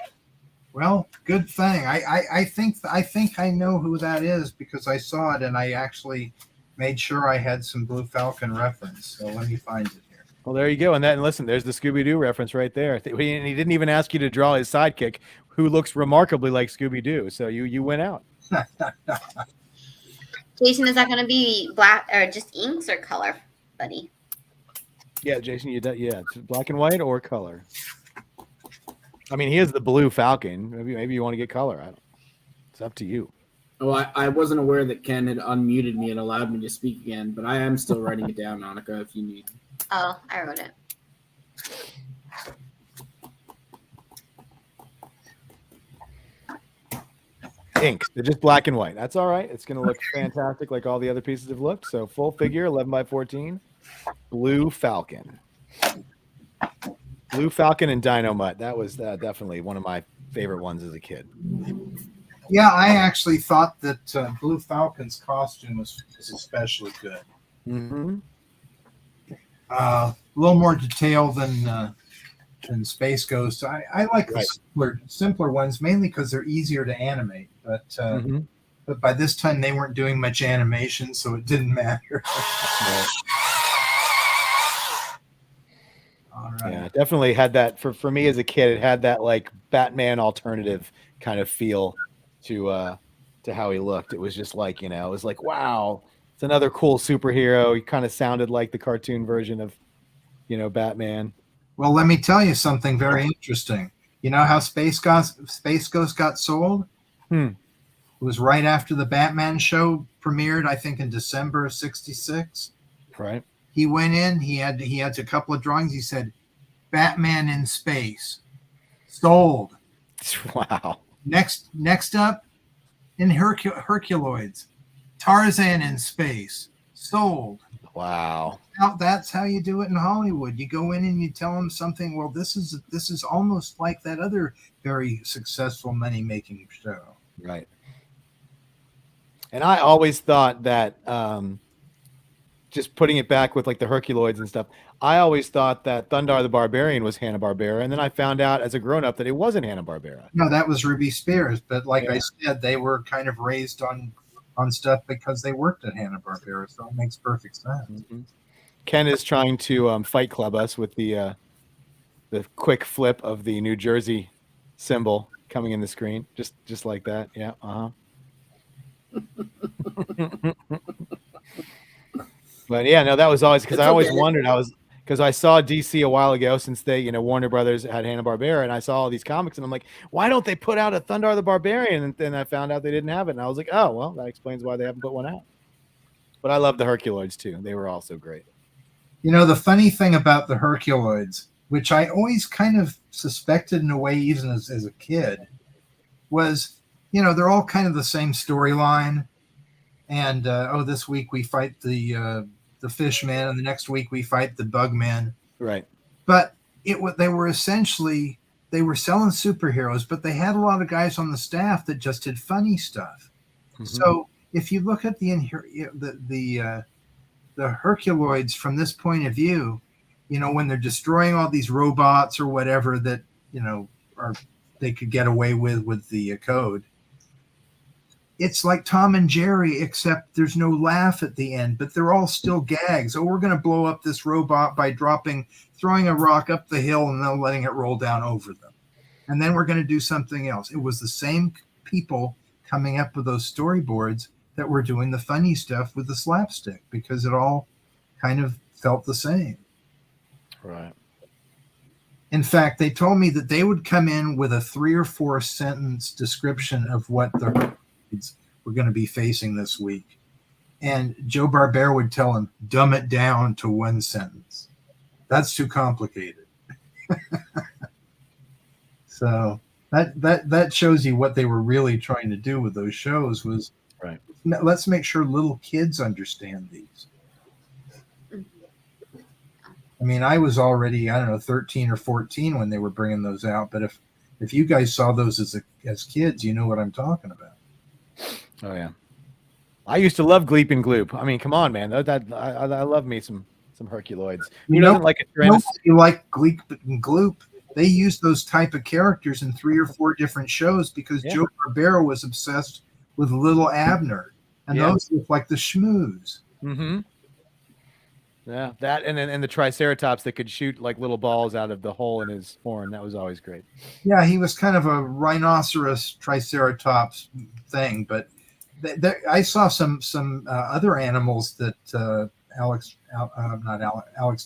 Well, good thing. I think I know who that is because I saw it and I actually made sure I had some Blue Falcon reference. So let me find it here. Well, there you go. And listen, there's the Scooby-Doo reference right there. He didn't even ask you to draw his sidekick, who looks remarkably like Scooby-Doo. So you went out. Jason, is that going to be black or just inks or color, buddy? Yeah, Jason, it's black and white or color. I mean, he is the Blue Falcon. Maybe you want to get color. It's up to you. Oh, I wasn't aware that Ken had unmuted me and allowed me to speak again, but I am still writing it down, Annika, if you need. Oh, I wrote it. Inks. They're just black and white. That's all right. It's going to look fantastic like all the other pieces have looked. So full figure, 11x14, Blue Falcon. Blue Falcon and Dino Mutt. That was definitely one of my favorite ones as a kid. Yeah, I actually thought that Blue Falcon's costume was especially good. Mm-hmm. A little more detail than Space Ghost. I like the simpler ones mainly because they're easier to animate. But by this time they weren't doing much animation, so it didn't matter. All right. Yeah, definitely had that for me as a kid. It had that like Batman alternative kind of feel to how he looked. It was just like, it was like, wow, it's another cool superhero. He kind of sounded like the cartoon version of, Batman. Well, let me tell you something very interesting. You know how Space Ghost got sold? It was right after the Batman show premiered, I think in December of '66. Right. He went in, he had a couple of drawings. He said, Batman in space. Sold. Wow. Next up, in Herculoids, Tarzan in space. Sold. Wow. Now that's how you do it in Hollywood. You go in and you tell them something. Well, this is almost like that other very successful money-making show. Right. And I always thought that, just putting it back with like the Herculoids and stuff, I always thought that Thundarr the Barbarian was Hanna-Barbera, and then I found out as a grown-up that it wasn't Hanna-Barbera. No, that was Ruby Spears. But like I said, they were kind of raised on stuff because they worked at Hanna-Barbera, so it makes perfect sense. Mm-hmm. Ken is trying to Fight Club us with the quick flip of the New Jersey symbol coming in the screen, just like that. Yeah. But yeah, no, that was always because I always wondered. Because I saw DC a while ago, since they, Warner Brothers had Hanna-Barbera, and I saw all these comics, and I'm like, why don't they put out a Thundarr the Barbarian? And then I found out they didn't have it, and I was like, oh, well, that explains why they haven't put one out. But I love the Herculoids too; they were also great. The funny thing about the Herculoids, which I always kind of suspected in a way, even as a kid, was, they're all kind of the same storyline. And this week we fight the Fishman, and the next week we fight the Bugman. Right. But they were essentially, they were selling superheroes, but they had a lot of guys on the staff that just did funny stuff. Mm-hmm. So if you look at the Herculoids from this point of view, when they're destroying all these robots or whatever that they could get away with the code. It's like Tom and Jerry, except there's no laugh at the end, but they're all still gags. Oh, we're going to blow up this robot by throwing a rock up the hill and then letting it roll down over them. And then we're going to do something else. It was the same people coming up with those storyboards that were doing the funny stuff with the slapstick, because it all kind of felt the same. Right. In fact, they told me that they would come in with a 3 or 4 sentence description of what we're going to be facing this week. And Joe Barbera would tell him, dumb it down to 1 sentence. That's too complicated. So that shows you what they were really trying to do with those shows was, right, let's make sure little kids understand these. mean, I was already, I don't know, 13 or 14 when they were bringing those out. But if you guys saw those as kids, you know what I'm talking about. Oh yeah, I used to love Gleep and Gloop. I mean, come on, man. I love me some Herculoids. Who doesn't like a Tyrannosaurus? You like Gleep and Gloop? They used those type of characters in 3 or 4 different shows because Joe Barbero was obsessed with Little Abner, and those look like the schmooze. Mm-hmm. Yeah, that and the Triceratops that could shoot like little balls out of the hole in his horn. That was always great. Yeah, he was kind of a rhinoceros Triceratops thing, but I saw some other animals that Alex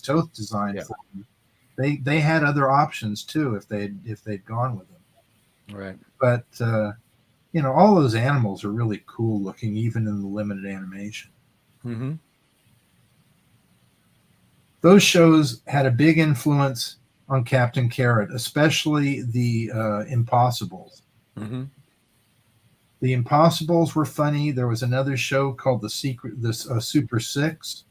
Toth designed for them. They had other options too if they'd gone with them. Right. But all those animals are really cool looking, even in the limited animation. Mm-hmm. Those shows had a big influence on Captain Carrot, especially the Impossibles. Mm-hmm. The Impossibles were funny. There was another show called Super Six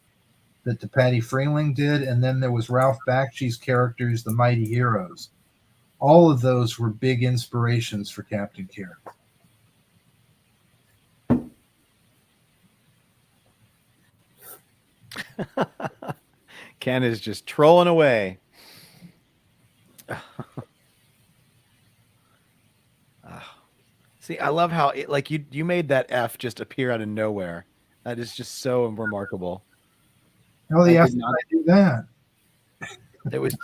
that Patty Freeling did, and then there was Ralph Bakshi's characters, the Mighty Heroes. All of those were big inspirations for Captain Carrot. Ken is just trolling away. See, I love how you made that F just appear out of nowhere. That is just so remarkable. How the F did I do that? It was.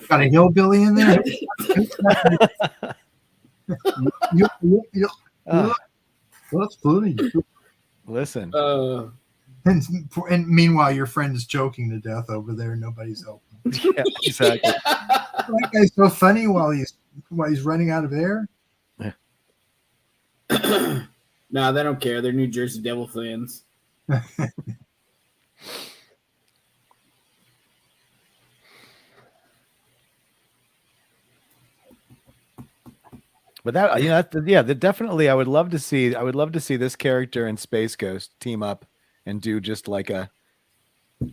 Got a hillbilly in there. That's funny. Listen. And meanwhile, your friend is joking to death over there. Nobody's helping. Yeah, exactly. That guy's so funny while he's running out of air. No, they don't care. They're New Jersey Devil fans. But that definitely I would love to see this character and Space Ghost team up and do just like a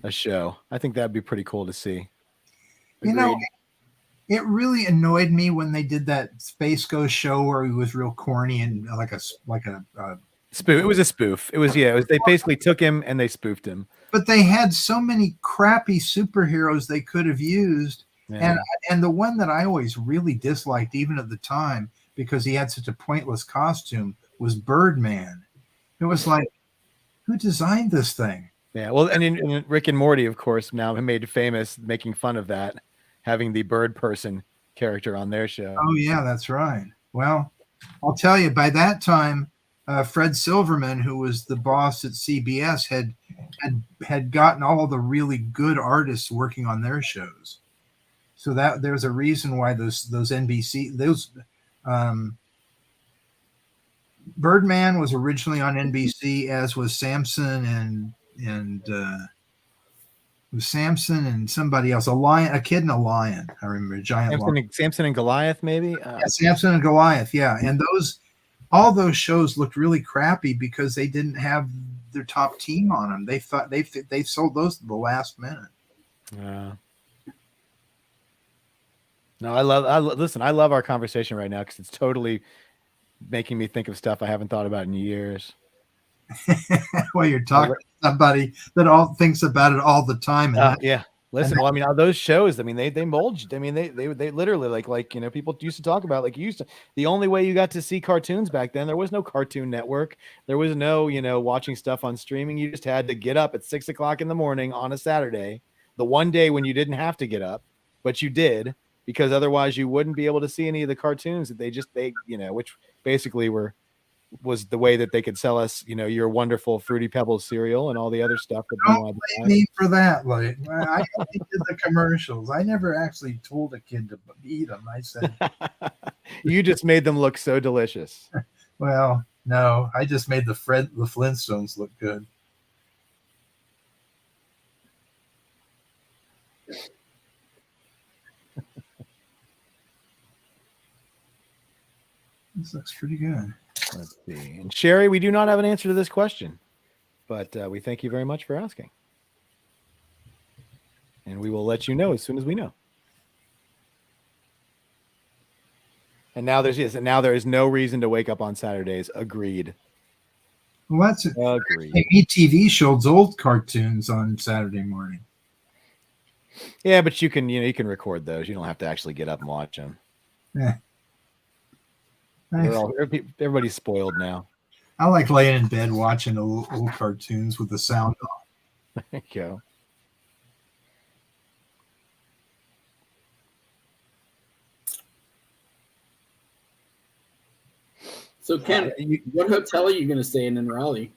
show. I think that'd be pretty cool to see. Agreed. It really annoyed me when they did that Space Ghost show where he was real corny and like a spoof. It was a spoof. They basically took him and they spoofed him. But they had so many crappy superheroes they could have used. Yeah. And the one that I always really disliked, even at the time, because he had such a pointless costume, was Birdman. It was like, who designed this thing? Yeah, well, and in Rick and Morty, of course, now made famous making fun of that, having the bird person character on their show. Oh, yeah, that's right. Well, I'll tell you, by that time, Fred Silverman, who was the boss at CBS, had gotten all the really good artists working on their shows. So that there's a reason why those NBC Birdman was originally on NBC, as was Samson and Samson and somebody else, a kid and a lion. I remember a giant lion. Samson and Goliath, maybe. Samson and Goliath, yeah. And all those shows looked really crappy because they didn't have their top team on them. They thought they sold those at the last minute. Yeah. No, I love our conversation right now because it's totally making me think of stuff I haven't thought about in years. Well, you're talking to somebody that all thinks about it all the time. Yeah. Listen, well, I mean, those shows, I mean, they mold you. I mean, they literally like, people used to talk about, the only way you got to see cartoons back then, there was no Cartoon Network. There was no, watching stuff on streaming. You just had to get up at 6 o'clock in the morning on a Saturday, the one day when you didn't have to get up, but you did, because otherwise you wouldn't be able to see any of the cartoons that they which basically was the way that they could sell us, your wonderful Fruity Pebbles cereal and all the other stuff. Don't blame me for that. Like, I did the commercials. I never actually told a kid to eat them. I said, you just made them look so delicious. Well, no, I just made the Flintstones look good. This looks pretty good. Let's see. And Sherry, we do not have an answer to this question, but we thank you very much for asking. And we will let you know as soon as we know. And now there is no reason to wake up on Saturdays. Agreed. Well, that's Agreed. ETV shows old cartoons on Saturday morning. Yeah, but you can record those. You don't have to actually get up and watch them. Yeah. Everybody's spoiled now. I like laying in bed watching old cartoons with the sound off. There you go. So Ken, what hotel are you going to stay in Raleigh?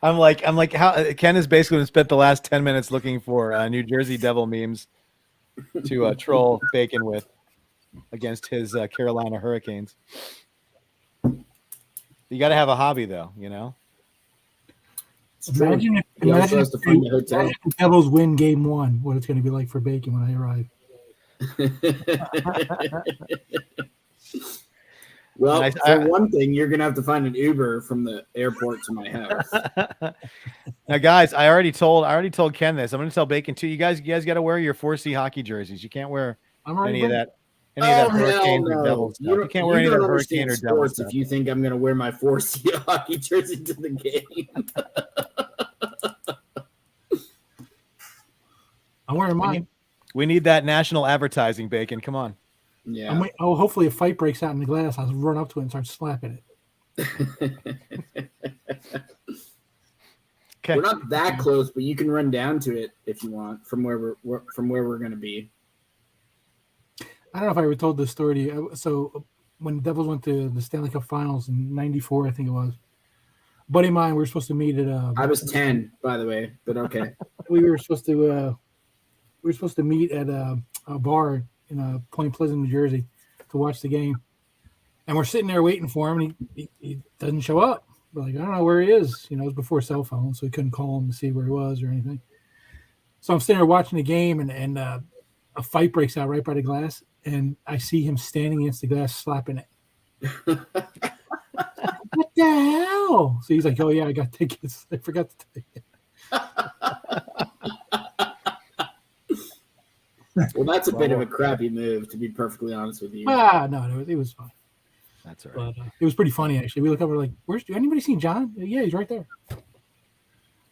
I'm like, how Ken has basically spent the last 10 minutes looking for New Jersey Devil memes to troll Bacon with against his Carolina Hurricanes. You got to have a hobby, though, you know. Imagine if hotel. the Devils win Game 1. What it's going to be like for Bacon when I arrive. Well, for one thing, you're gonna have to find an Uber from the airport to my house. Now, guys, I already told Ken this. I'm going to tell Bacon too. You guys got to wear your 4C hockey jerseys. You can't wear any of that Hurricane or Devil stuff. You can't wear any of that Hurricane or Devil stuff. If you think I'm going to wear my 4C hockey jersey to the game, I'm wearing mine. We need that national advertising, Bacon. Come on. Yeah. Hopefully a fight breaks out in the glass. I'll run up to it and start slapping it. Okay. We're not that close, but you can run down to it if you want from where we're going to be. I don't know if I ever told this story to you. So when the Devils went to the Stanley Cup Finals in '94, I think it was, a buddy of mine, we were supposed to meet at I was 10, by the way, but okay. we were supposed to meet at a bar in Point Pleasant, New Jersey, to watch the game. And we're sitting there waiting for him, and he doesn't show up. We're like, I don't know where he is. You know, it was before cell phones, so we couldn't call him to see where he was or anything. So I'm sitting there watching the game, and a fight breaks out right by the glass, and I see him standing against the glass slapping it. What the hell? So he's like, oh, yeah, I got tickets. I forgot to tell you. Well, that's a bit of a crappy move, to be perfectly honest with you. No, it was fine. That's all right. But it was pretty funny, actually. We look over like, where's anybody seen John? Yeah, he's right there.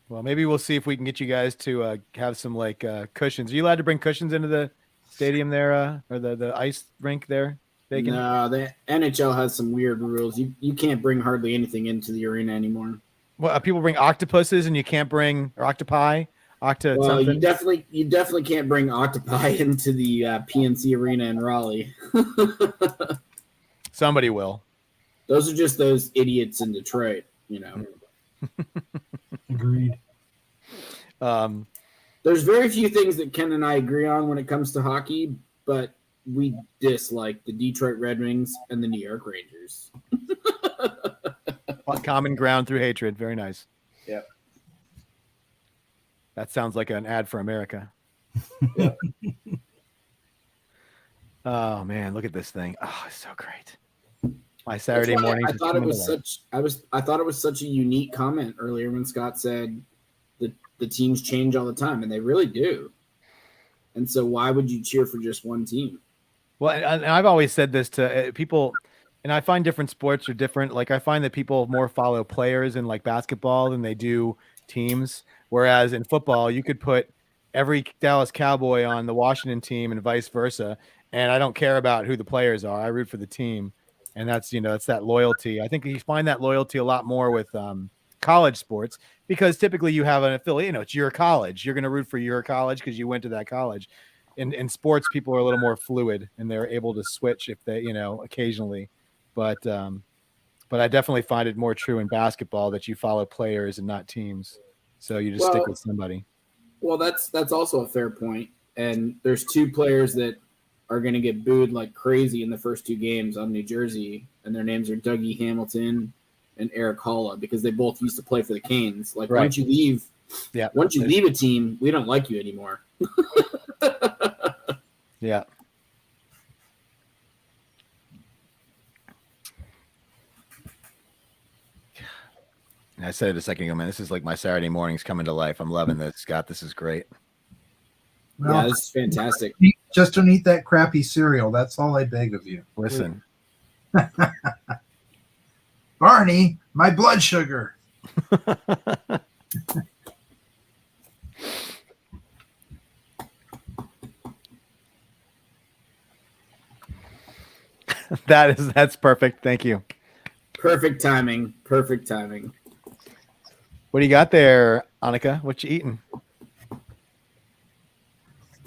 Well, maybe we'll see if we can get you guys to have some like cushions. Are you allowed to bring cushions into the stadium there, or the ice rink there, Bacon? No, the NHL has some weird rules. You can't bring hardly anything into the arena anymore. Well, people bring octopuses, and you can't bring or octopi. Well, you definitely can't bring octopi into the PNC Arena in Raleigh. Somebody will. Those are just those idiots in Detroit, you know. Agreed. There's very few things that Ken and I agree on when it comes to hockey, but we dislike the Detroit Red Wings and the New York Rangers. Common ground through hatred. Very nice. Yep. That sounds like an ad for America. Yep. Oh man, look at this thing. Oh, it's so great. My Saturday morning. I thought it was such a unique comment earlier when Scott said that the teams change all the time, and they really do. And so why would you cheer for just one team? Well, and I've always said this to people, and I find different sports are different. Like I find that people more follow players in like basketball than they do teams. Whereas in football, you could put every Dallas Cowboy on the Washington team and vice versa. And I don't care about who the players are. I root for the team. And that's, it's that loyalty. I think you find that loyalty a lot more with college sports because typically you have an affiliate, it's your college. You're going to root for your college because you went to that college. In sports, people are a little more fluid and they're able to switch if they, occasionally. But I definitely find it more true in basketball that you follow players and not teams. So you just stick with somebody. Well, that's also a fair point. And there's two players that are going to get booed like crazy in the first two games on New Jersey, and their names are Dougie Hamilton and Eric Holla because they both used to play for the Canes. Like once you leave a team, we don't like you anymore. Yeah. I said it a second ago, man. This is like my Saturday mornings coming to life. I'm loving this, Scott. This is great. Well, Yeah, this is fantastic. just don't eat that crappy cereal. That's all I beg of you. Listen, Barney, my blood sugar. that's perfect. Thank you. Perfect timing. Perfect timing. What do you got there, Annika? What you eating?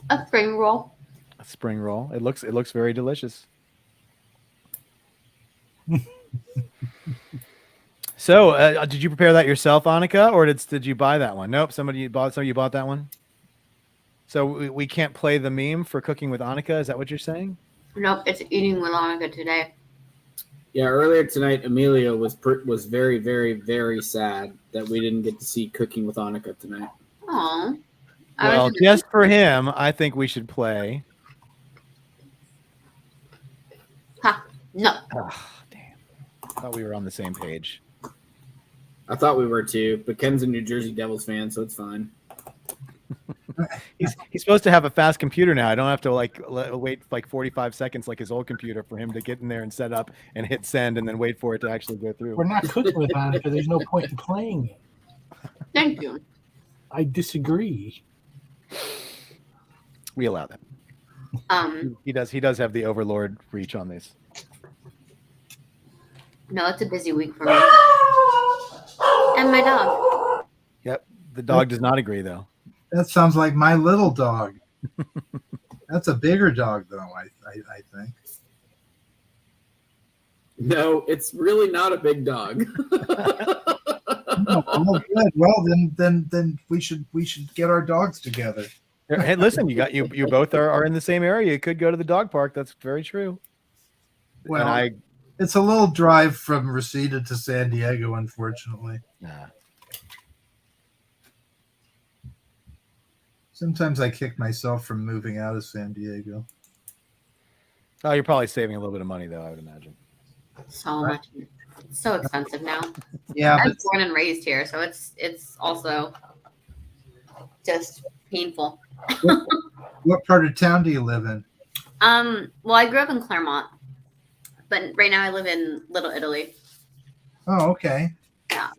A spring roll. A spring roll. It looks very delicious. So, did you prepare that yourself, Annika, or did you buy that one? Nope, somebody bought that one. So we can't play the meme for cooking with Annika. Is that what you're saying? Nope, it's eating with Monica today. Yeah, earlier tonight, Emilio was very, very, very sad that we didn't get to see Cooking with Annika tonight. Oh. Well, just for him, I think we should play. No. Oh, damn. I thought we were on the same page. I thought we were too, but Ken's a New Jersey Devils fan, so it's fine. He's supposed to have a fast computer now. I don't have to wait like 45 seconds like his old computer for him to get in there and set up and hit send and then wait for it to actually go through. We're not cooking with Annika. There's no point in playing it. Thank you. I disagree. We allow that. He does have the overlord reach on this. No, it's a busy week for me. And my dog. Yep. The dog does not agree though. That sounds like my little dog. That's a bigger dog, though, I think. No, it's really not a big dog. Oh, good. Well, then we should get our dogs together. Hey, listen, you both are in the same area. You could go to the dog park. That's very true. Well, it's a little drive from Reseda to San Diego, unfortunately. Sometimes I kick myself from moving out of San Diego. Oh, you're probably saving a little bit of money, though, I would imagine. So much. It's so expensive now. Yeah, I was born and raised here, so it's also just painful. What part of town do you live in? Well, I grew up in Claremont, but right now I live in Little Italy. Oh, okay. Yeah.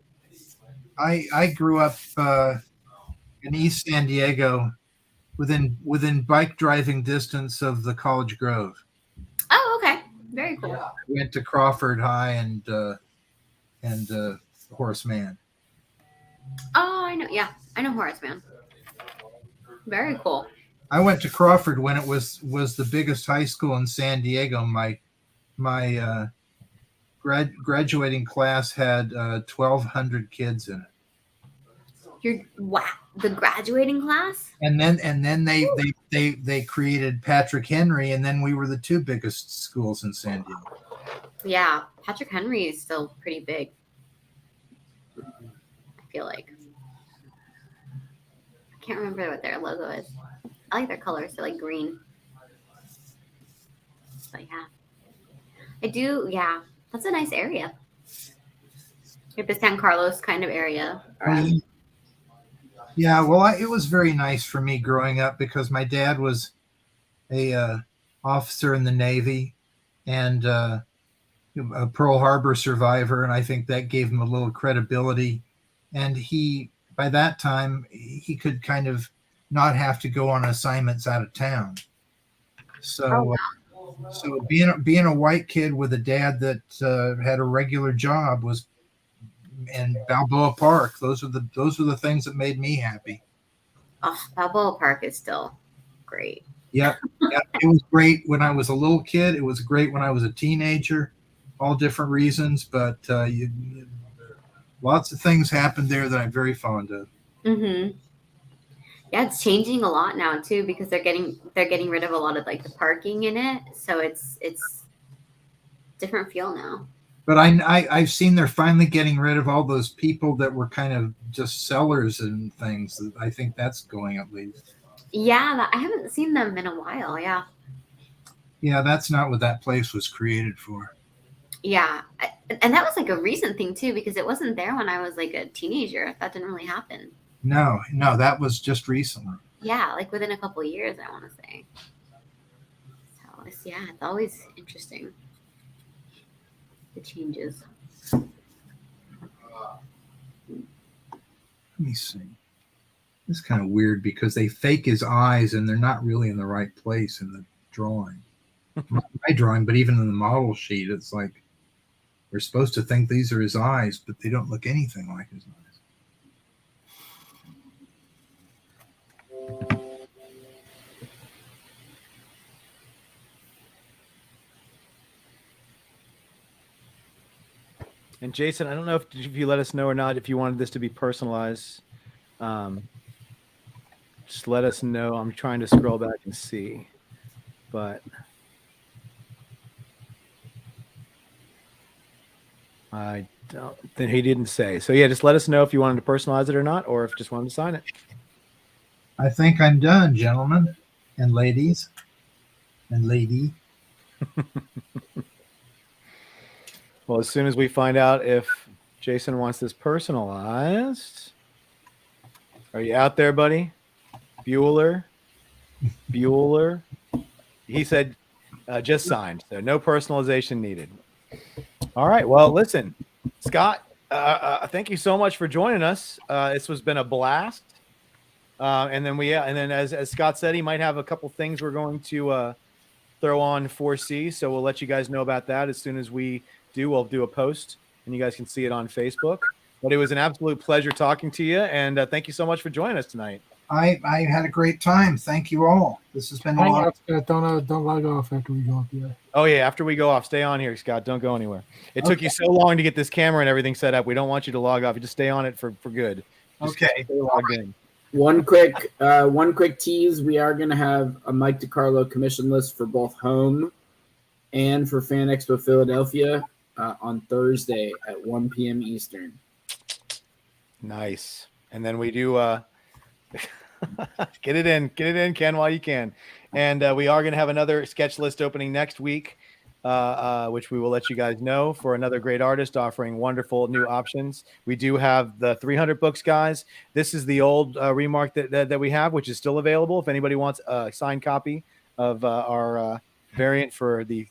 I grew up in East San Diego, within bike driving distance of the College Grove. Oh, okay. Very cool. Went to Crawford High and Horace Mann. Oh, I know. Yeah, I know Horace Mann. Very cool. I went to Crawford when it was the biggest high school in San Diego. My graduating class had 1,200 kids in it. The graduating class? And then they created Patrick Henry, and then we were the two biggest schools in San Diego. Yeah, Patrick Henry is still pretty big. I feel like. I can't remember what their logo is. I like their colors. They're like green. But yeah. I do, yeah. That's a nice area. Like the San Carlos kind of area. Around. Yeah, well, it was very nice for me growing up because my dad was a officer in the Navy and a Pearl Harbor survivor, and I think that gave him a little credibility. And by that time, he could kind of not have to go on assignments out of town. So, so being a white kid with a dad that had a regular job and Balboa Park, those were the things that made me happy. Oh, Balboa Park is still great. Yeah, it was great when I was a little kid. It was great when I was a teenager. All different reasons, but lots of things happened there that I'm very fond of. Mm-hmm. Yeah, it's changing a lot now too because they're getting rid of a lot of like the parking in it, so it's different feel now. But I've seen they're finally getting rid of all those people that were kind of just sellers and things. I think that's going at least. Yeah, I haven't seen them in a while. Yeah. Yeah, that's not what that place was created for. Yeah. And that was like a recent thing too, because it wasn't there when I was like a teenager. That didn't really happen. No, that was just recently. Yeah, like within a couple of years, I want to say. So it's always interesting. The changes. Let me see. It's kind of weird because they fake his eyes and they're not really in the right place in the drawing. my drawing, but even in the model sheet, it's like we're supposed to think these are his eyes, but they don't look anything like his eyes. And Jason, I don't know if you let us know or not if you wanted this to be personalized. Just let us know. I'm trying to scroll back and see, but I don't think he didn't say. So yeah, just let us know if you wanted to personalize it or not, or if you just wanted to sign it. I think I'm done, gentlemen and ladies and lady. Well, as soon as we find out if Jason wants this personalized, are you out there, buddy? Bueller. He said just signed, so no personalization needed. All right. Well, listen, Scott, thank you so much for joining us. This has been a blast. And then as Scott said, he might have a couple things we're going to throw on 4C. So we'll let you guys know about that as soon as we do. We'll do a post and you guys can see it on Facebook. But it was an absolute pleasure talking to you. And thank you so much for joining us tonight. I had a great time. Thank you all. This has been a lot. Don't log off after we go off the air. Oh, yeah. After we go off, stay on here, Scott. Don't go anywhere. It took you so long to get this camera and everything set up. We don't want you to log off. You just stay on it for good. Just Okay. stay logged in. One quick tease. We are going to have a Mike DiCarlo commission list for both home and for Fan Expo Philadelphia on Thursday at 1 p.m. Eastern. Nice. And then we do get it in, Ken, while you can. And we are going to have another sketch list opening next week, which we will let you guys know, for another great artist offering wonderful new options. We do have the 300 books, guys. This is the old remark that we have, which is still available. If anybody wants a signed copy of our variant for the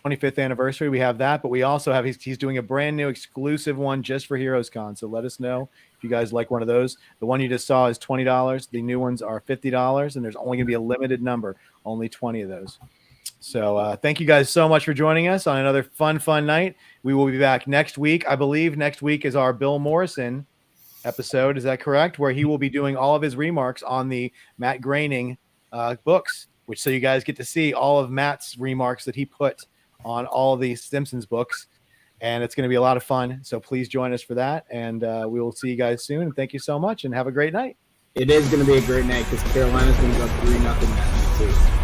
25th anniversary, we have that. But we also have, he's doing a brand new exclusive one just for Heroes Con. So let us know if you guys like one of those. The one you just saw is $20. The new ones are $50, and there's only going to be a limited number, only 20 of those. So thank you guys so much for joining us on another fun night. We will be back next week. I believe next week is our Bill Morrison episode. Is that correct? Where he will be doing all of his remarks on the Matt Groening books, so you guys get to see all of Matt's remarks that he put on all of these Simpsons books. And it's going to be a lot of fun. So please join us for that. And we will see you guys soon. And thank you so much and have a great night. It is going to be a great night because Carolina's going to go 3-0 that night too.